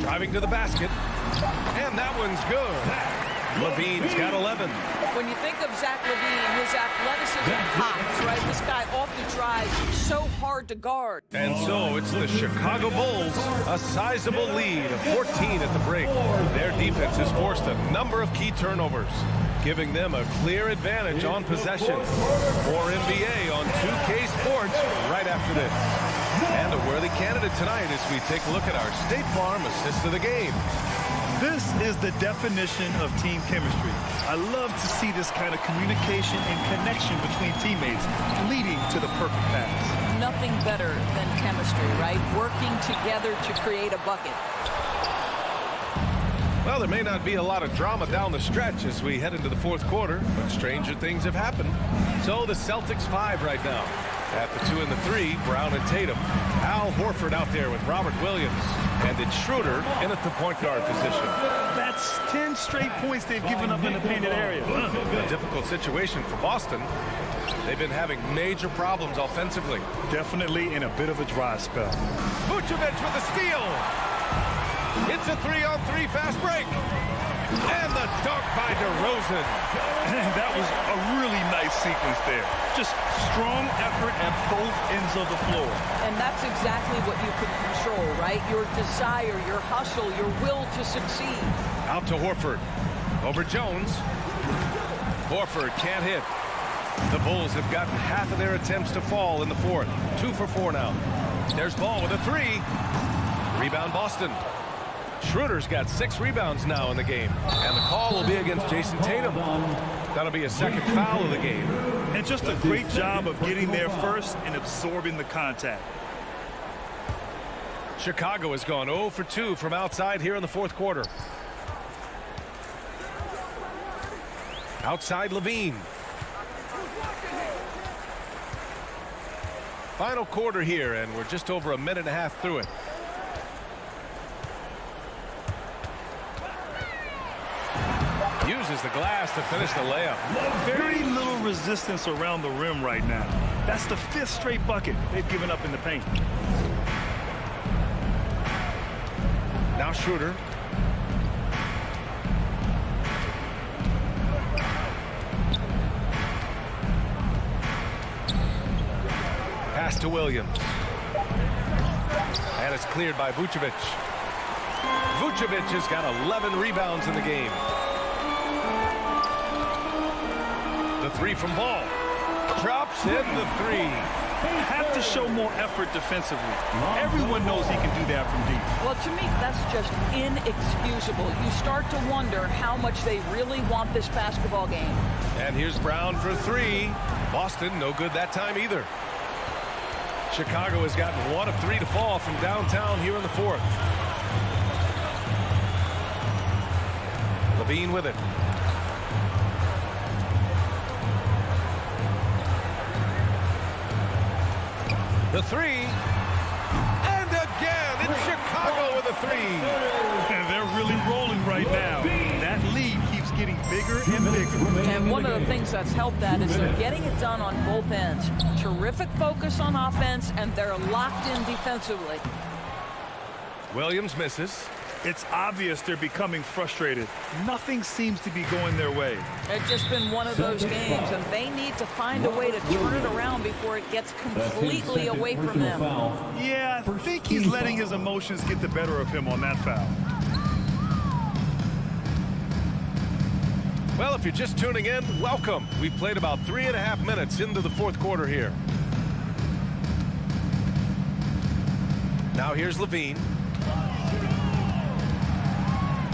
Driving to the basket. And that one's good. Levine's got 11. When you think of Zach Levine, his athleticism pops, right? This guy off the drive, so hard to guard. And so it's the Chicago Bulls, a sizable lead of 14 at the break. Their defense has forced a number of key turnovers, giving them a clear advantage on possession. More NBA on 2K Sports right after this. And a worthy candidate tonight as we take a look at our State Farm assist of the game. This is the definition of team chemistry. I love to see this kind of communication and connection between teammates leading to the perfect pass. Nothing better than chemistry, right? Working together to create a bucket. Well, there may not be a lot of drama down the stretch as we head into the fourth quarter, but stranger things have happened. So the Celtics 5 right now. At the 2 and the 3, Brown and Tatum. Al Horford out there with Robert Williams. And it's Schroeder in at the point guard position. That's 10 straight points they've given up in the painted area. A difficult situation for Boston. They've been having major problems offensively. Definitely in a bit of a dry spell. Vucevic with a steal. It's a 3-on-3 fast break. And the dunk by DeRozan. That was a really nice sequence there. Just strong effort at both ends of the floor. And that's exactly what you can control, right? Your desire, your hustle, your will to succeed. Out to Horford. Over Jones. Horford can't hit. The Bulls have gotten half of their attempts to fall in the fourth. 2 for 4 now. There's Ball with a 3. Rebound Boston. Schroeder's got 6 rebounds now in the game. And the call will be against Jason Tatum. That'll be a second foul of the game. And just a great job of getting there first and absorbing the contact. Chicago has gone 0 for 2 from outside here in the fourth quarter. Outside Levine. Final quarter here, and we're just over a minute and a half through it. Uses the glass to finish the layup. Very little resistance around the rim right now. That's the 5th straight bucket they've given up in the paint. Now Schroeder. Pass to Williams. And it's cleared by Vucevic. Vucevic has got 11 rebounds in the game. The 3 from Ball. Drops in the 3. Have to show more effort defensively. Everyone knows he can do that from deep. Well, to me, that's just inexcusable. You start to wonder how much they really want this basketball game. And here's Brown for 3. Boston, no good that time either. Chicago has gotten 1 of 3 to fall from downtown here in the fourth. Levine with it. The 3. And again, it's Chicago with a 3. And they're really rolling right now. That lead keeps getting bigger and bigger. And one of the things that's helped that is they're getting it done on both ends. Terrific focus on offense, and they're locked in defensively. Williams misses. It's obvious they're becoming frustrated. Nothing seems to be going their way. It's just been one of those games, and they need to find a way to turn it around before it gets completely away from them. Yeah, I think he's letting his emotions get the better of him on that foul. Well, if you're just tuning in, welcome. We've played about 3.5 minutes into the fourth quarter here. Now here's Levine.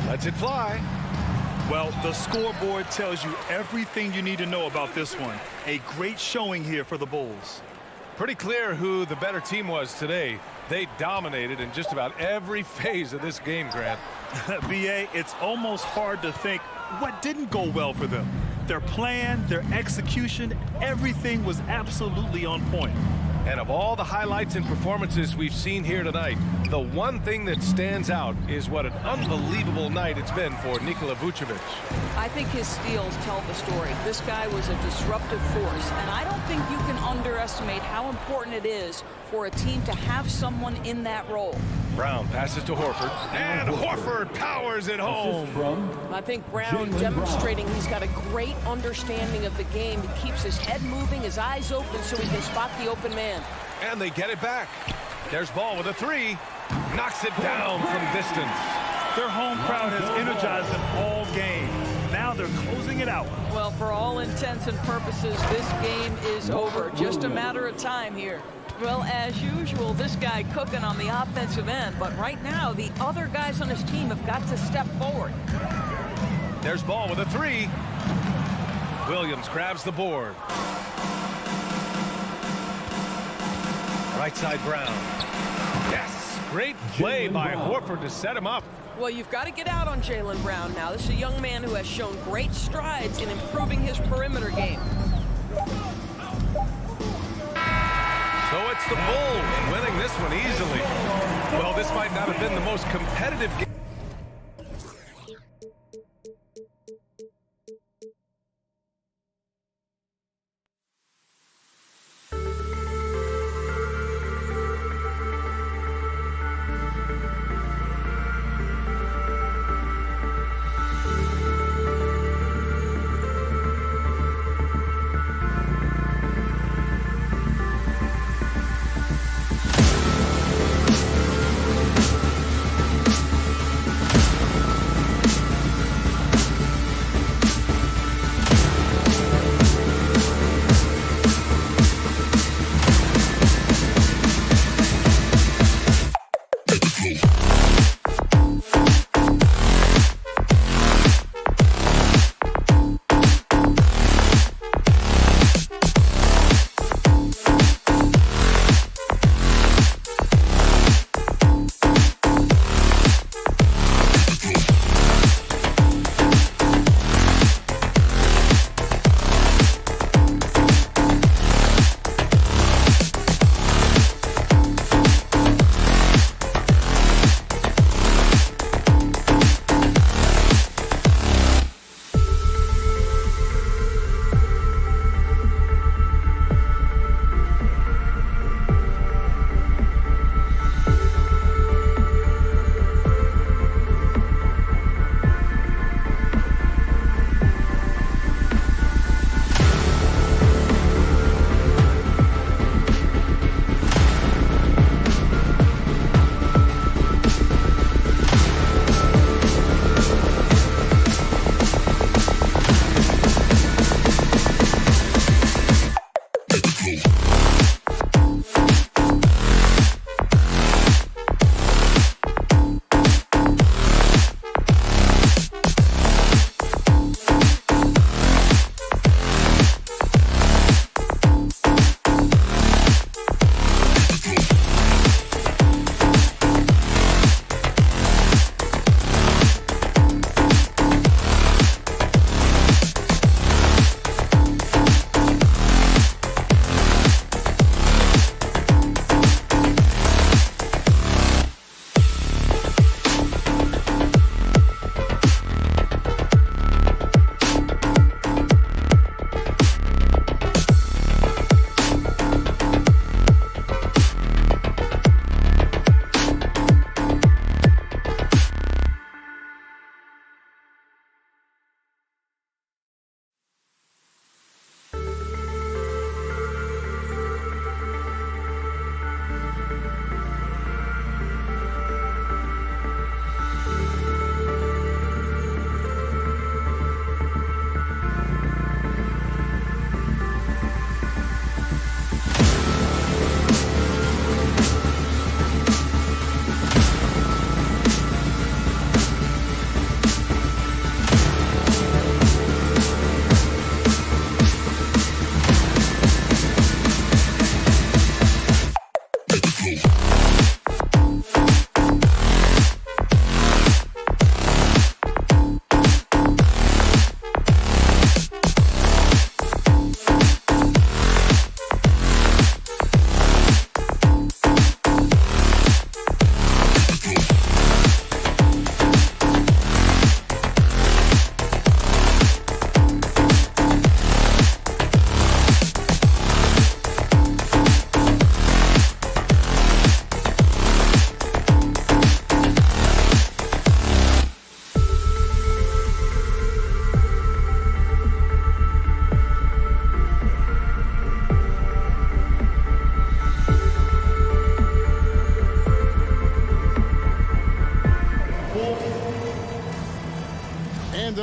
Lets it fly. Well, the scoreboard tells you everything you need to know about this one. A great showing here for the Bulls. Pretty clear who the better team was today. They dominated in just about every phase of this game, Grant. B.A., it's almost hard to think what didn't go well for them. Their plan, their execution, everything was absolutely on point. And of all the highlights and performances we've seen here tonight, the one thing that stands out is what an unbelievable night it's been for Nikola Vucevic. I think his steals tell the story. This guy was a disruptive force, and I don't think you can underestimate how important it is for a team to have someone in that role. Brown passes to Horford, and Horford powers it home. I think Brown demonstrating he's got a great understanding of the game. He keeps his head moving, his eyes open so he can spot the open man. And they get it back. There's Ball with a three. Knocks it down from distance. Their home crowd has energized them all game. Now they're closing it out. Well, for all intents and purposes, this game is over. Just a matter of time here. Well, as usual, this guy cooking on the offensive end. But right now, the other guys on his team have got to step forward. There's Ball with a three. Williams grabs the board. Right side Brown. Yes, great play by Horford to set him up. Well, you've got to get out on Jaylen Brown now. This is a young man who has shown great strides in improving his perimeter game. So it's the Bulls winning this one easily. Well, this might not have been the most competitive game.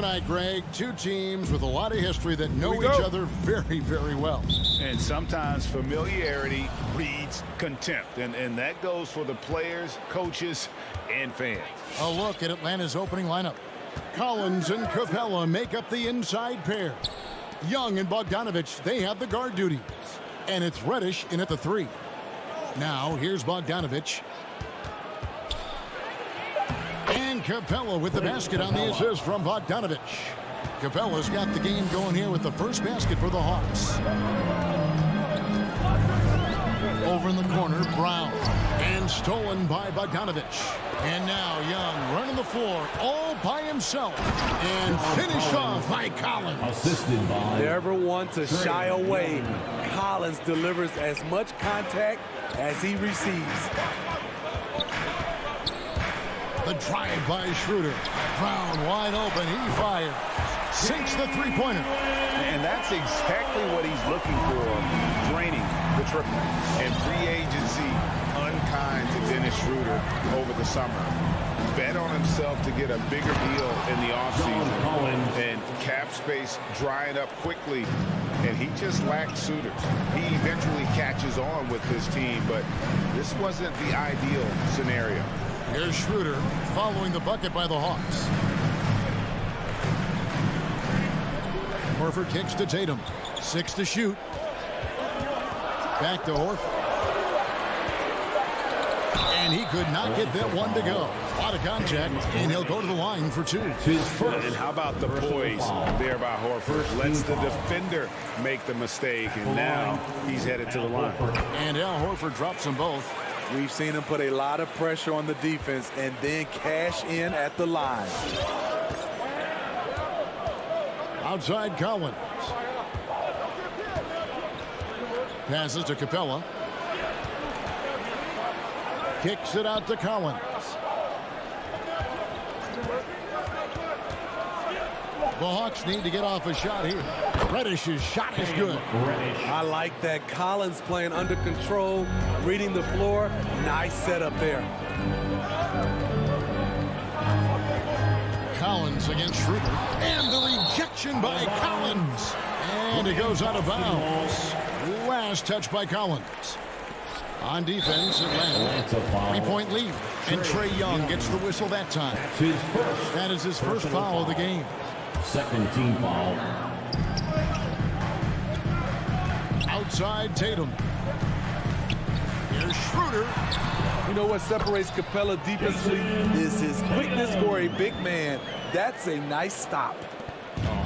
Tonight, Greg, two teams with a lot of history that know each other very, very well. And sometimes familiarity breeds contempt. And that goes for the players, coaches, and fans. A look at Atlanta's opening lineup. Collins and Capella make up the inside pair. Young and Bogdanovich, they have the guard duties. And it's Reddish in at the 3. Now, here's Bogdanovich. And Capella with the basket on the assist from Bogdanovich. Capella's got the game going here with the first basket for the Hawks. Over in the corner, Brown. And stolen by Bogdanovich. And now Young running the floor all by himself. And finished off by Collins. Assisted by Never one to shy away. Collins delivers as much contact as he receives. The drive by Schroeder. Brown wide open. He fires. Sinks the three-pointer. And that's exactly what he's looking for. Draining the triple. And free agency unkind to Dennis Schroeder over the summer. Bet on himself to get a bigger deal in the offseason. And cap space drying up quickly. And he just lacked suitors. He eventually catches on with this team, but this wasn't the ideal scenario. Here's Schroeder following the bucket by the Hawks. Horford kicks to Tatum. 6 to shoot. Back to Horford. And he could not get that one to go. A lot of contact, and he'll go to the line for 2. And how about the poise there by Horford? Lets the defender make the mistake, and now he's headed to the line. And Al Horford drops them both. We've seen him put a lot of pressure on the defense and then cash in at the line. Outside Collins. Passes to Capella. Kicks it out to Collins. The Hawks need to get off a shot here. Reddish's shot is good. I like that. Collins playing under control, reading the floor. Nice setup there. Collins against Schroeder. And the rejection by Collins. And it goes out of bounds. Last touch by Collins. On defense, Atlanta. 3-point lead. And Trae Young gets the whistle that time. That is his first foul of the game. Second team foul. Outside Tatum. Here's Schroeder. You know what separates Capella defensively is his quickness for a big man. That's a nice stop.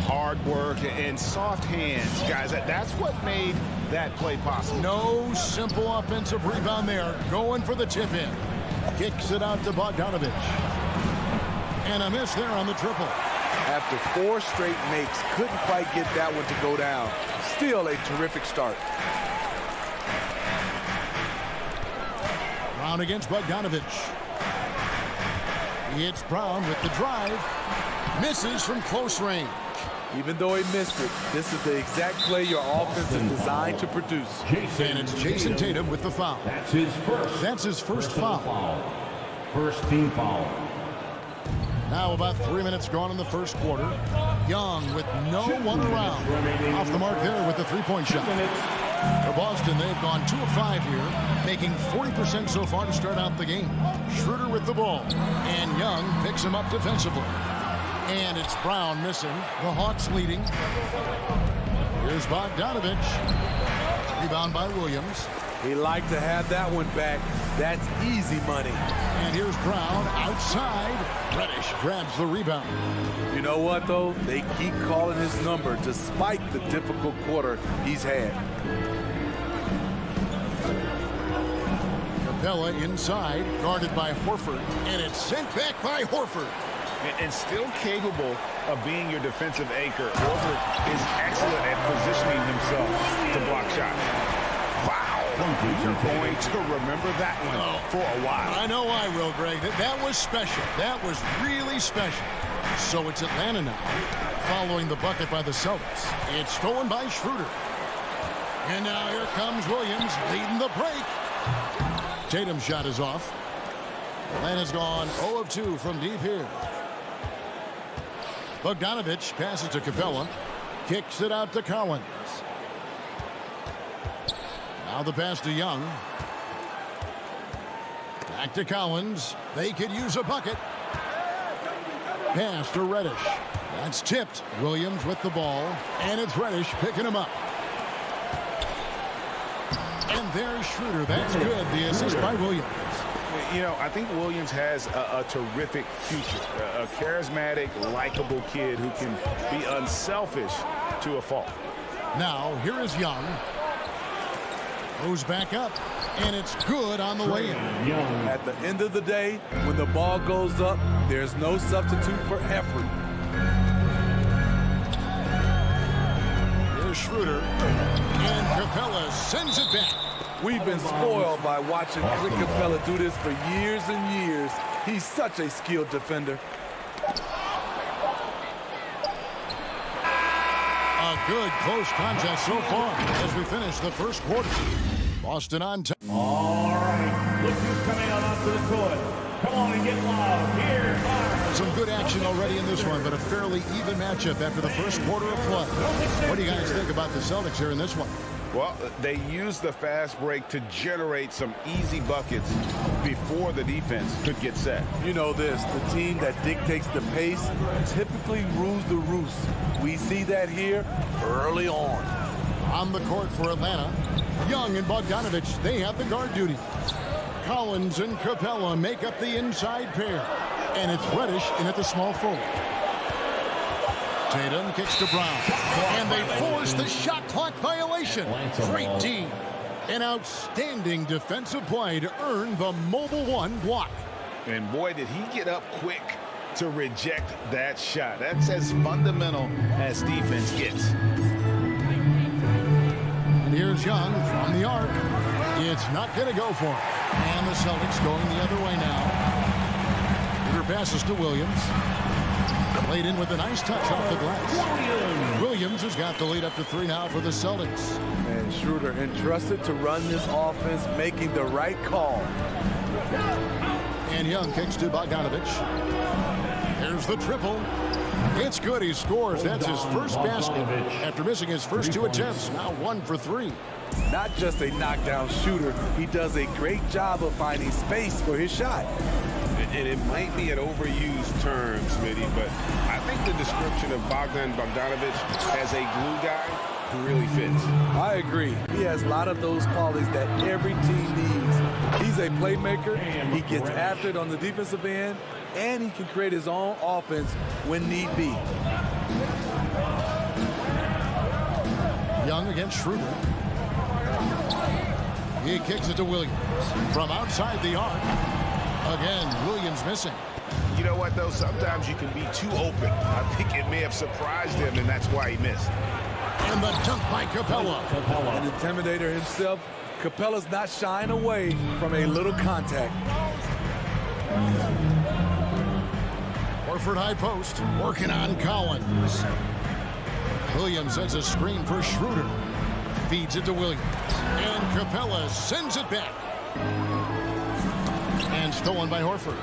Hard work and soft hands, guys. That's what made that play possible. No simple offensive rebound there. Going for the tip in. Kicks it out to Bogdanovich. And a miss there on the triple. After 4 straight makes, couldn't quite get that one to go down. Still a terrific start. Brown against Bogdanovich. It's Brown with the drive. Misses from close range. Even though he missed it, this is the exact play your offense is designed to produce. And it's Jason Tatum with the foul. That's his first foul. First team foul. Now about 3 minutes gone in the first quarter. Young with no one around. Off the mark there with the three-point shot. For Boston, they've gone 2 of 5 here, making 40% so far to start out the game. Schroeder with the ball. And Young picks him up defensively. And it's Brown missing. The Hawks leading. Here's Bogdanovich. Rebound by Williams. He liked to have that one back. That's easy money. And here's Brown outside. Reddish grabs the rebound. You know what, though? They keep calling his number despite the difficult quarter he's had. Capella inside, guarded by Horford. And it's sent back by Horford. And still capable of being your defensive anchor. Horford is excellent at positioning himself to block shots. Wow. You're going to remember that one for a while. I know I will, Greg. That was special. That was really special. So it's Atlanta now, following the bucket by the Celtics. It's stolen by Schroeder. And now here comes Williams leading the break. Tatum's shot is off. Atlanta's gone 0 of 2 from deep here. Bogdanovich passes to Capella. Kicks it out to Collins. Now the pass to Young. Back to Collins. They could use a bucket. Pass to Reddish. That's tipped. Williams with the ball. And it's Reddish picking him up. And there's Schroeder. That's good. The assist by Williams. You know, I think Williams has a terrific future. A charismatic, likable kid who can be unselfish to a fault. Now, here is Young. Goes back up. And it's good on the way in. At the end of the day, when the ball goes up, there's no substitute for effort. Here's Schroeder. And Capella sends it back. We've been spoiled by watching Clint Capella do this for years and years. He's such a skilled defender. A good close contest so far as we finish the first quarter. Boston on top. All right, look who's coming out onto the court. Come on and get loud. Here are some good action already in this one, but a fairly even matchup after the first quarter of play. What do you guys think about the Celtics here in this one? Well, they used the fast break to generate some easy buckets before the defense could get set. You know this, the team that dictates the pace typically rules the roost. We see that here early on. On the court for Atlanta, Young and Bogdanovich, they have the guard duty. Collins and Capella make up the inside pair. And it's Reddish in at the small forward. Tatum kicks to Brown. And they force the shot clock violation. Great D. An outstanding defensive play to earn the mobile one block. And boy, did he get up quick to reject that shot. That's as fundamental as defense gets. And here's Young from the arc. It's not going to go for him. And the Celtics going the other way now. Peter passes to Williams. Played in with a nice touch off the glass. Williams has got the lead up to 3 now for the Celtics. And Schroeder entrusted to run this offense, making the right call. And Young kicks to Bogdanovich. Here's the triple. It's good. He scores. That's his first basket after missing his first 2 attempts. Now 1 for 3. Not just a knockdown shooter, he does a great job of finding space for his shot. And it might be an overused term, Smitty, but I think the description of Bogdanovich as a glue guy really fits. I agree. He has a lot of those qualities that every team needs. He's a playmaker. He gets after it on the defensive end, and he can create his own offense when need be. Young against Schroeder. He kicks it to Williams from outside the arc. Again, Williams missing. You know what, though? Sometimes you can be too open. I think it may have surprised him, and that's why he missed. And the dunk by Capella. An intimidator himself. Capella's not shying away from a little contact. Horford high post, working on Collins. Williams sends a screen for Schroeder. Feeds it to Williams. And Capella sends it back. And stolen by Horford.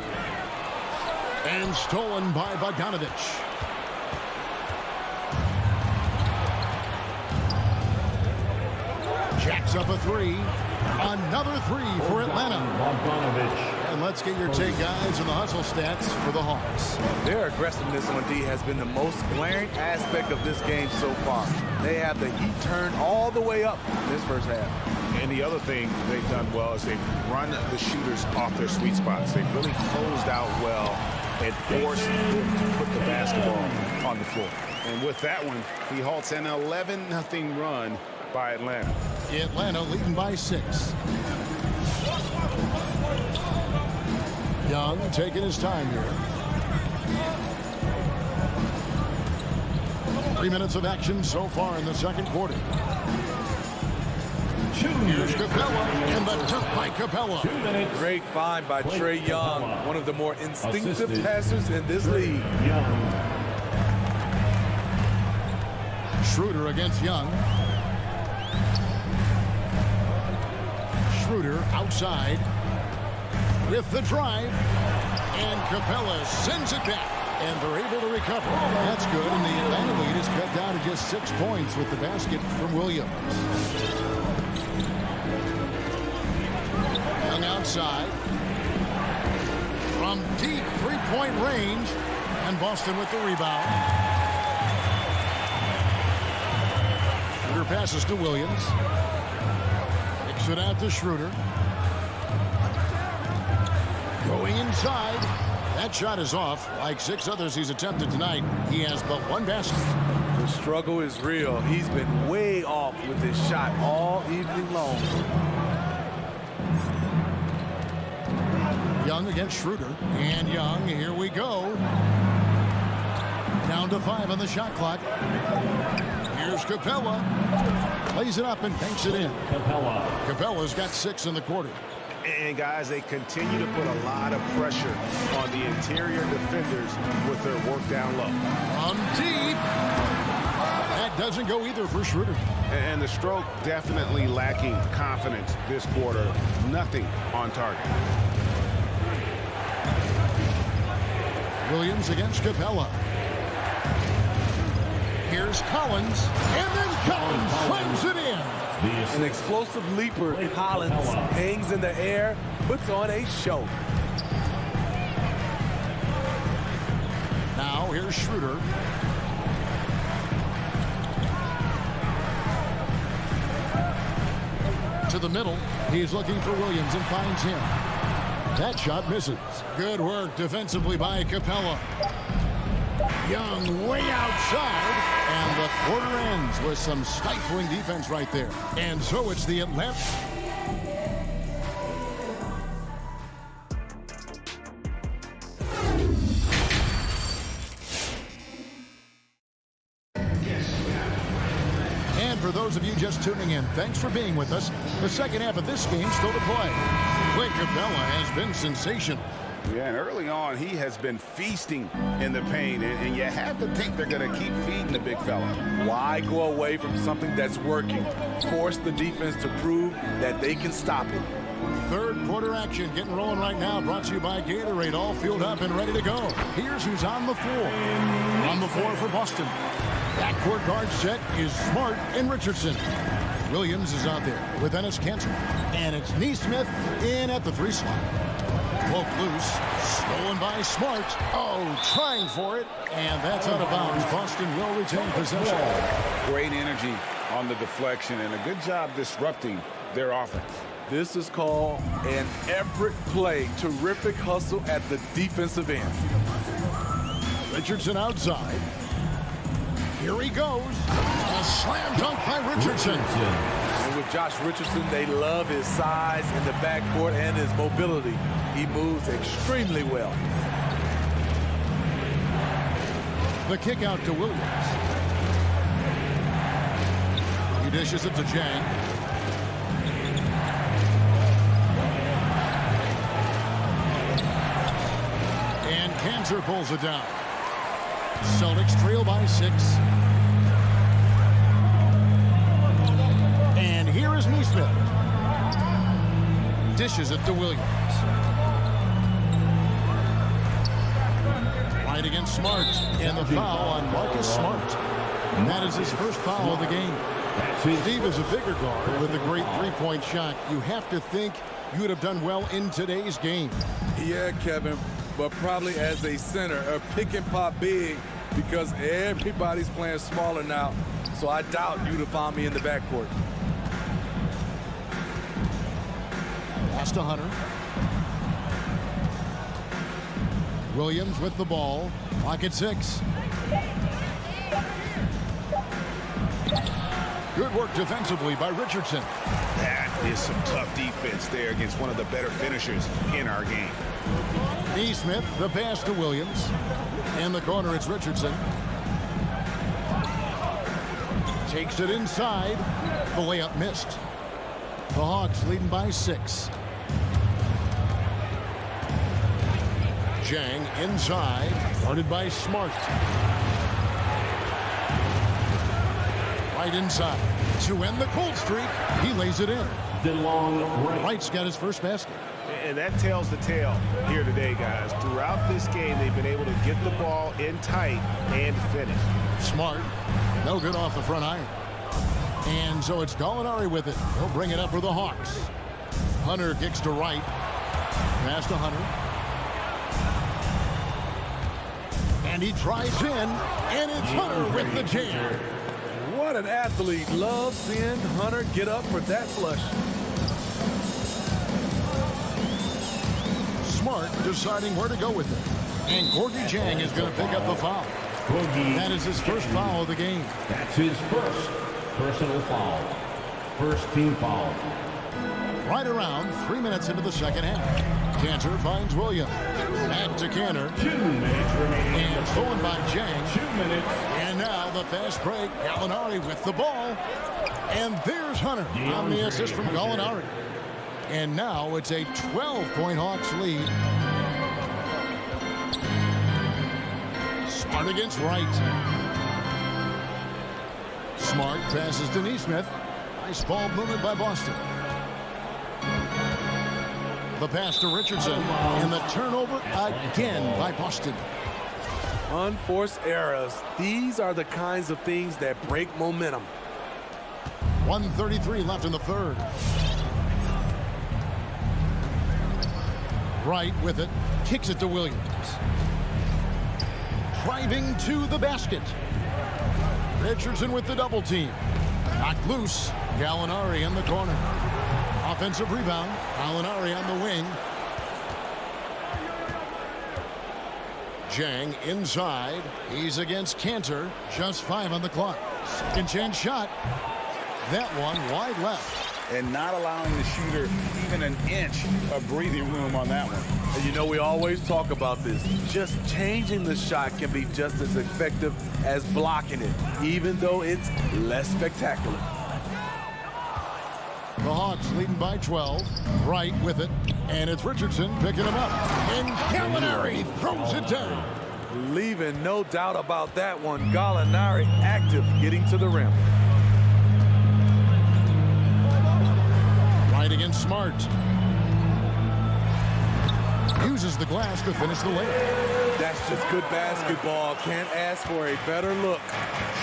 And stolen by Bogdanovich. Jacks up a 3. Another 3 for Atlanta. And let's get your take, guys, on the hustle stats for the Hawks. Their aggressiveness on D has been the most glaring aspect of this game so far. They have the heat turned all the way up in this first half. And the other thing they've done well is they've run the shooters off their sweet spots. They've really closed out well and forced them to put the basketball on the floor. And with that one, he halts an 11-0 run by Atlanta. Atlanta leading by 6. Young taking his time here. 3 minutes of action so far in the second quarter. Here's Capella, and the dunk by Capella. Great find by Trae Young, one of the more instinctive passers in this league. Schroeder against Young. Schroeder outside with the drive. And Capella sends it back. And they're able to recover. That's good, and the Atlanta lead is cut down to just 6 points with the basket from Williams. Young outside. From deep three-point range. And Boston with the rebound. Schroeder passes to Williams. Kicks it out to Schroeder. Going inside. That shot is off. Like 6 others he's attempted tonight, he has but 1 basket. The struggle is real. He's been way off with his shot all evening long. Young against Schroeder. And Young, here we go. Down to 5 on the shot clock. Here's Capella. Plays it up and banks it in. Capella's got 6 in the quarter. And guys, they continue to put a lot of pressure on the interior defenders with their work down low. From deep. That doesn't go either for Schroeder. And the stroke definitely lacking confidence this quarter. Nothing on target. Williams against Capella. Here's Collins, and then Collins slams it in. An explosive leaper, Collins hangs in the air, puts on a show. Now here's Schroeder. To the middle, he's looking for Williams and finds him. That shot misses. Good work defensively by Capella. Young way outside, and the quarter ends with some stifling defense right there. And so it's the Atlanta. And for those of you just tuning in, thanks for being with us. The second half of this game still to play. Clint Capella has been sensational. Yeah, and early on, he has been feasting in the paint, and you have to think they're going to keep feeding the big fella. Why go away from something that's working? Force the defense to prove that they can stop it. Third quarter action getting rolling right now, brought to you by Gatorade, all fueled up and ready to go. Here's who's on the floor. On the floor for Boston. Backcourt guard set is Smart and Richardson. Williams is out there with Ennis Cantor. And it's Neesmith in at the 3 slot. Poke loose, stolen by Smart. Oh, trying for it, and that's out of bounds. Boston will retain possession. Great energy on the deflection, and a good job disrupting their offense. This is called an effort play. Terrific hustle at the defensive end. Richardson outside. Here he goes. A slam dunk by Richardson. And with Josh Richardson, they love his size in the backcourt and his mobility. He moves extremely well. The kick out to Williams. He dishes it to Jang. And Kanzer pulls it down. Celtics trail by 6. And here is Neesmith. Dishes it to Williams. Right against Smart. And the foul on Marcus Smart. And that is his first foul of the game. Steve is a bigger guard with a great three-point shot. You have to think you would have done well in today's game. Yeah, Kevin, but probably as a center, a pick and pop big, because everybody's playing smaller now. So I doubt you'd have found me in the backcourt. Pass to Hunter. Williams with the ball. Clock at 6. Good work defensively by Richardson. That is some tough defense there against one of the better finishers in our game. Neesmith, the pass to Williams. In the corner, it's Richardson. Takes it inside. The layup missed. The Hawks leading by 6. Jang inside, guarded by Smart. Right inside. To end the cold streak, he lays it in. Wright's got his first basket. And that tells the tale here today, guys. Throughout this game, they've been able to get the ball in tight and finish. Smart. No good off the front iron. And so it's Gallinari with it. He'll bring it up for the Hawks. Hunter kicks to right. Pass to Hunter. And he drives in, and it's Hunter with the jam. What an athlete. Love seeing Hunter get up for that flush. Smart deciding where to go with it. And Gorgie Jang is going to pick up the foul. That is his first foul of the game. That's his first personal foul. First team foul. Right around 3 minutes into the second half. Cantor finds Williams. Back to Cantor. 2 minutes remaining. And stolen by Jang. 2 minutes. And now the fast break. Gallinari with the ball. And there's Hunter on the assist from Gallinari. And now it's a 12-point Hawks lead. Smart against Wright. Smart passes to Neesmith. Nice ball movement by Boston. The pass to Richardson. And the turnover again by Boston. Unforced errors. These are the kinds of things that break momentum. 1:33 left in the third. Wright with it. Kicks it to Williams. Driving to the basket. Richardson with the double team. Knocked loose. Gallinari in the corner. Offensive rebound. Gallinari on the wing. Jang inside. He's against Cantor. Just 5 on the clock. Second chance shot. That one wide left. And not allowing the shooter even an inch of breathing room on that one. And you know, we always talk about this. Just changing the shot can be just as effective as blocking it, even though it's less spectacular. The Hawks leading by 12. Wright with it. And it's Richardson picking him up. And Gallinari throws it down. Leaving no doubt about that one. Gallinari active getting to the rim. Right against Smart. Uses the glass to finish the layup. That's just good basketball. Can't ask for a better look.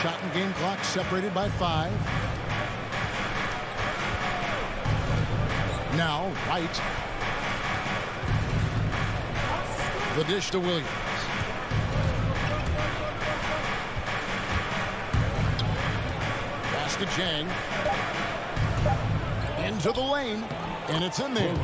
Shot and game clock separated by 5. Now, Wright. The dish to Williams. Pass to Jang. Into the lane. And it's in there.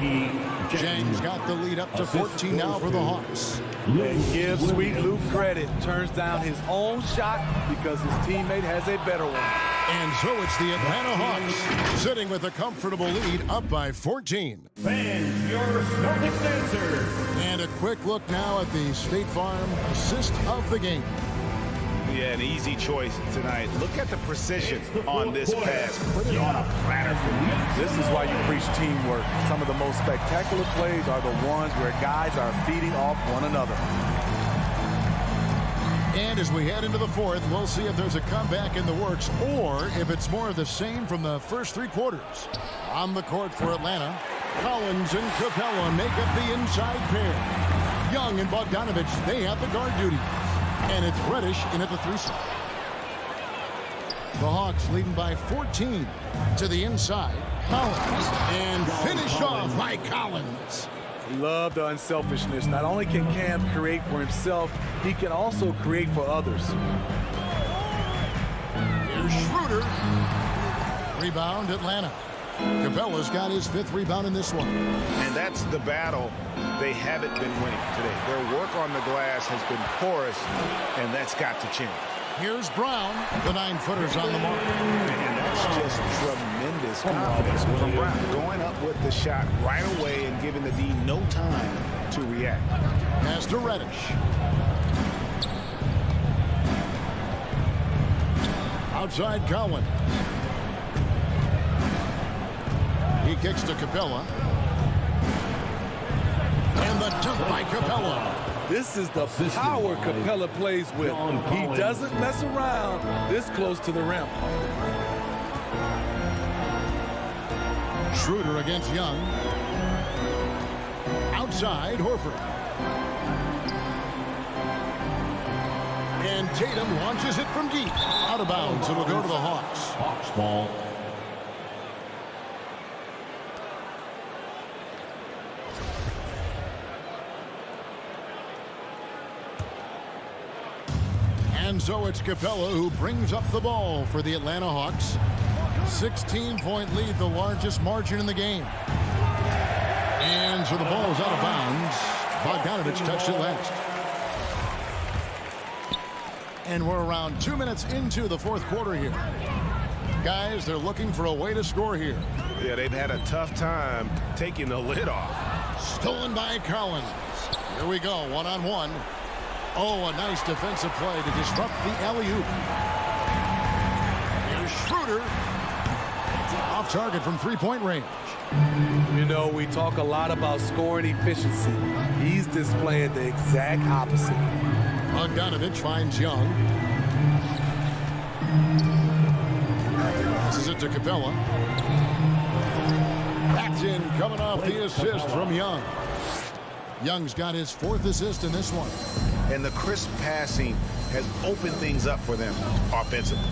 Jang's got the lead up to 14 now for the Hawks. And give Sweet Luke credit. Turns down his own shot because his teammate has a better one. And so it's the Atlanta Hawks sitting with a comfortable lead up by 14. Fans, your Celtics answer. And a quick look now at the State Farm assist of the game. Yeah, an easy choice tonight. Look at the precision on this pass. Put it on a platter for you. This is why you preach teamwork. Some of the most spectacular plays are the ones where guys are feeding off one another. And as we head into the fourth, we'll see if there's a comeback in the works or if it's more of the same from the first 3 quarters. On the court for Atlanta, Collins and Capella make up the inside pair. Young and Bogdanovich, they have the guard duty. And it's Reddish in at the 3 spot. The Hawks leading by 14 to the inside. Collins and finished off by Collins. Love the unselfishness. Not only can Cam create for himself, he can also create for others. Here's Schroeder. Rebound, Atlanta. Capella's got his 5th rebound in this one. And that's the battle they haven't been winning today. Their work on the glass has been porous, and that's got to change. Here's Brown. The 9-footer's on the mark. And that's just tremendous confidence from Brown. Going up with the shot right away and giving the D no time to react. Pass to Reddish. Outside Cowan. He kicks to Capella. And the dunk by Capella. This is the power Capella plays with. He doesn't mess around this close to the rim. Schroeder against Young. side, Horford. And Tatum launches it from deep. Out of bounds. It'll go to the Hawks. Hawks ball. And so it's Capella who brings up the ball for the Atlanta Hawks. 16-point lead, the largest margin in the game. And so the ball is out of bounds. Bogdanovich touched it last. And we're around 2 minutes into the fourth quarter here. Guys, they're looking for a way to score here. Yeah, they've had a tough time taking the lid off. Stolen by Collins. Here we go, one-on-one. Oh, a nice defensive play to disrupt the alley-oop. Here's Schroeder. Off target from three-point range. You know, we talk a lot about scoring efficiency. He's displaying the exact opposite. Bogdanovich finds Young. Passes it to Capella. That's in, coming off the assist from Young. Young's got his fourth assist in this one. And the crisp passing has opened things up for them offensively.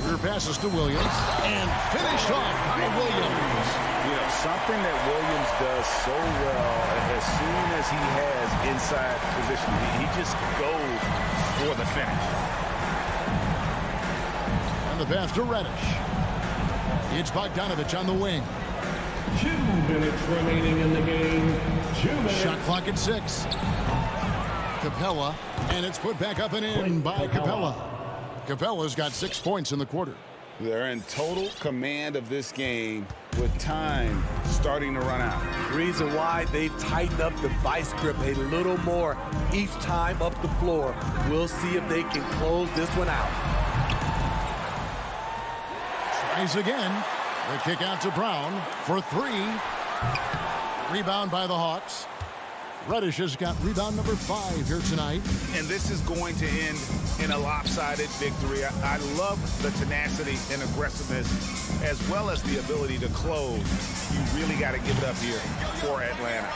Rear passes to Williams and finished off by Williams. You know, something that Williams does so well as soon as he has inside position, he just goes for the finish. And the pass to Reddish. It's Bogdanovich on the wing. 2 minutes remaining in the game. 2 minutes. Shot clock at 6. Capella, and it's put back up and in by Capella. Capella's got 6 points in the quarter. They're in total command of this game with time starting to run out. Reason why they've tightened up the vice grip a little more each time up the floor. We'll see if they can close this one out. Tries again. The kick out to Brown for 3. Rebound by the Hawks. Reddish has got rebound number 5 here tonight. And this is going to end in a lopsided victory. I love the tenacity and aggressiveness as well as the ability to close. You really got to give it up here for Atlanta.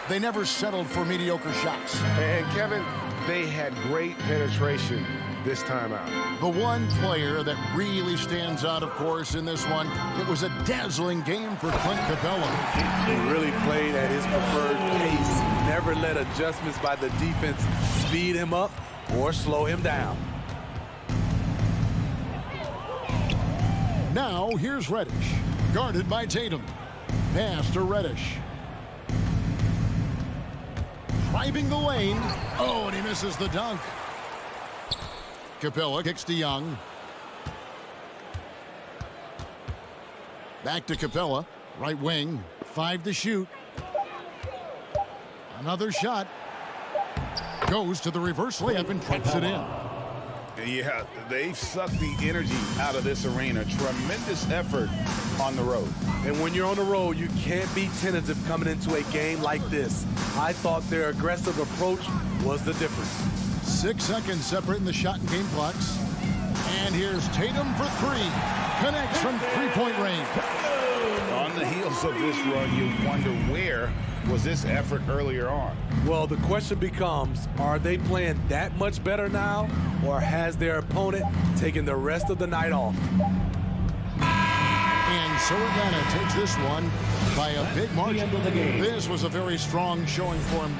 They never settled for mediocre shots. And Kevin, they had great penetration this time out. The one player that really stands out, of course, in this one, it was a dazzling game for Clint Capella. He really played at his preferred pace. Never let adjustments by the defense speed him up or slow him down. Now, here's Reddish, guarded by Tatum. Pass to Reddish. Driving the lane. Oh, and he misses the dunk. Capella kicks to Young. Back to Capella. Right wing. 5 to shoot. Another shot. Goes to the reverse layup and puts it in. Yeah, they've sucked the energy out of this arena. Tremendous effort on the road. And when you're on the road, you can't be tentative coming into a game like this. I thought their aggressive approach was the difference. 6 seconds separating the shot and game clocks. And here's Tatum for 3. Connects from three-point range. On the heels of this run, you wonder where was this effort earlier on? Well, the question becomes, are they playing that much better now, or has their opponent taken the rest of the night off? And so Atlanta takes this one by a big margin. This was a very strong showing for him.